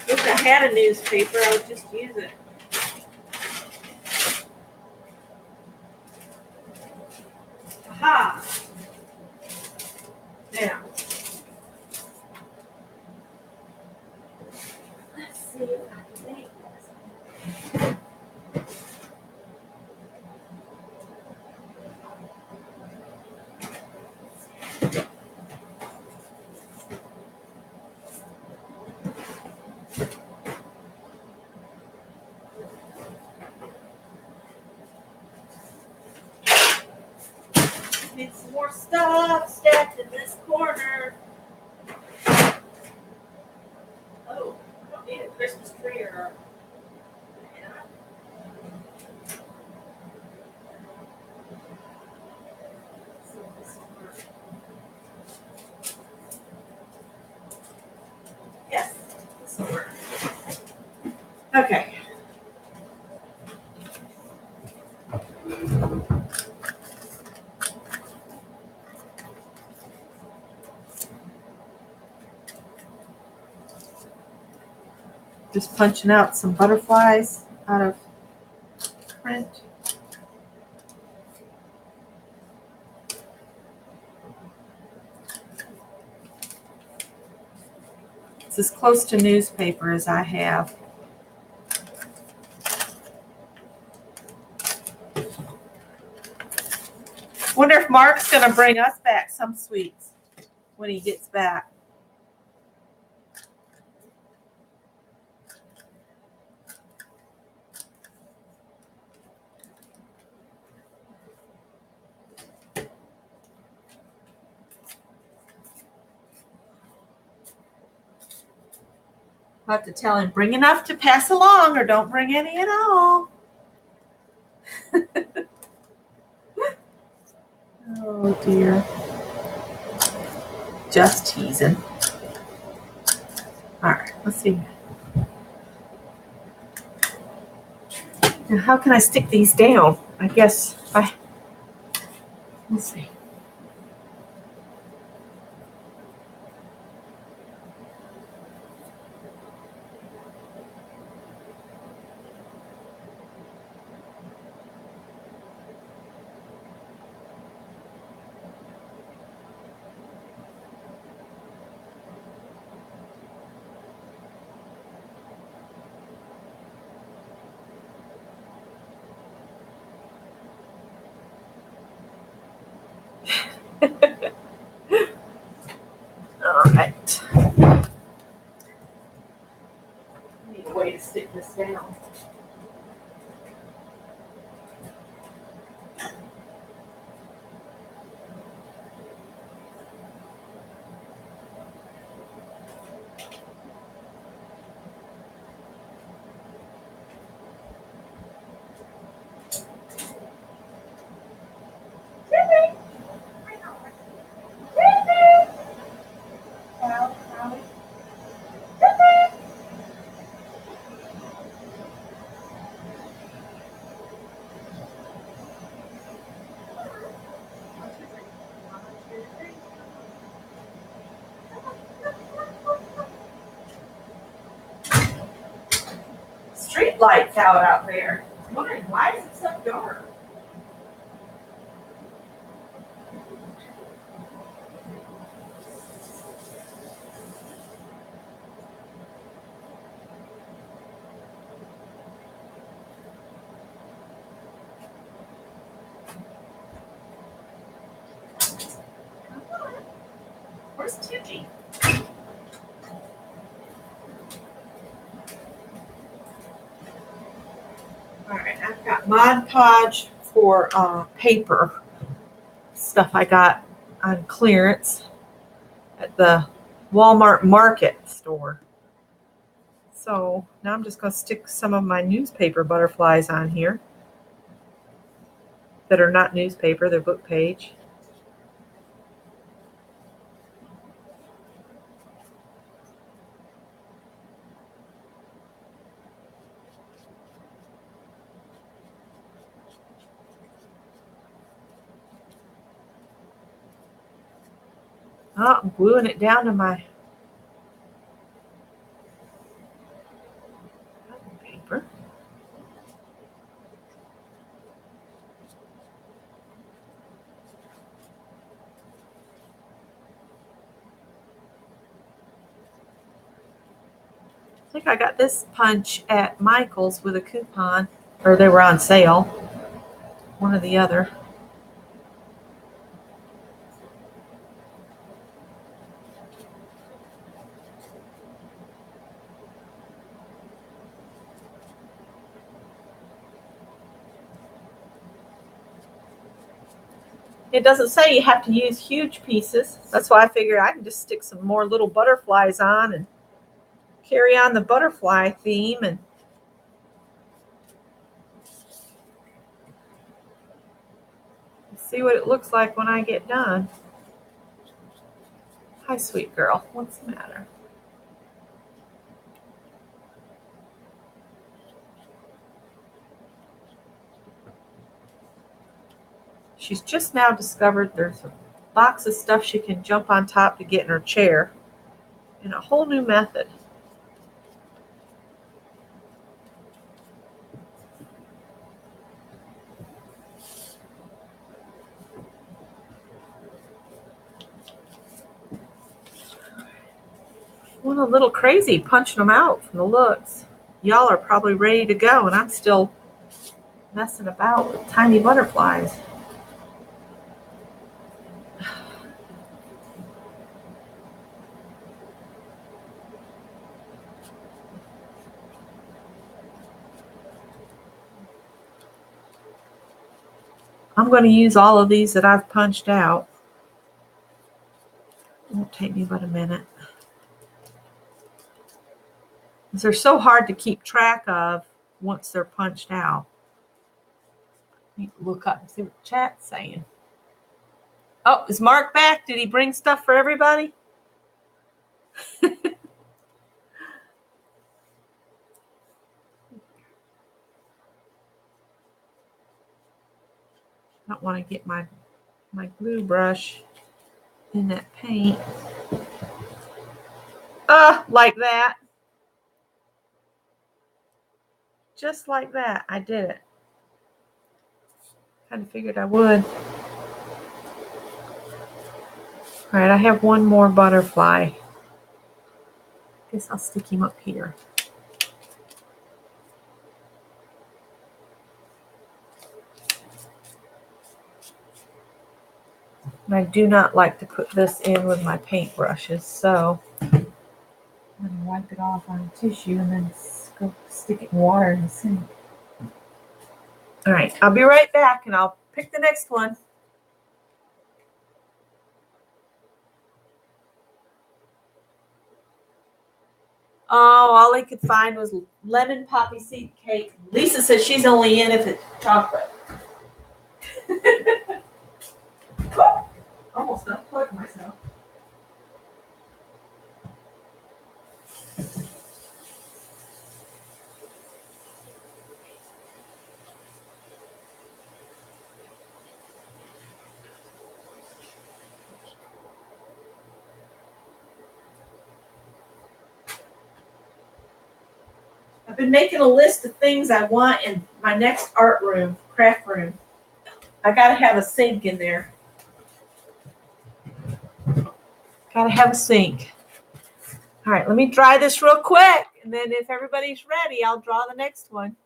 Speaker 1: If I had a newspaper, I would just use it. Aha! Now, let's see if I can make this. Need some more stuff stacked in this corner. Oh, I don't need a Christmas tree or. Yes, this will work. Okay. Just punching out some butterflies out of print. It's as close to newspaper as I have. Wonder if Mark's going to bring us back some sweets when he gets back. I'll have to tell him, bring enough to pass along or don't bring any at all. Oh, dear. Just teasing. All right, let's see. Now, how can I stick these down? I guess let's see. All right. I need a way to stick this down. Street lights out there. I'm wondering, why is it so dark? Podgey. All right, I've got Mod Podge for paper stuff I got on clearance at the Walmart Market store. So now I'm just going to stick some of my newspaper butterflies on here that are not newspaper, they're book page. Oh, I'm gluing it down to my paper. I think I got this punch at Michael's with a coupon, or they were on sale, one or the other. It doesn't say you have to use huge pieces. That's why I figured I can just stick some more little butterflies on and carry on the butterfly theme and see what it looks like when I get done. Hi, sweet girl. What's the matter? She's just now discovered there's a box of stuff she can jump on top to get in her chair and a whole new method. Went a little crazy punching them out from the looks. Y'all are probably ready to go, and I'm still messing about with tiny butterflies. I'm going to use all of these that I've punched out. It won't take me but a minute. They're so hard to keep track of once they're punched out. Look up and see what the chat's saying. Oh, is Mark back? Did he bring stuff for everybody? I don't want to get my glue brush in that paint. Like that. Just like that. I did it. Kind of figured I would. All right, I have one more butterfly. Guess I'll stick him up here. And I do not like to put this in with my paint brushes, so I'm going to wipe it off on tissue and then go stick it in water in the sink. All right, I'll be right back and I'll pick the next one. Oh, all I could find was lemon poppy seed cake. Lisa says she's only in if it's chocolate. Almost unplugged myself. I've been making a list of things I want in my next art room, craft room. I gotta have a sink in there. Gotta have a sink. All right, let me dry this real quick, and then if everybody's ready, I'll draw the next one.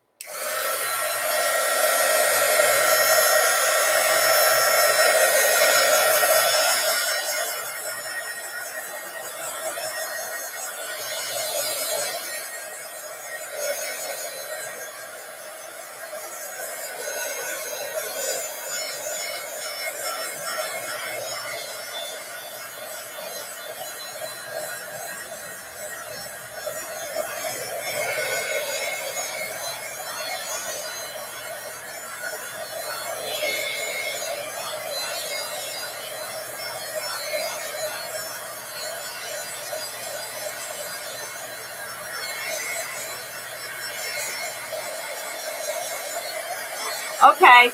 Speaker 1: Okay.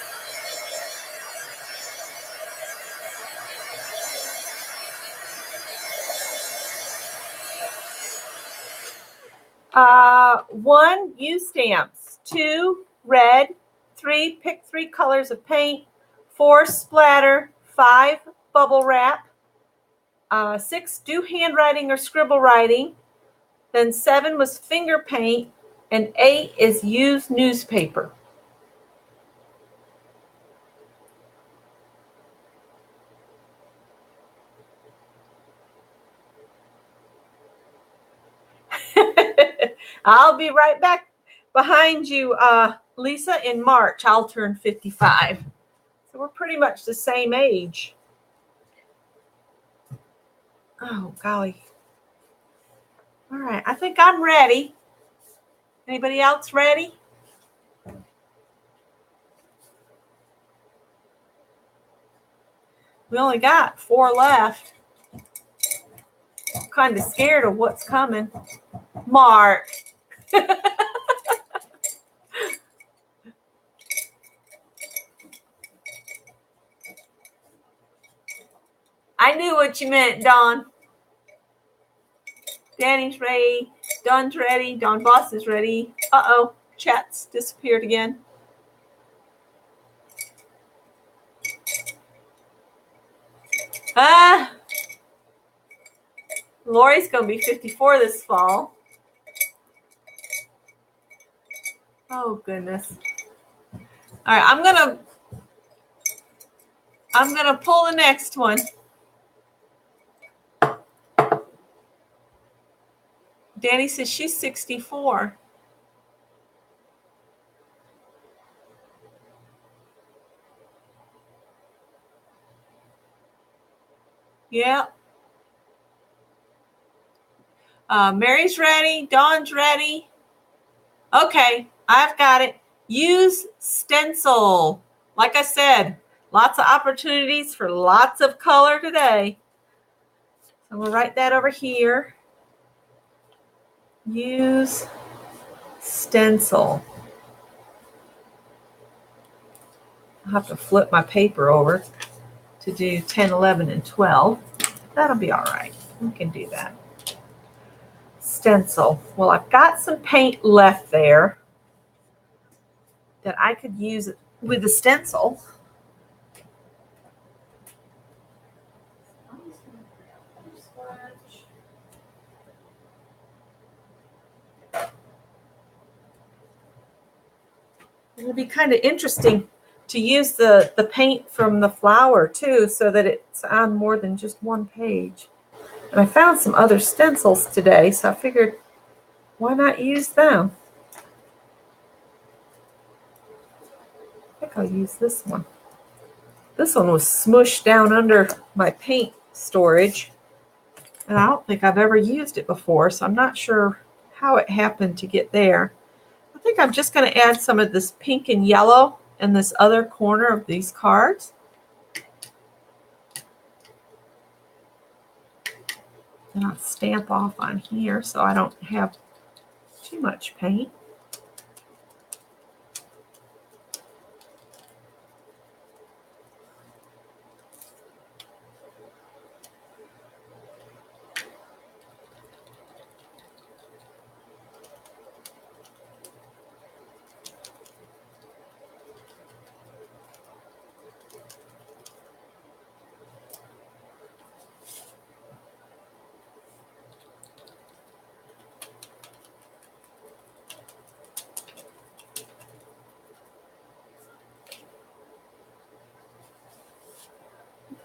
Speaker 1: One, use stamps. 2, red. 3, pick 3 colors of paint. 4, splatter. 5, bubble wrap. 6, do handwriting or scribble writing. Then 7 was finger paint. And 8 is use newspaper. I'll be right back behind you, Lisa. In March, I'll turn 55. So we're pretty much the same age. Oh, golly. All right, I think I'm ready. Anybody else ready? We only got 4 left. I'm kind of scared of what's coming. Mark. I knew what you meant, Dawn. Danny's ready. Dawn's ready. Dawn Boss is ready. Uh-oh, chat's disappeared again. Lori's going to be 54 this fall. Oh, goodness. All right, I'm gonna pull the next one. Danny says she's 64. Yeah. Mary's ready. Dawn's ready. Okay, I've got it. Use stencil. Like I said, lots of opportunities for lots of color today. So we'll write that over here. Use stencil. I'll have to flip my paper over to do 10, 11, and 12. That'll be all right. We can do that. Stencil. Well, I've got some paint left there that I could use with the stencil. It'll be kind of interesting to use the paint from the flower too, so that it's on more than just one page. And I found some other stencils today, so I figured, why not use them? I think I'll use this one. This one was smushed down under my paint storage, and I don't think I've ever used it before, so I'm not sure how it happened to get there. I think I'm just going to add some of this pink and yellow in this other corner of these cards. And I'll stamp off on here so I don't have too much paint.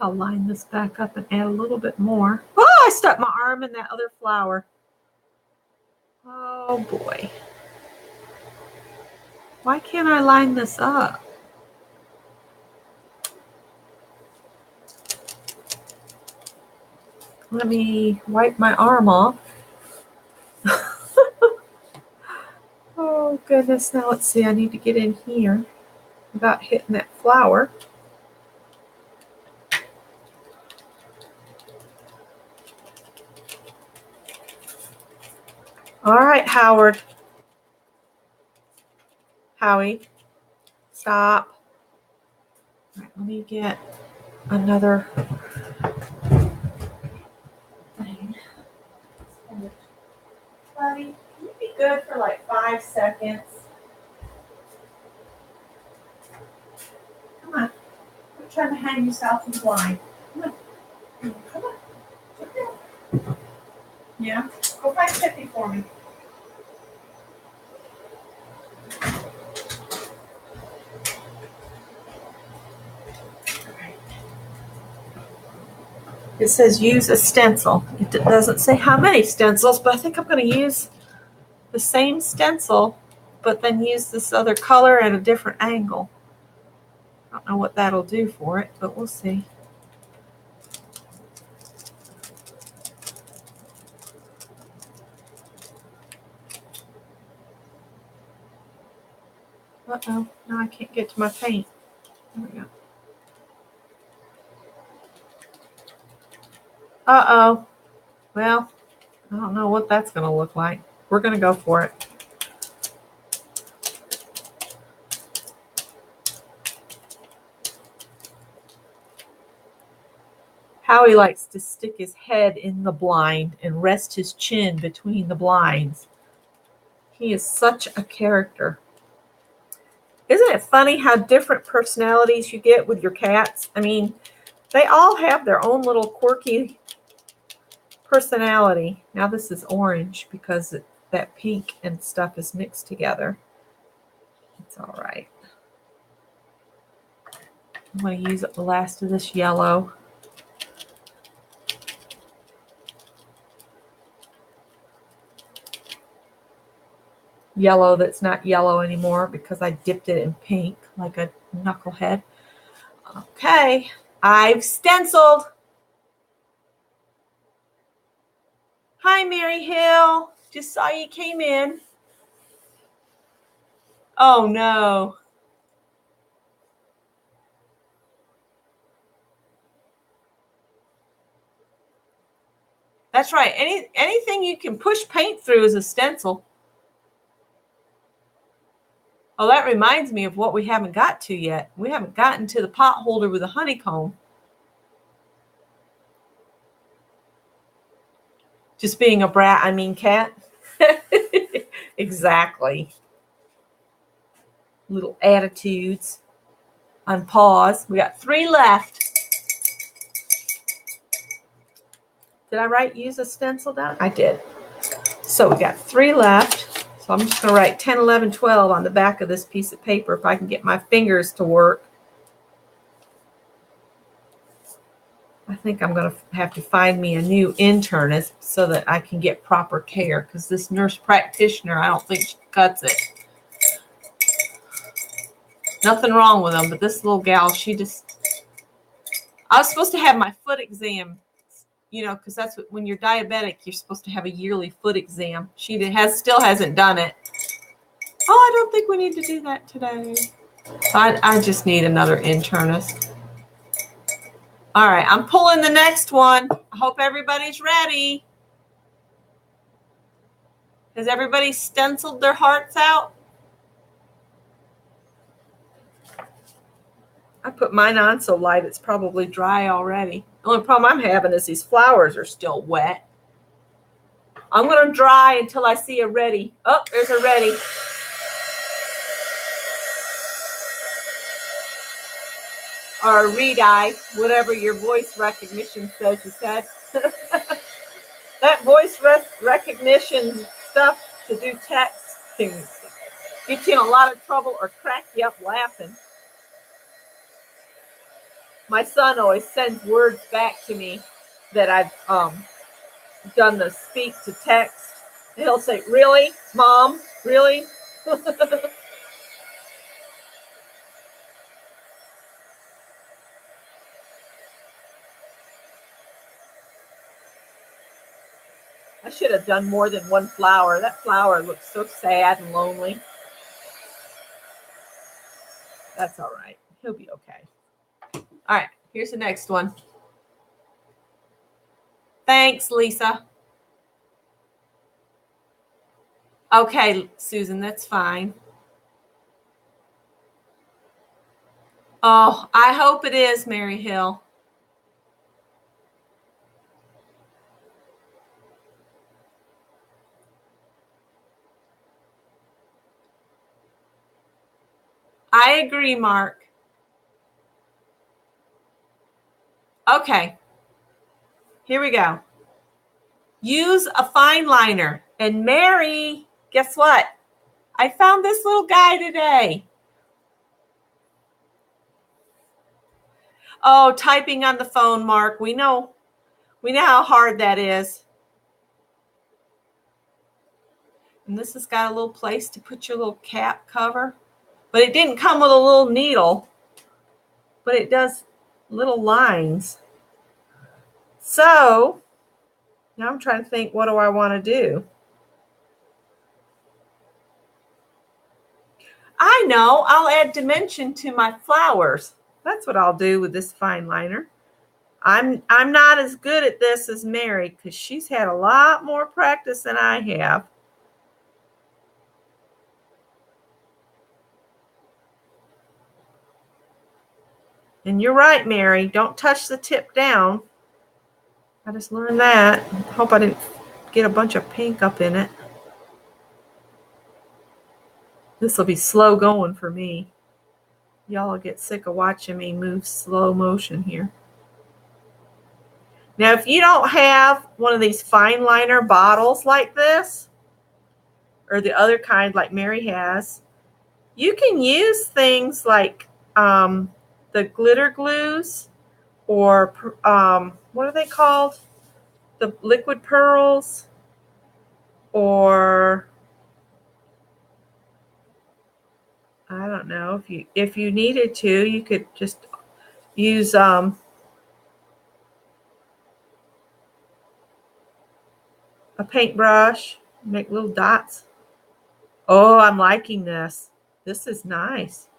Speaker 1: I'll line this back up and add a little bit more. Oh, I stuck my arm in that other flower. Oh boy. Why can't I line this up? Let me wipe my arm off. Oh goodness, now let's see, I need to get in here without hitting that flower. All right, Howie. stop. All right, let me get another thing. Buddy, can you be good for like 5 seconds? Come on. Quit trying to hang yourself in the blind. Come on. Come on. Yeah. Go find Tiffy for me. It says use a stencil. It doesn't say how many stencils, but I think I'm going to use the same stencil, but then use this other color at a different angle. I don't know what that'll do for it, but we'll see. Uh-oh, now I can't get to my paint. There we go. Uh-oh. Well, I don't know what that's going to look like. We're going to go for it. Howie likes to stick his head in the blind and rest his chin between the blinds. He is such a character. Isn't it funny how different personalities you get with your cats? I mean, they all have their own little quirky personality. Now this is orange because that pink and stuff is mixed together. It's all right. I'm going to use up the last of this yellow. Yellow that's not yellow anymore because I dipped it in pink like a knucklehead. Okay, I've stenciled. Hi, Mary Hill. Just saw you came in. Oh, no. That's right. Anything you can push paint through is a stencil. Oh, that reminds me of what we haven't got to yet. We haven't gotten to the pot holder with a honeycomb. Just being a brat, I mean cat. Exactly. Little attitudes on pause. We got 3 left. Did I write use a stencil down? I did. So we got 3 left. So I'm just going to write 10, 11, 12 on the back of this piece of paper if I can get my fingers to work. I think I'm going to have to find me a new internist so that I can get proper care because this nurse practitioner, I don't think she cuts it. Nothing wrong with them, but this little gal, she just... I was supposed to have my foot exam, you know, because that's what, when you're diabetic, you're supposed to have a yearly foot exam. She still hasn't done it. Oh, I don't think we need to do that today. So I just need another internist. All right, I'm pulling the next one. I hope everybody's ready. Has everybody stenciled their hearts out? I put mine on so light it's probably dry already. The only problem I'm having is these flowers are still wet. I'm going to dry until I see a ready. Oh, there's a ready. Or a read-eye, whatever your voice recognition says you said. That voice recognition stuff to do text can get you in a lot of trouble or crack you up laughing. My son always sends words back to me that I've done the speak to text. And he'll say, "Really, Mom? Really?" I should have done more than one flower. That flower looks so sad and lonely. That's all right. He'll be okay. All right, here's the next one. Thanks, Lisa. Okay, Susan, that's fine. Oh, I hope it is, Mary Hill. I agree, Mark. Okay, here we go. Use a fine liner. And Mary, guess what? I found this little guy today. Oh, typing on the phone, Mark. We know how hard that is. And this has got a little place to put your little cap cover. But it didn't come with a little needle. But it does little lines. So, now I'm trying to think, what do I want to do? I know, I'll add dimension to my flowers. That's what I'll do with this fine liner. I'm not as good at this as Mary because she's had a lot more practice than I have. And you're right, Mary. Don't touch the tip down. I just learned that. Hope I didn't get a bunch of pink up in it. This will be slow going for me. Y'all will get sick of watching me move slow motion here. Now, if you don't have one of these fine liner bottles like this, or the other kind like Mary has, you can use things like the glitter glues, or what are they called? The liquid pearls, or I don't know, if you needed to, you could just use a paintbrush, make little dots. Oh, I'm liking this. This is nice.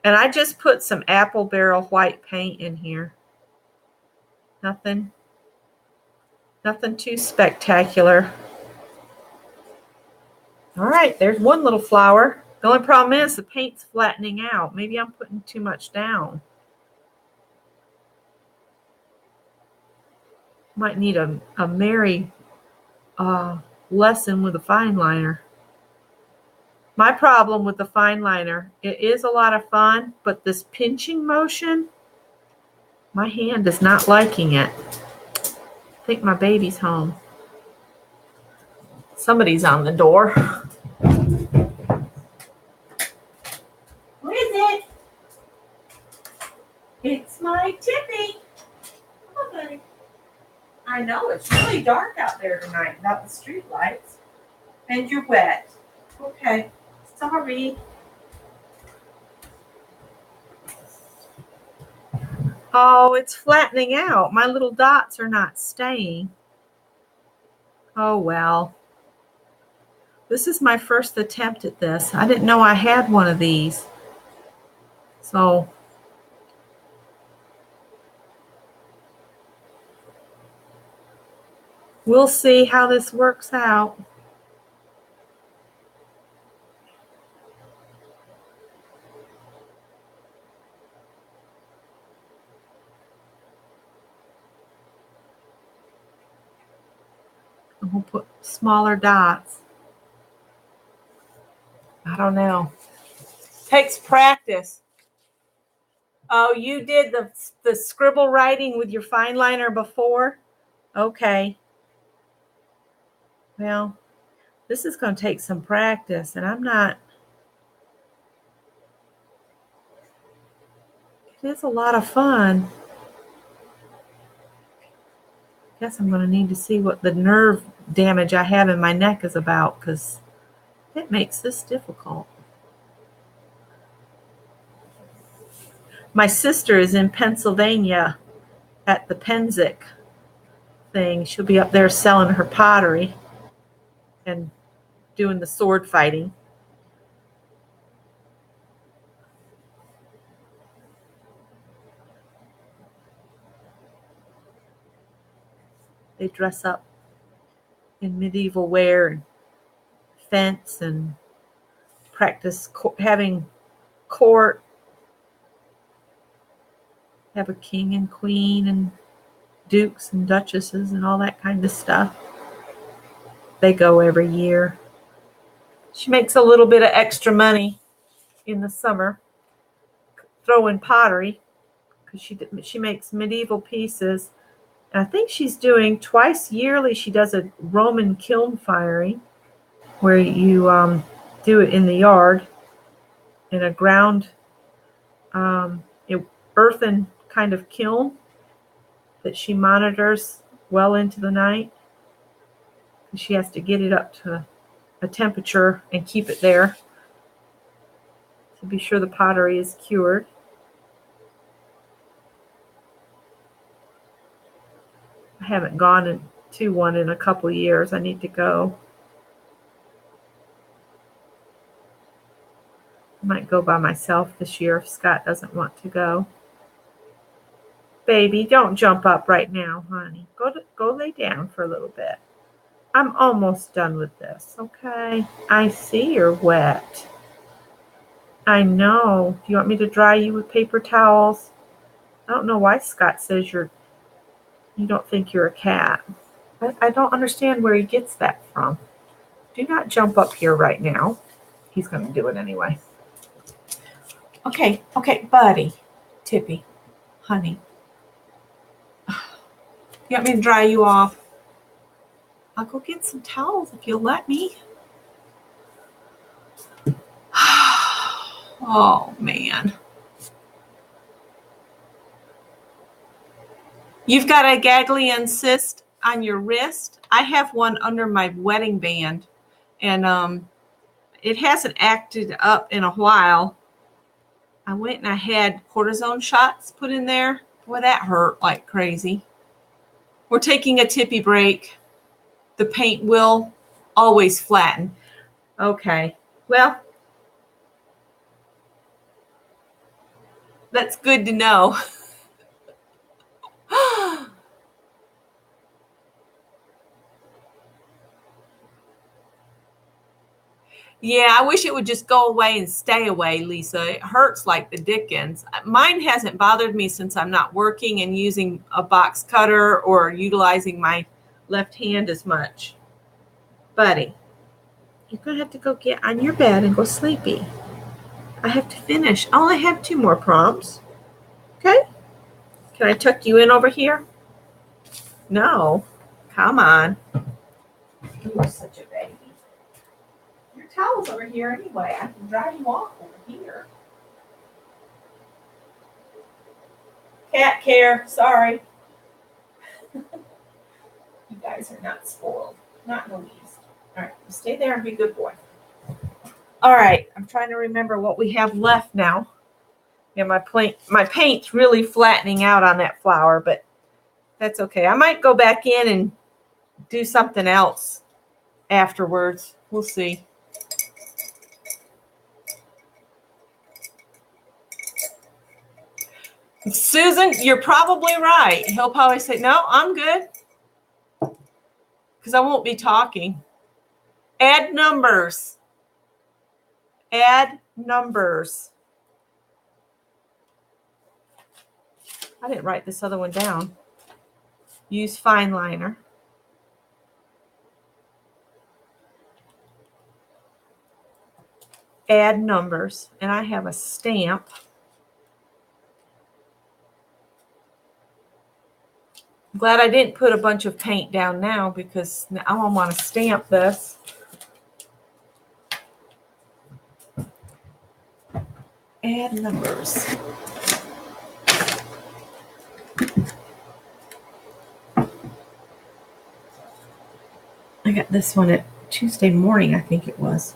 Speaker 1: And I just put some apple barrel white paint in here. Nothing too spectacular. All right, there's one little flower. The only problem is the paint's flattening out. Maybe I'm putting too much down. Might need a Mary lesson with a fine liner. My problem with the fine liner, it is a lot of fun, but this pinching motion, my hand is not liking it. I think my baby's home. Somebody's on the door. Who is it? It's my Tippy. Come on, buddy. I know it's really dark out there tonight without the street lights. And you're wet. Okay. Sorry. Oh, it's flattening out. My little dots are not staying. Oh, well. This is my first attempt at this. I didn't know I had one of these. So, we'll see how this works out. We'll put smaller dots. I don't know. Takes practice. Oh, you did the scribble writing with your fine liner before? Okay. Well, this is going to take some practice, and I'm not. It is a lot of fun. Guess I'm going to need to see what the nerve damage I have in my neck is about, because it makes this difficult. My sister is in Pennsylvania at the Penzic thing. She'll be up there selling her pottery and doing the sword fighting. They dress up in medieval wear and fence and practice having court, have a king and queen and dukes and duchesses and all that kind of stuff. They go every year. She makes a little bit of extra money in the summer throwing pottery because she makes medieval pieces. And I think she's doing twice yearly. She does a Roman kiln firing where you do it in the yard in a ground earthen kind of kiln that she monitors well into the night. She has to get it up to a temperature and keep it there to be sure the pottery is cured. I haven't gone to one in a couple of years. I need to go. I might go by myself this year if Scott doesn't want to go. Baby, don't jump up right now, honey. Go lay down for a little bit. I'm almost done with this, okay? I see you're wet. I know. Do you want me to dry you with paper towels? I don't know why Scott says you don't think you're a cat. I don't understand where he gets that from. Do not jump up here right now. He's going to do it anyway. Okay, buddy. Tippy, honey. You want me to dry you off? I'll go get some towels if you'll let me. Oh, man. You've got a ganglion cyst on your wrist. I have one under my wedding band, and it hasn't acted up in a while. I went and I had cortisone shots put in there. Boy, that hurt like crazy. We're taking a tippy break. The paint will always flatten. Okay, well, that's good to know. Yeah, I wish it would just go away and stay away, Lisa. It hurts like the dickens. Mine hasn't bothered me since I'm not working and using a box cutter or utilizing my left hand as much. Buddy, you're going to have to go get on your bed and go sleepy. I have to finish. I only have 2 more prompts. Okay? Can I tuck you in over here? No. Come on. You're such a baby. Your towel's over here anyway. I can dry you off over here. Cat care. Sorry. You guys are not spoiled. Not in the least. All right. Stay there and be a good boy. All right. I'm trying to remember what we have left now. Yeah, my paint's really flattening out on that flower, but that's okay. I might go back in and do something else afterwards. We'll see. Susan, you're probably right. He'll probably say, no, I'm good. Because I won't be talking. Add numbers. Add numbers. I didn't write this other one down. Use fine liner. Add numbers. And I have a stamp. I'm glad I didn't put a bunch of paint down now because now I want to stamp this. Add numbers. I got this one at Tuesday morning, I think it was.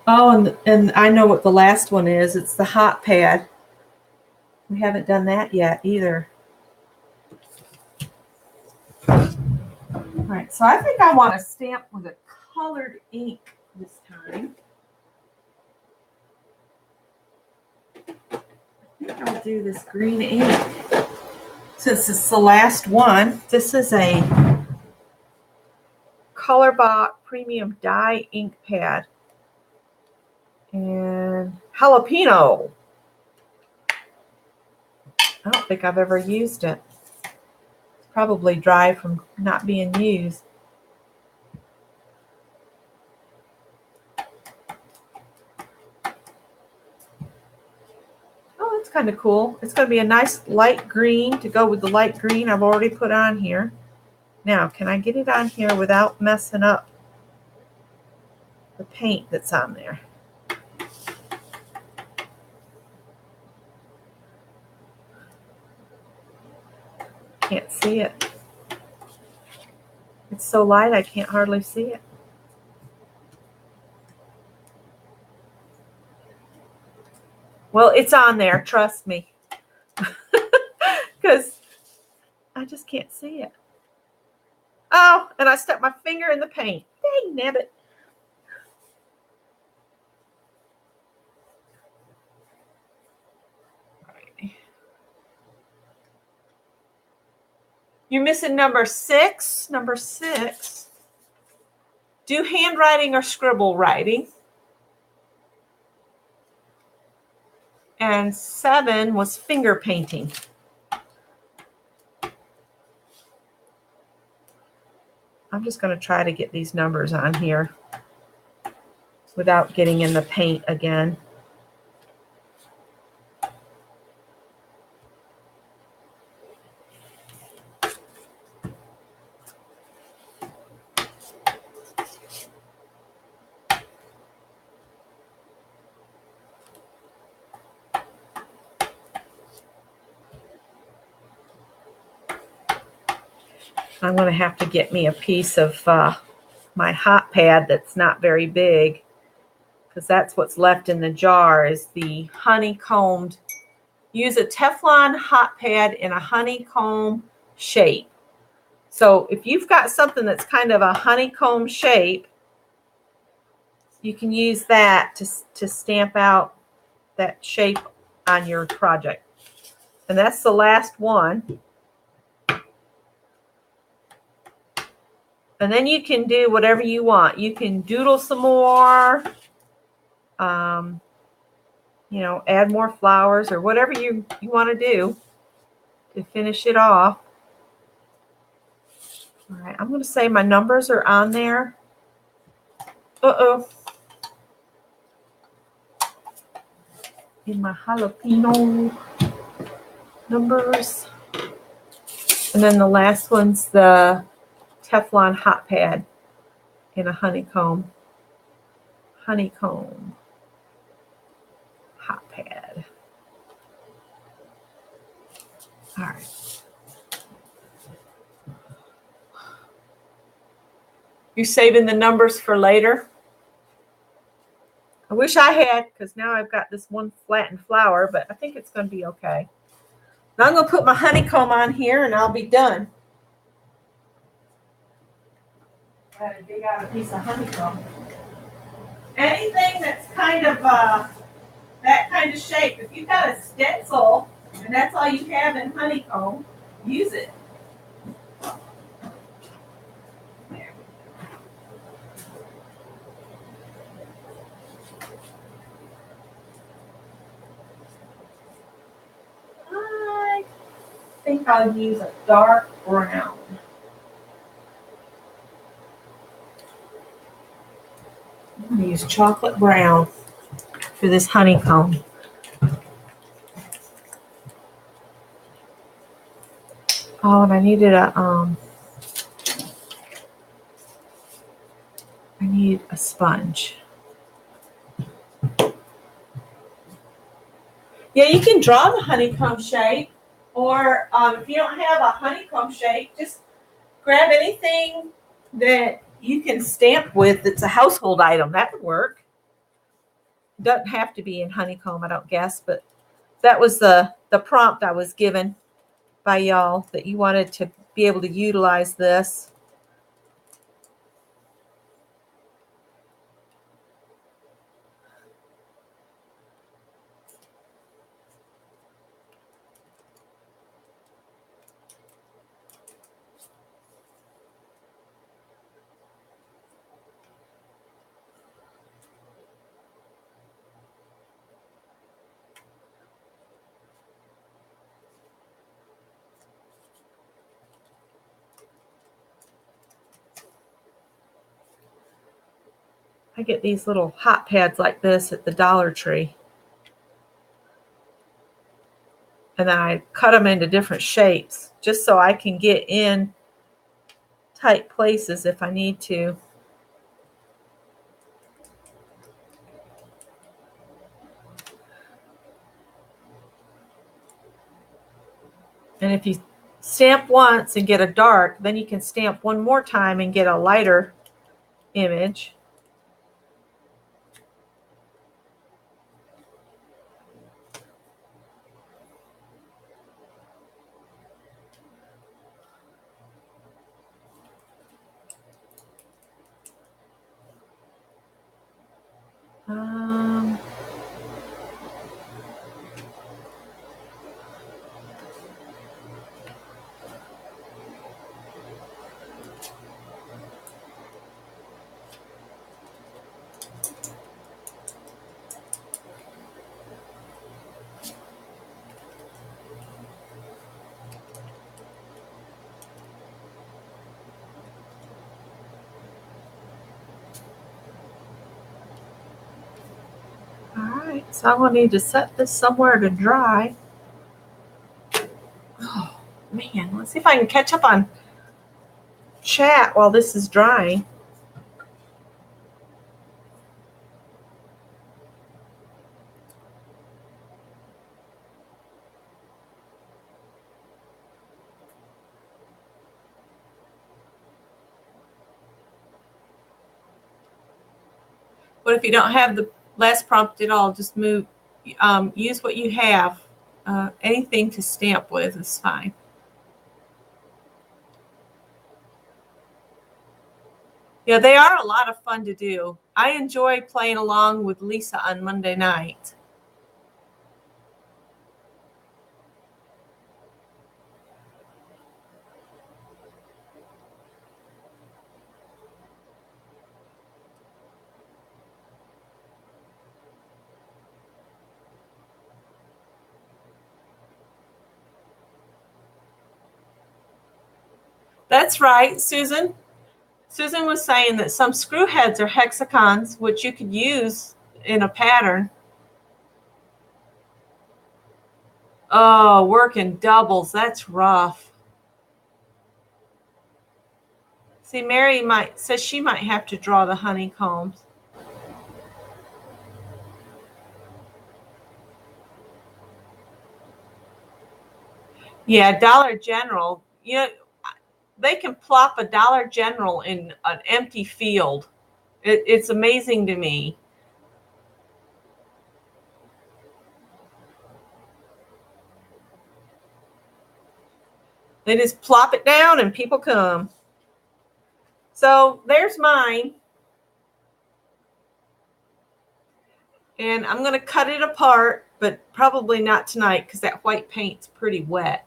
Speaker 1: Oh, and I know what the last one is. It's the hot pad. We haven't done that yet either. All right, so I think I want to stamp with a colored ink this time. I think I'll do this green ink. Since it's the last one, this is a Colorblock Premium Dye Ink Pad. And jalapeno. I don't think I've ever used it. It's probably dry from not being used. Oh, that's kind of cool. It's going to be a nice light green to go with the light green I've already put on here. Now, can I get it on here without messing up the paint that's on there? Can't see it. It's so light I can't hardly see it. Well, it's on there, trust me. Because I just can't see it. Oh, and I stuck my finger in the paint. Dang nabbit. You're missing number 6. Number 6. Do handwriting or scribble writing. And 7 was finger painting. I'm just going to try to get these numbers on here without getting in the paint again. I'm going to have to get me a piece of my hot pad that's not very big, because that's what's left in the jar is the honeycombed. Use a Teflon hot pad in a honeycomb shape. So if you've got something that's kind of a honeycomb shape, you can use that to stamp out that shape on your project. And that's the last one. And then you can do whatever you want. You can doodle some more, you know, add more flowers or whatever you want to do to finish it off. All right, I'm going to say my numbers are on there. Uh-oh. In my jalapeno numbers. And then the last one's the Teflon hot pad in a honeycomb hot pad. All right. You saving the numbers for later? I wish I had, because now I've got this one flattened flower, but I think it's going to be okay. Now I'm going to put my honeycomb on here and I'll be done. I gotta dig out a piece of honeycomb. Anything that's kind of that kind of shape, if you've got a stencil and that's all you have in honeycomb, use it. I think I'll use a dark brown. I'm going to use chocolate brown for this honeycomb. Oh, and I needed I need a sponge. Yeah, you can draw the honeycomb shape, or if you don't have a honeycomb shape, just grab anything that you can stamp with that's a household item. That would work. Doesn't have to be in honeycomb, I don't guess, but that was the prompt I was given by y'all, that you wanted to be able to utilize this. I get these little hot pads like this at the Dollar Tree. And then I cut them into different shapes just so I can get in tight places if I need to. And if you stamp once and get a dark, then you can stamp one more time and get a lighter image. Alright, so I'm going to need to set this somewhere to dry. Oh, man, let's see if I can catch up on chat while this is drying. But if you don't have the last prompt at all, just use what you have. Anything to stamp with is fine. Yeah, they are a lot of fun to do. I enjoy playing along with Lisa on Monday night. That's right, Susan. Susan was saying that some screw heads are hexagons, which you could use in a pattern. Oh, working doubles, that's rough. See, Mary says she might have to draw the honeycombs. Yeah, Dollar General, they can plop a Dollar General in an empty field. It's amazing to me. They just plop it down and people come. So there's mine. And I'm going to cut it apart, but probably not tonight because that white paint's pretty wet.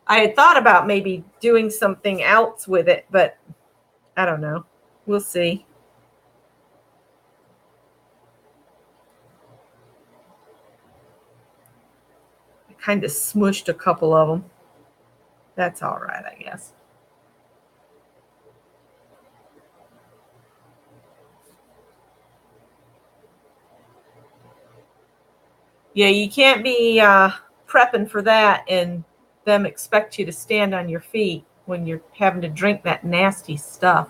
Speaker 1: I had thought about maybe doing something else with it, but I don't know. We'll see. I kind of smushed a couple of them. That's all right, I guess. Yeah, you can't be prepping for that and them expect you to stand on your feet when you're having to drink that nasty stuff.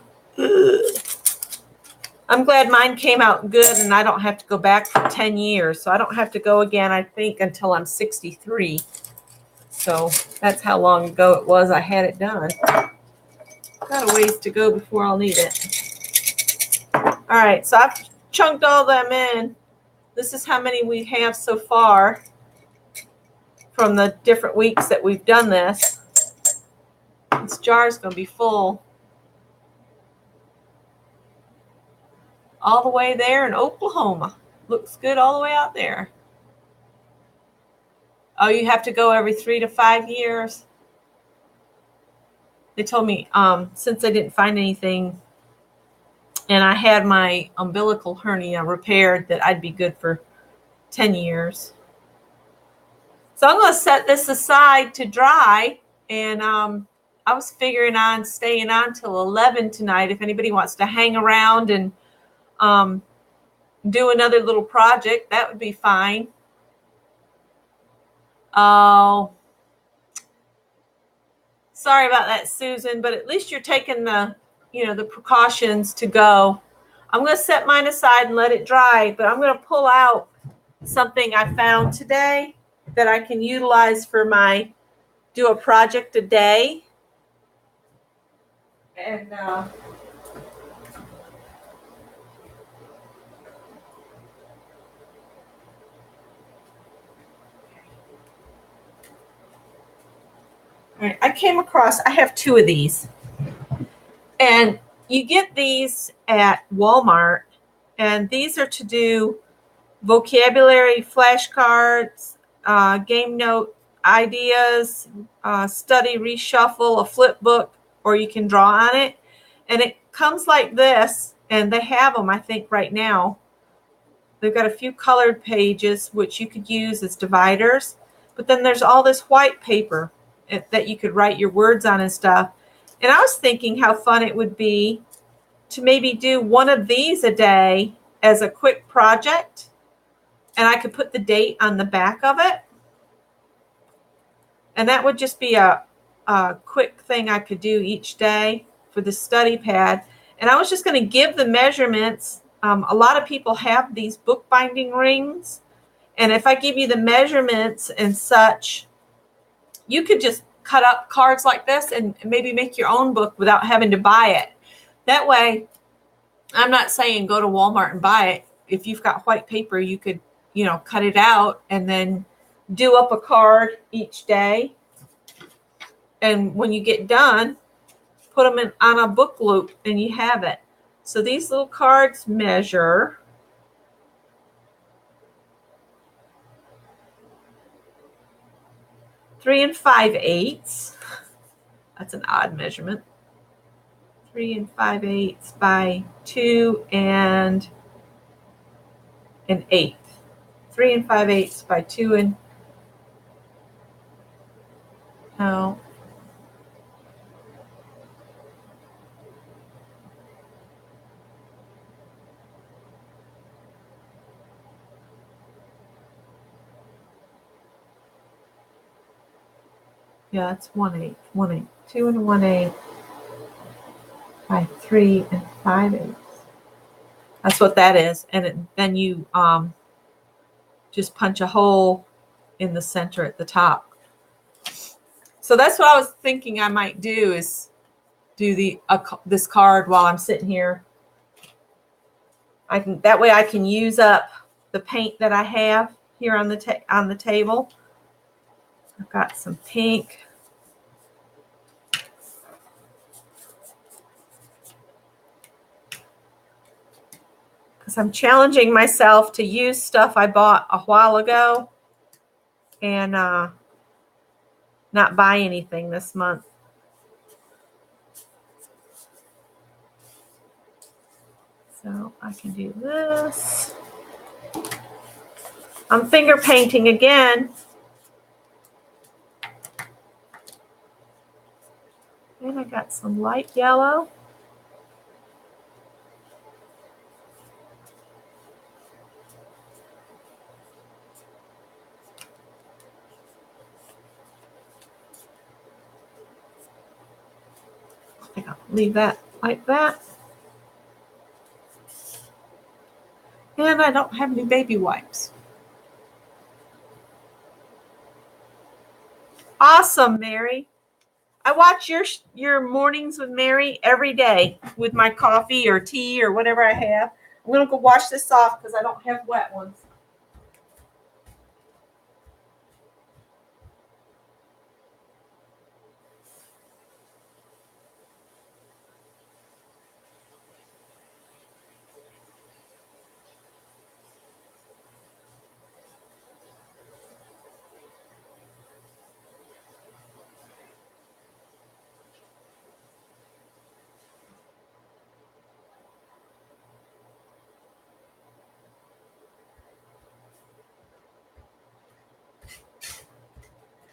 Speaker 1: I'm glad mine came out good and I don't have to go back for 10 years. So I don't have to go again, I think, until I'm 63. So that's how long ago it was I had it done. Got a ways to go before I'll need it. All right, so I've chunked all them in. This is how many we have so far from the different weeks that we've done this. This jar is going to be full. All the way there in Oklahoma. Looks good all the way out there. Oh, you have to go every 3 to 5 years. They told me since I didn't find anything and I had my umbilical hernia repaired that I'd be good for 10 years. So I'm going to set this aside to dry. And I was figuring on staying on till 11 tonight if anybody wants to hang around and do another little project, that would be fine. Oh, sorry about that, Susan, but at least you're taking the, the precautions to go. I'm going to set mine aside and let it dry, but I'm going to pull out something I found today that I can utilize for do a project a day. And all right, I have 2 of these. And you get these at Walmart. And these are to do vocabulary flashcards, game note ideas, study reshuffle, a flip book, or you can draw on it. And it comes like this. And they have them, I think, right now. They've got a few colored pages, which you could use as dividers. But then there's all this white paper that you could write your words on and stuff. And I was thinking how fun it would be to maybe do one of these a day as a quick project. And I could put the date on the back of it. And that would just be a quick thing I could do each day for the study pad. And I was just going to give the measurements. A lot of people have these bookbinding rings. And if I give you the measurements and such, you could just cut up cards like this and maybe make your own book without having to buy it. That way, I'm not saying go to Walmart and buy it. If you've got white paper, you could, cut it out and then do up a card each day. And when you get done, put them on a book loop and you have it. So these little cards measure 3 5/8. That's an odd measurement. 3 5/8 by 2 1/8. 3 5/8 by 2 and no. Yeah, it's 1/8. 1/8. 2 1/8 by 3 5/8. That's what that is. And then you just punch a hole in the center at the top. So that's what I was thinking I might do, is do this card while I'm sitting here. That way I can use up the paint that I have here on the table. I've got some pink. Because I'm challenging myself to use stuff I bought a while ago and not buy anything this month. So I can do this. I'm finger painting again. And I got some light yellow. I think I'll leave that like that. And I don't have any baby wipes. Awesome, Mary. I watch your mornings with Mary every day with my coffee or tea or whatever I have. I'm going to go wash this off because I don't have wet ones.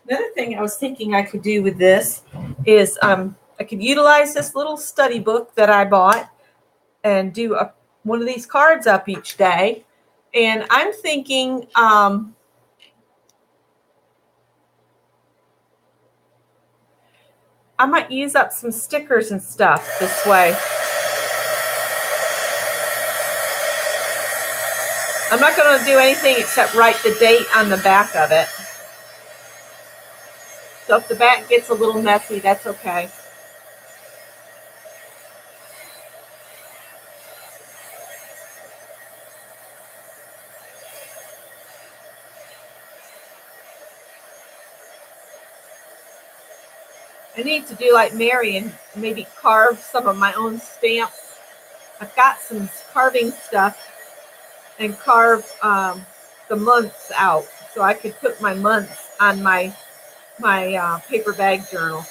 Speaker 1: Another thing I was thinking I could do with this is I could utilize this little study book that I bought and do one of these cards up each day. And I'm thinking, I might use up some stickers and stuff this way. I'm not going to do anything except write the date on the back of it. So if the back gets a little messy, that's okay. I need to do like Mary and maybe carve some of my own stamps. I've got some carving stuff and carve the months out so I could put my months on my paper bag journal.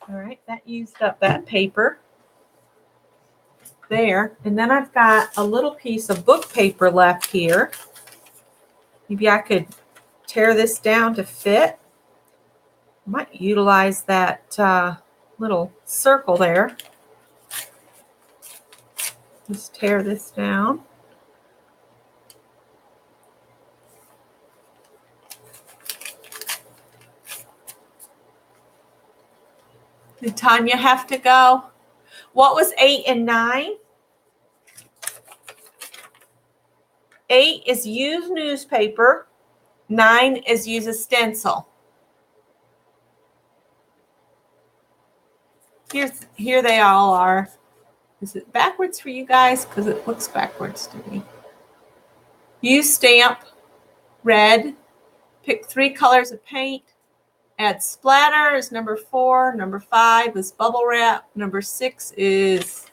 Speaker 1: All right, that used up that paper there. And then I've got a little piece of book paper left here. Maybe I could tear this down to fit. Might utilize that little circle there. Just tear this down. Did Tanya have to go? What was 8 and 9? 8 is use newspaper. 9 is use a stencil. Here they all are. Is it backwards for you guys? Because it looks backwards to me. Use stamp, red. Pick 3 colors of paint. Add splatter is number 4. Number 5 is bubble wrap. Number 6 is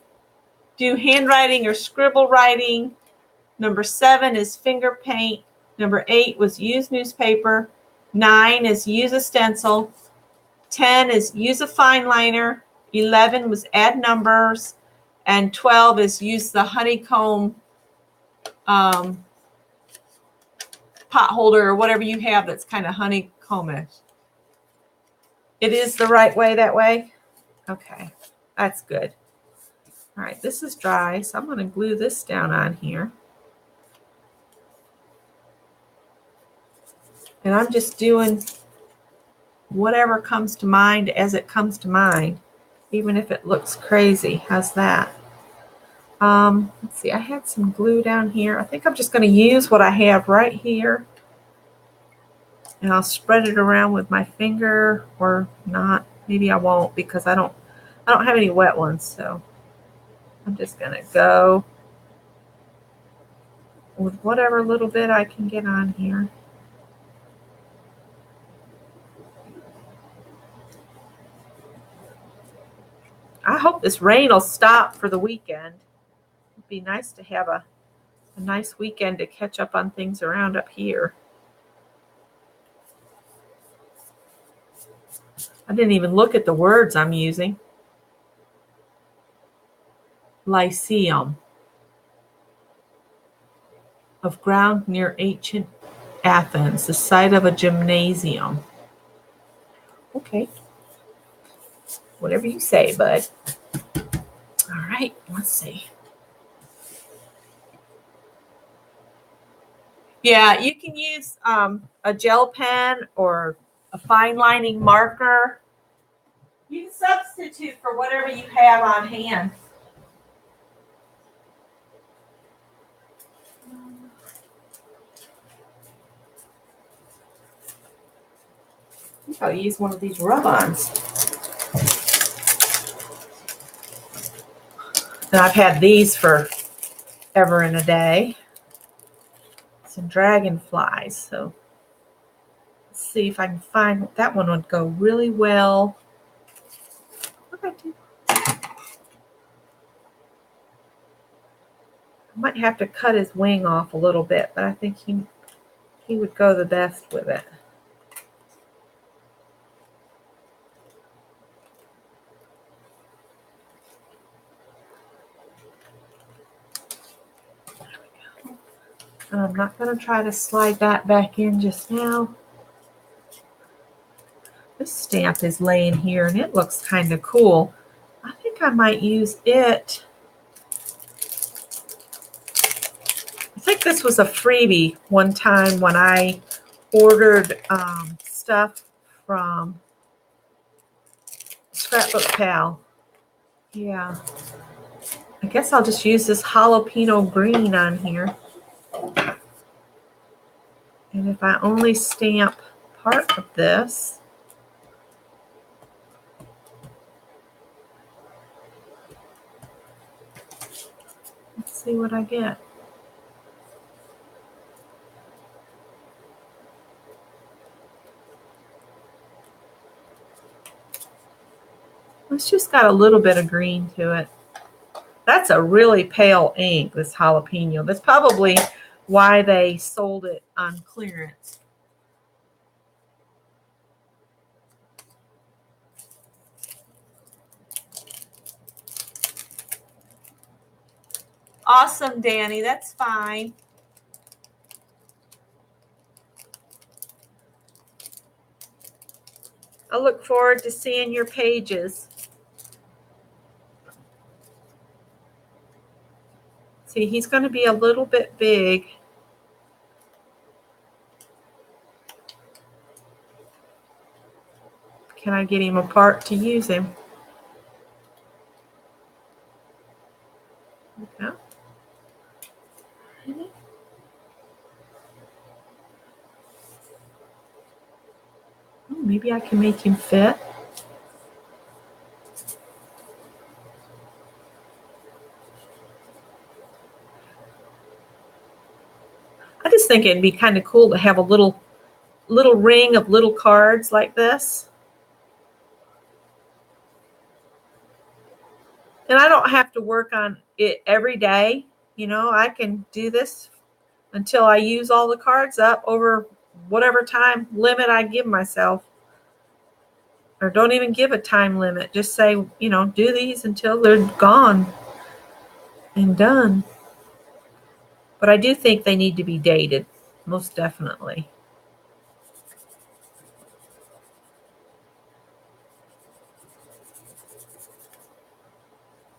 Speaker 1: do handwriting or scribble writing. Number 7 is finger paint. Number 8 was use newspaper. 9 is use a stencil. 10 is use a fine liner. 11 was add numbers. And 12 is use the honeycomb pot holder or whatever you have that's kind of honeycombish. It is the right way that way? Okay, that's good. All right, this is dry, so I'm going to glue this down on here. And I'm just doing whatever comes to mind as it comes to mind, even if it looks crazy. How's that? Let's see, I had some glue down here. I think I'm just going to use what I have right here. And I'll spread it around with my finger or not. Maybe I won't because I don't have any wet ones. So I'm just going to go with whatever little bit I can get on here. I hope this rain will stop for the weekend. It'd be nice to have a nice weekend to catch up on things around up here. I didn't even look at the words I'm using. Lyceum. Of ground near ancient Athens, the site of a gymnasium. Okay. Whatever you say, bud. All right, let's see. Yeah, you can use a gel pen or a fine lining marker. You can substitute for whatever you have on hand. I think I'll use one of these rub-ons. And I've had these for ever and a day. Some dragonflies. So let's see if I can find that one would go really well. I might have to cut his wing off a little bit, but I think he would go the best with it. And I'm not going to try to slide that back in just now. This stamp is laying here and it looks kind of cool. I think I might use it. I think this was a freebie one time when I ordered stuff from Scrapbook Pal. Yeah. I guess I'll just use this jalapeno green on here. And if I only stamp part of this, let's see what I get. It's just got a little bit of green to it. That's a really pale ink, this jalapeno. That's probably why they sold it on clearance. Awesome, Danny. That's fine. I look forward to seeing your pages. See, he's going to be a little bit big. Can I get him apart to use him? Okay. Oh, maybe I can make him fit. I just think it'd be kind of cool to have a little ring of little cards like this. And I don't have to work on it every day. You know, I can do this until I use all the cards up over whatever time limit I give myself. Or don't even give a time limit. Just say, you know, do these until they're gone and done. But I do think they need to be dated, most definitely.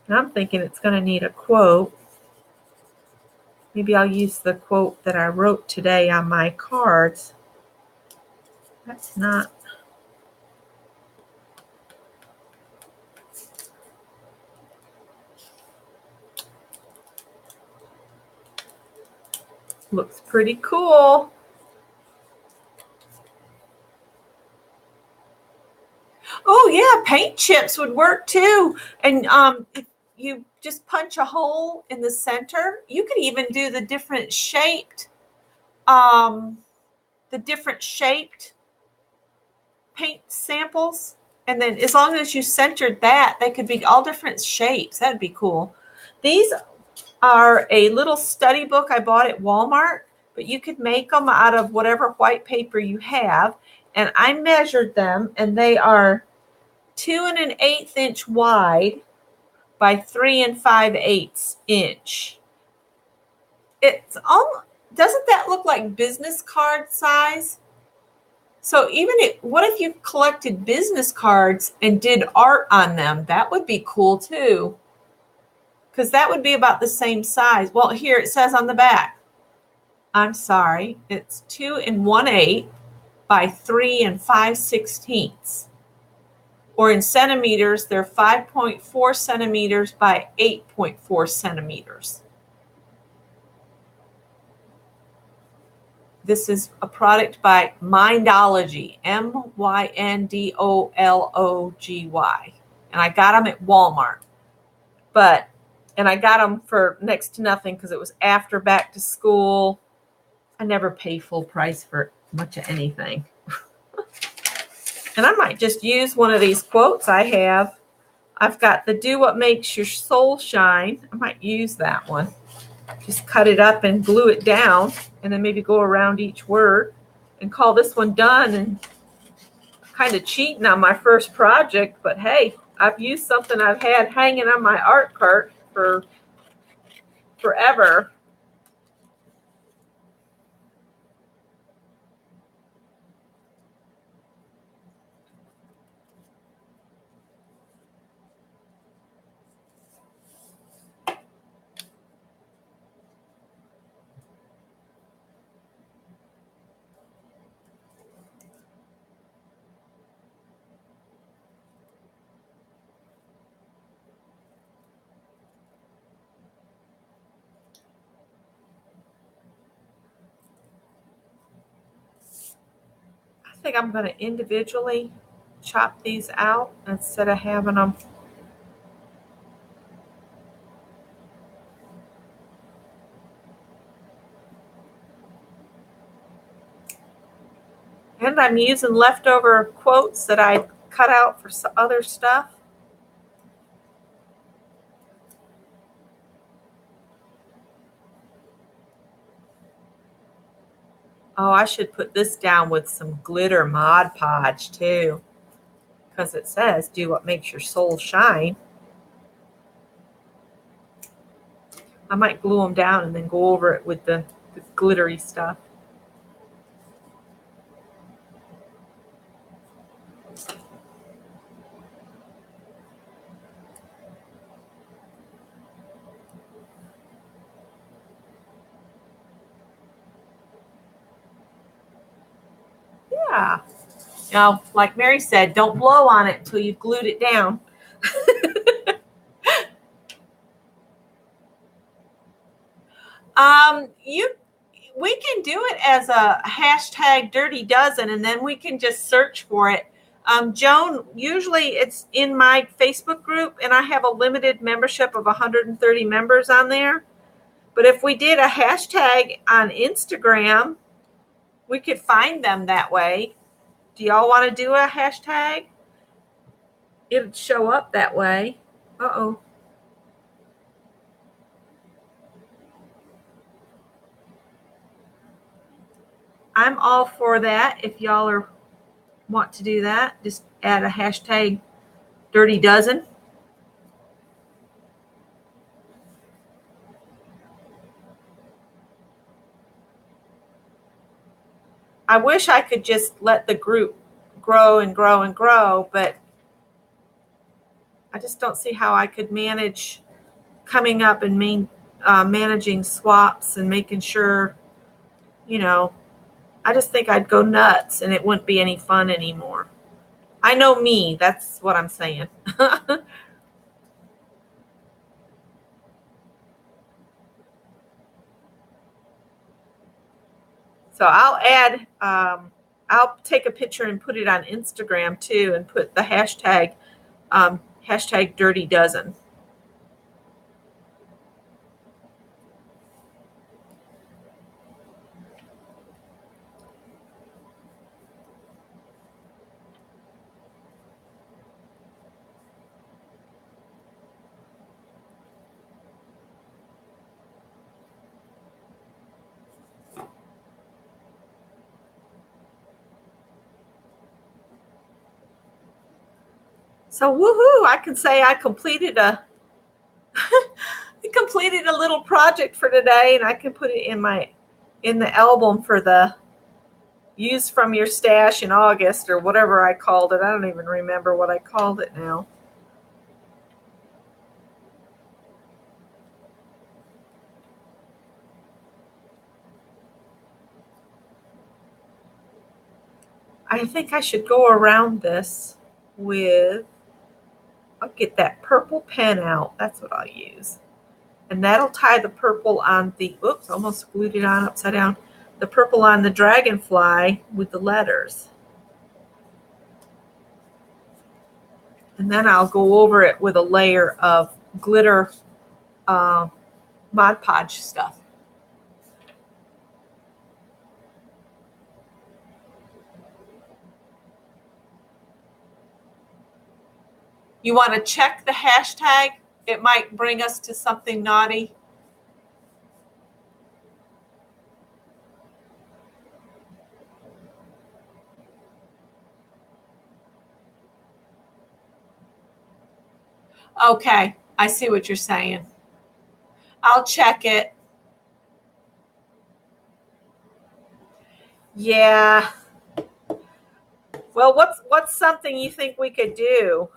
Speaker 1: And I'm thinking it's going to need a quote. Maybe I'll use the quote that I wrote today on my cards. That's not. Looks pretty cool. Oh yeah, paint chips would work too. And if you just punch a hole in the center, you could even do the different shaped paint samples. And then as long as you centered that, they could be all different shapes. That'd be cool. These are a little study book I bought at Walmart, but you could make them out of whatever white paper you have. And I measured them, and they are 2 1/8 inch wide by 3 5/8 inch. It's all, doesn't that look like business card size? So even if, what if you collected business cards and did art on them? That would be cool too. Because that would be about the same size. Well, here it says on the back. I'm sorry. It's 2 1/8 by 3 5/16. Or in centimeters, they're 5.4 centimeters by 8.4 centimeters. This is a product by Mindology, Myndology. And I got them at Walmart. And I got them for next to nothing because it was after back to school. I never pay full price for much of anything. And I might just use one of these quotes I have. I've got the do what makes your soul shine. I might use that one. Just cut it up and glue it down, and then maybe go around each word and call this one done. And kind of cheating on my first project, but hey, I've used something I've had hanging on my art cart for forever. think I'm going to individually chop these out instead of having them. And I'm using leftover quotes that I cut out for some other stuff. Oh, I should put this down with some glitter Mod Podge too, because it says, do what makes your soul shine. I might glue them down and then go over it with the glittery stuff. Yeah. Now, like Mary said, don't blow on it until you've glued it down. We can do it as a hashtag Dirty Dozen, and then we can just search for it. Joan, usually it's in my Facebook group, and I have a limited membership of 130 members on there. But if we did a hashtag on Instagram, we could find them that way. Do y'all want to do a hashtag? It'd show up that way. Uh-oh. I'm all for that. If y'all want to do that, just add a hashtag Dirty Dozen. I wish I could just let the group grow and grow and grow, but I just don't see how I could manage coming up and managing swaps and making sure, I just think I'd go nuts and it wouldn't be any fun anymore. I know me. That's what I'm saying. So I'll take a picture and put it on Instagram too, and put the hashtag Dirty Dozen. So woohoo! I can say I completed a little project for today, and I can put it in the album for the use from your stash in August or whatever I called it. I don't even remember what I called it now. I think I should go around this with, I'll get that purple pen out. That's what I'll use. And that'll tie the purple on the, oops, almost glued it on upside down. The purple on the dragonfly with the letters. And then I'll go over it with a layer of glitter Mod Podge stuff. You want to check the hashtag? It might bring us to something naughty. Okay, I see what you're saying. I'll check it. Yeah. Well, what's something you think we could do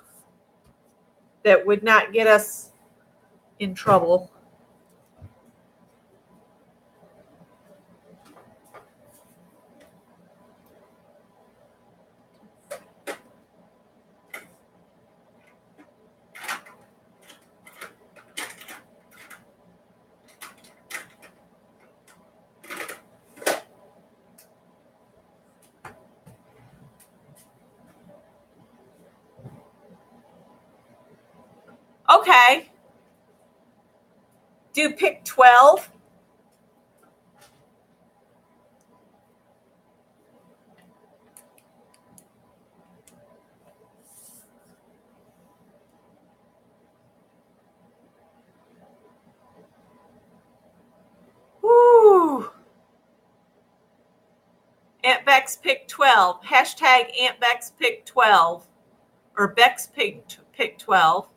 Speaker 1: that would not get us in trouble? Okay. Do pick 12. Woo. Aunt Bex pick 12. Hashtag Aunt Bex pick 12. Or Bex pick 12.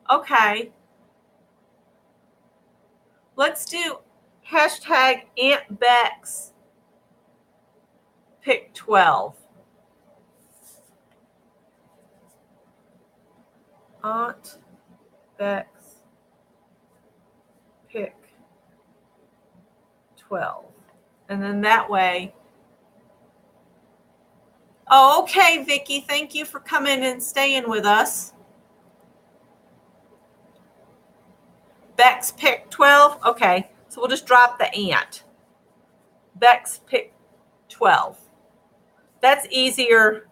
Speaker 1: Okay. Let's do hashtag Aunt Bex pick 12. Aunt Bex pick 12. And then that way. Oh, okay, Vicki. Thank you for coming and staying with us. Bex pick 12. Okay, so we'll just drop the aunt. Bex pick 12. That's easier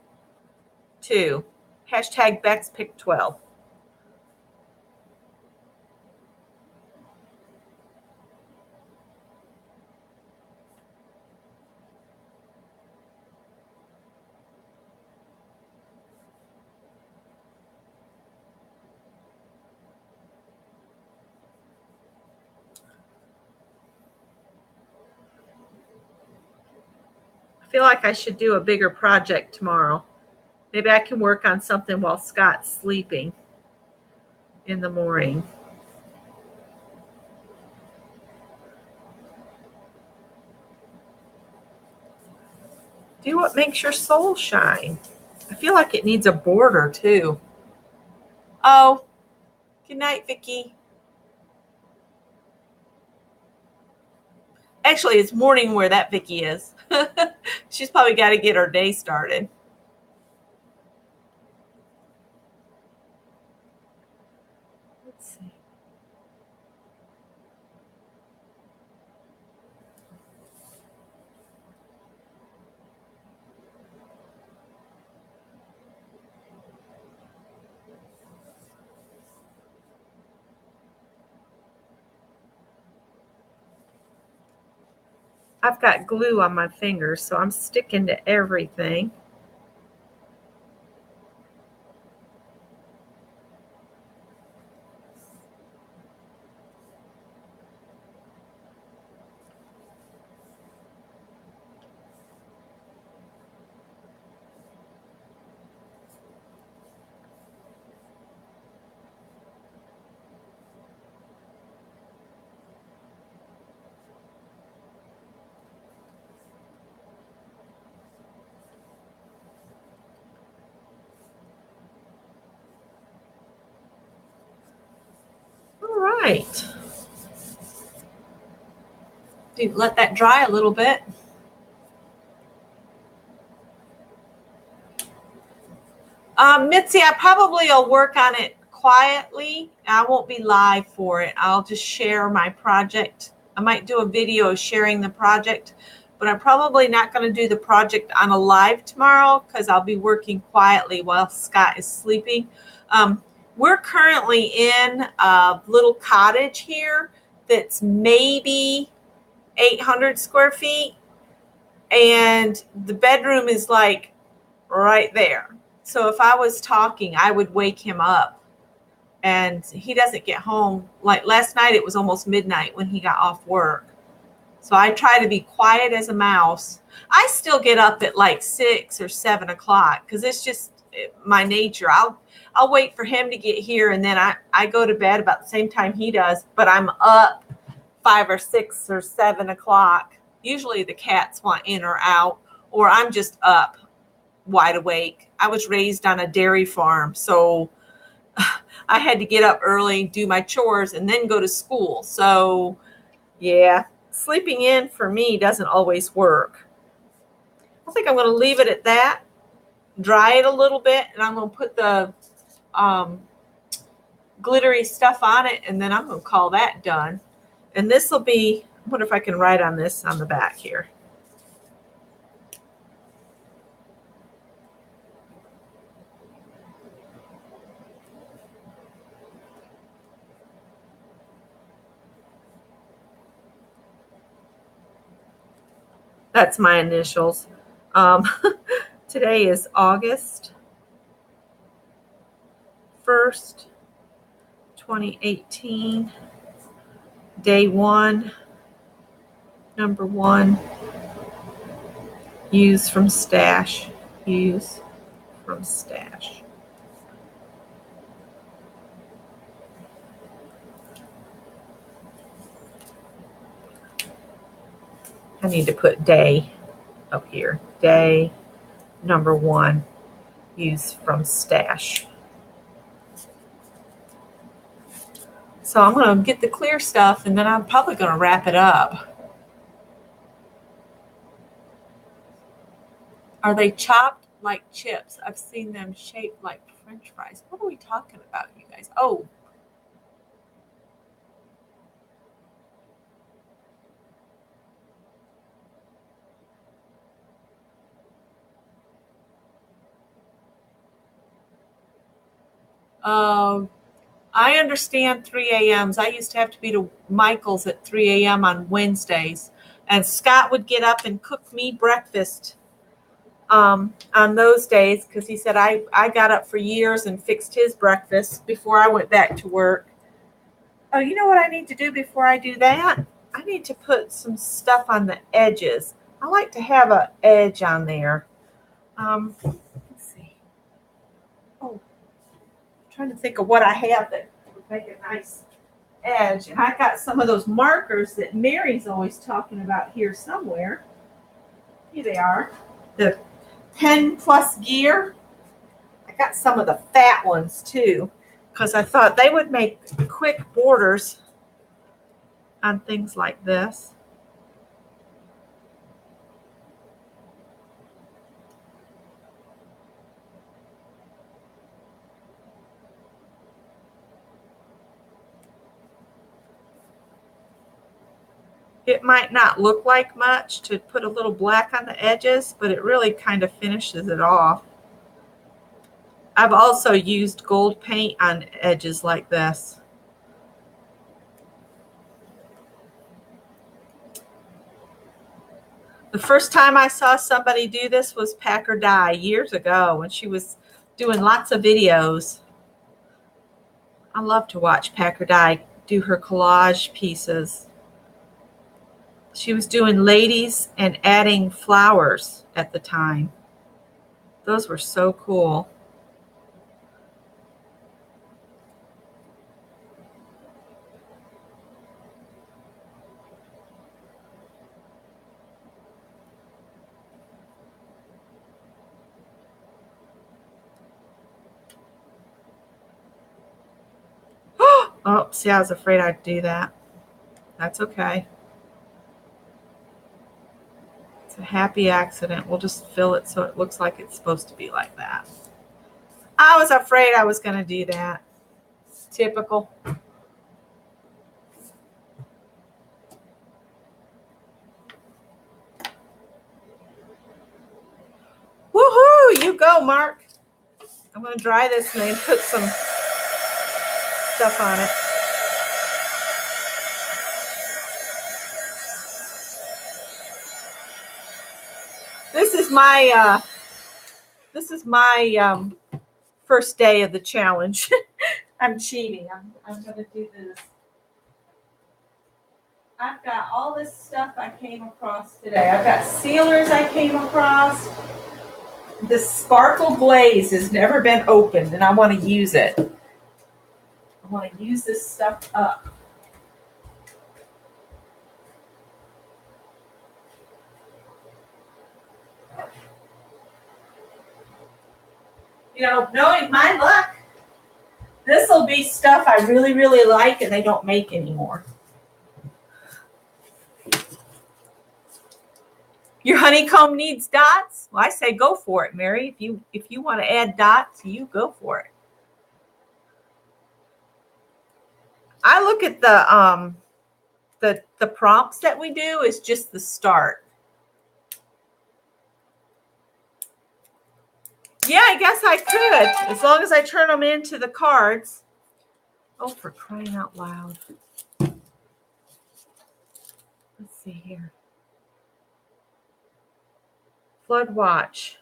Speaker 1: too. Hashtag Bex pick 12. I feel like I should do a bigger project tomorrow. Maybe I can work on something while Scott's sleeping in the morning. Do what makes your soul shine. I feel like it needs a border too. Oh, good night, Vicki. Actually, it's morning where that Vicki is. She's probably got to get her day started. Let's see. I've got glue on my fingers, so I'm sticking to everything. Right. Let that dry a little bit. Mitzi, I probably will work on it quietly. I won't be live for it. I'll just share my project. I might do a video sharing the project, but I'm probably not going to do the project on a live tomorrow because I'll be working quietly while Scott is sleeping. We're currently in a little cottage here that's maybe 800 square feet, and the bedroom is like right there. So if I was talking, I would wake him up, and he doesn't get home. Like last night, it was almost midnight when he got off work. So I try to be quiet as a mouse. I still get up at like 6 or 7 o'clock because it's just my nature. I'll wait for him to get here, and then I go to bed about the same time he does, but I'm up 5 or 6 or 7 o'clock. Usually the cats want in or out, or I'm just up wide awake. I was raised on a dairy farm, so I had to get up early, do my chores, and then go to school. So yeah, sleeping in for me doesn't always work. I think I'm going to leave it at that, dry it a little bit, and I'm going to put the glittery stuff on it, and then I'm going to call that done. And this will be wonder if I can write on this on the back here. That's my initials. Today is August 1st, 2018. Day 1, number 1. Use from stash. Use from stash. I need to put day up here. Day number 1. Use from stash. So I'm going to get the clear stuff, and then I'm probably going to wrap it up. Are they chopped like chips? I've seen them shaped like French fries. What are we talking about, you guys? Oh. I understand 3 a.m.s. I used to have to be to Michael's at 3 a.m. on Wednesdays. And Scott would get up and cook me breakfast on those days because he said I got up for years and fixed his breakfast before I went back to work. Oh, you know what I need to do before I do that? I need to put some stuff on the edges. I like to have an edge on there. Let's see. Oh, I'm trying to think of what I have that would make a nice edge. And I got some of those markers that Mary's always talking about here somewhere. Here they are. The Pen Plus Gear. I got some of the fat ones too, because I thought they would make quick borders on things like this. It might not look like much to put a little black on the edges, but it really kind of finishes it off. I've also used gold paint on edges like this. The first time I saw somebody do this was Packer Dye years ago when she was doing lots of videos. I love to watch Packer Dye do her collage pieces. She was doing ladies and adding flowers at the time. Those were so cool. Oh, see, I was afraid I'd do that. That's okay. It's a happy accident. We'll just fill it so it looks like it's supposed to be like that. I was afraid I was going to do that. Typical. Woohoo! You go, Mark. I'm going to dry this and then put some stuff on it. This is my first day of the challenge. I'm cheating. I'm going to do this. I've got all this stuff I came across today. I've got sealers I came across. The Sparkle Glaze has never been opened, and I want to use it. I want to use this stuff up. You know, knowing my luck, this will be stuff I really, really like and they don't make anymore. Your honeycomb needs dots? Well, I say go for it, Mary. If you want to add dots, you go for it. I look at the the prompts that we do is just the start. Yeah, I guess I could, as long as I turn them into the cards. Oh, for crying out loud. Let's see here. Flood watch.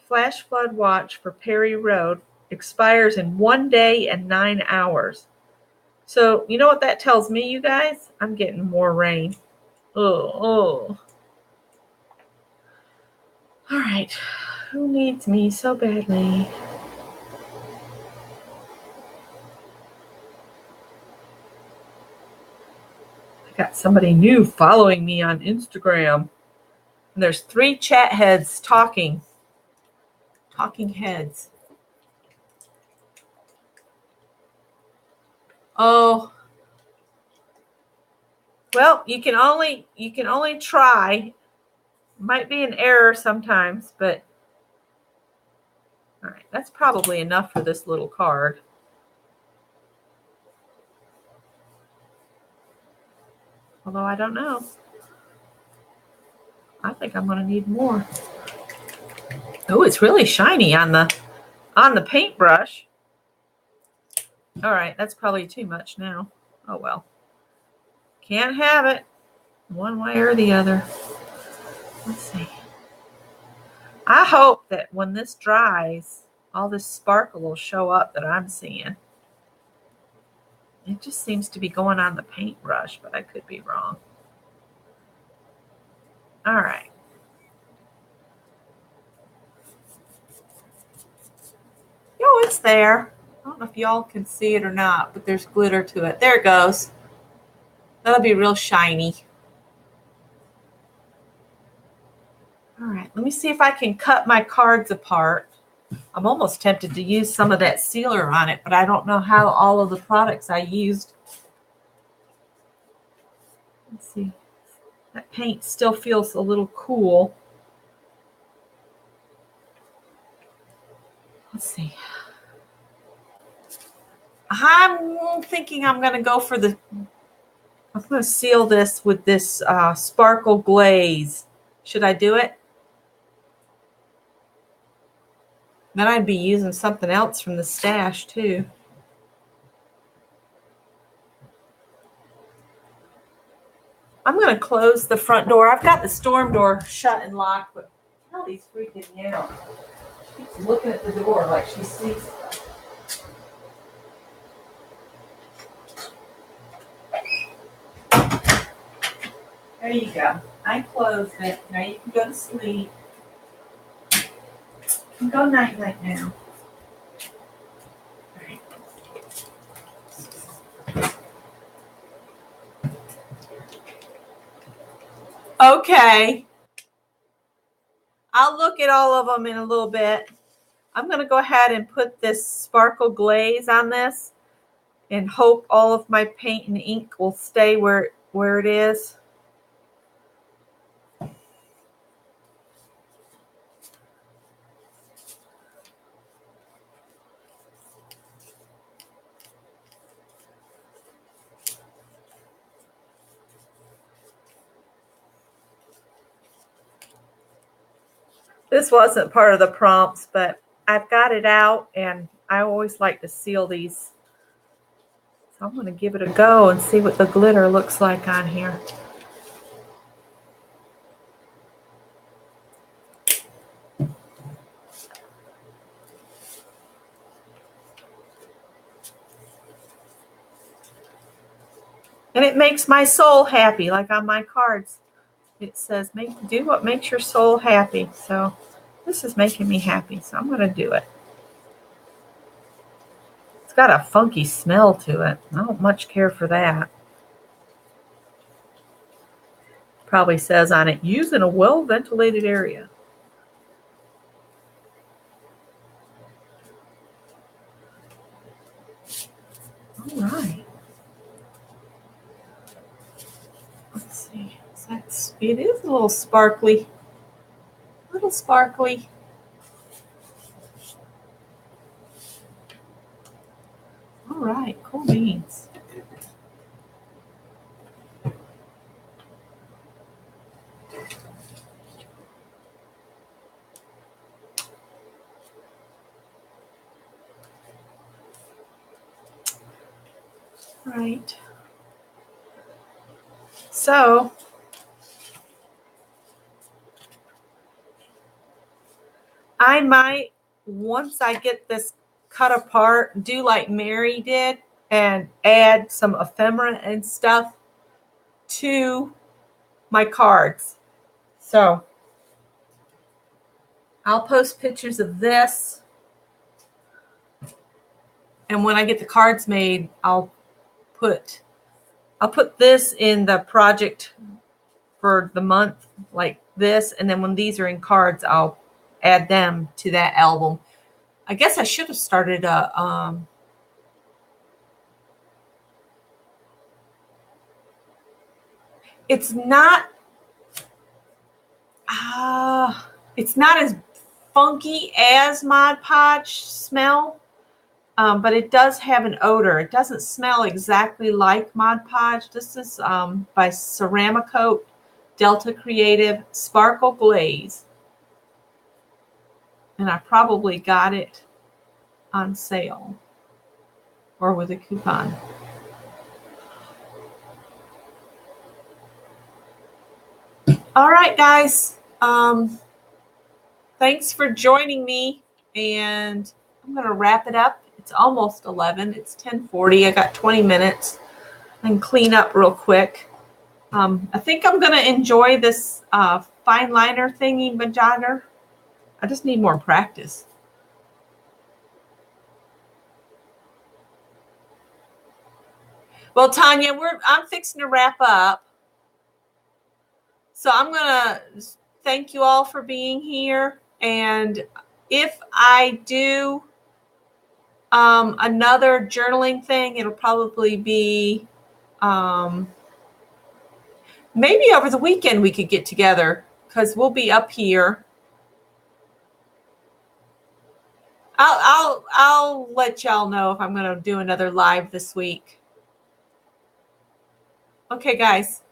Speaker 1: Flash flood watch for Perry Road expires in 1 day and 9 hours. So, you know what that tells me, you guys? I'm getting more rain. Oh. All right. Who needs me so badly? I got somebody new following me on Instagram. And there's 3 chat heads talking. Talking heads. Oh. Well, you can only try. Might be an error sometimes, but all right, that's probably enough for this little card. Although I don't know. I think I'm going to need more. Oh, it's really shiny on the paintbrush. All right, that's probably too much now. Oh well. Can't have it one way or the other. Let's see. I hope that when this dries, all this sparkle will show up that I'm seeing. It just seems to be going on the paintbrush, but I could be wrong. All right. Oh, it's there. I don't know if y'all can see it or not, but there's glitter to it. There it goes. That'll be real shiny. All right, let me see if I can cut my cards apart. I'm almost tempted to use some of that sealer on it, but I don't know how all of the products I used. Let's see. That paint still feels a little cool. Let's see. I'm thinking I'm going to go for I'm going to seal this with this sparkle glaze. Should I do it? Then I'd be using something else from the stash too. I'm going to close the front door. I've got the storm door shut and locked, but Kelly's freaking me out. She keeps looking at the door like she sees stuff. There you go. I closed it. Now you can go to sleep. You can go night-night now. All right. Okay. I'll look at all of them in a little bit. I'm going to go ahead and put this sparkle glaze on this and hope all of my paint and ink will stay where it is. This wasn't part of the prompts, but I've got it out, and I always like to seal these. So I'm going to give it a go and see what the glitter looks like on here. And it makes my soul happy, like on my cards. It says, do what makes your soul happy. So this is making me happy, so I'm going to do it. It's got a funky smell to it. I don't much care for that. Probably says on it, use in a well-ventilated area. All right. Let's see. It is a little sparkly. A little sparkly. All right, cool beans. Right. So I might, once I get this cut apart, do like Mary did and add some ephemera and stuff to my cards. So I'll post pictures of this. And when I get the cards made, I'll put this in the project for the month, like this. And then when these are in cards, I'll add them to that album. I guess I should have started a it's not as funky as Mod Podge smell, but it does have an odor. It doesn't smell exactly like Mod Podge. This is by Ceramicoat, Delta Creative, Sparkle Glaze. And I probably got it on sale or with a coupon. All right, guys. Thanks for joining me, and I'm going to wrap it up. It's almost 11. It's 10:40. I got 20 minutes and clean up real quick. I think I'm going to enjoy this fine liner thingy majogger. I just need more practice. Well, Tanya, I'm fixing to wrap up. So I'm going to thank you all for being here. And if I do another journaling thing, it'll probably be maybe over the weekend we could get together because we'll be up here. I'll let y'all know if I'm going to do another live this week. Okay, guys.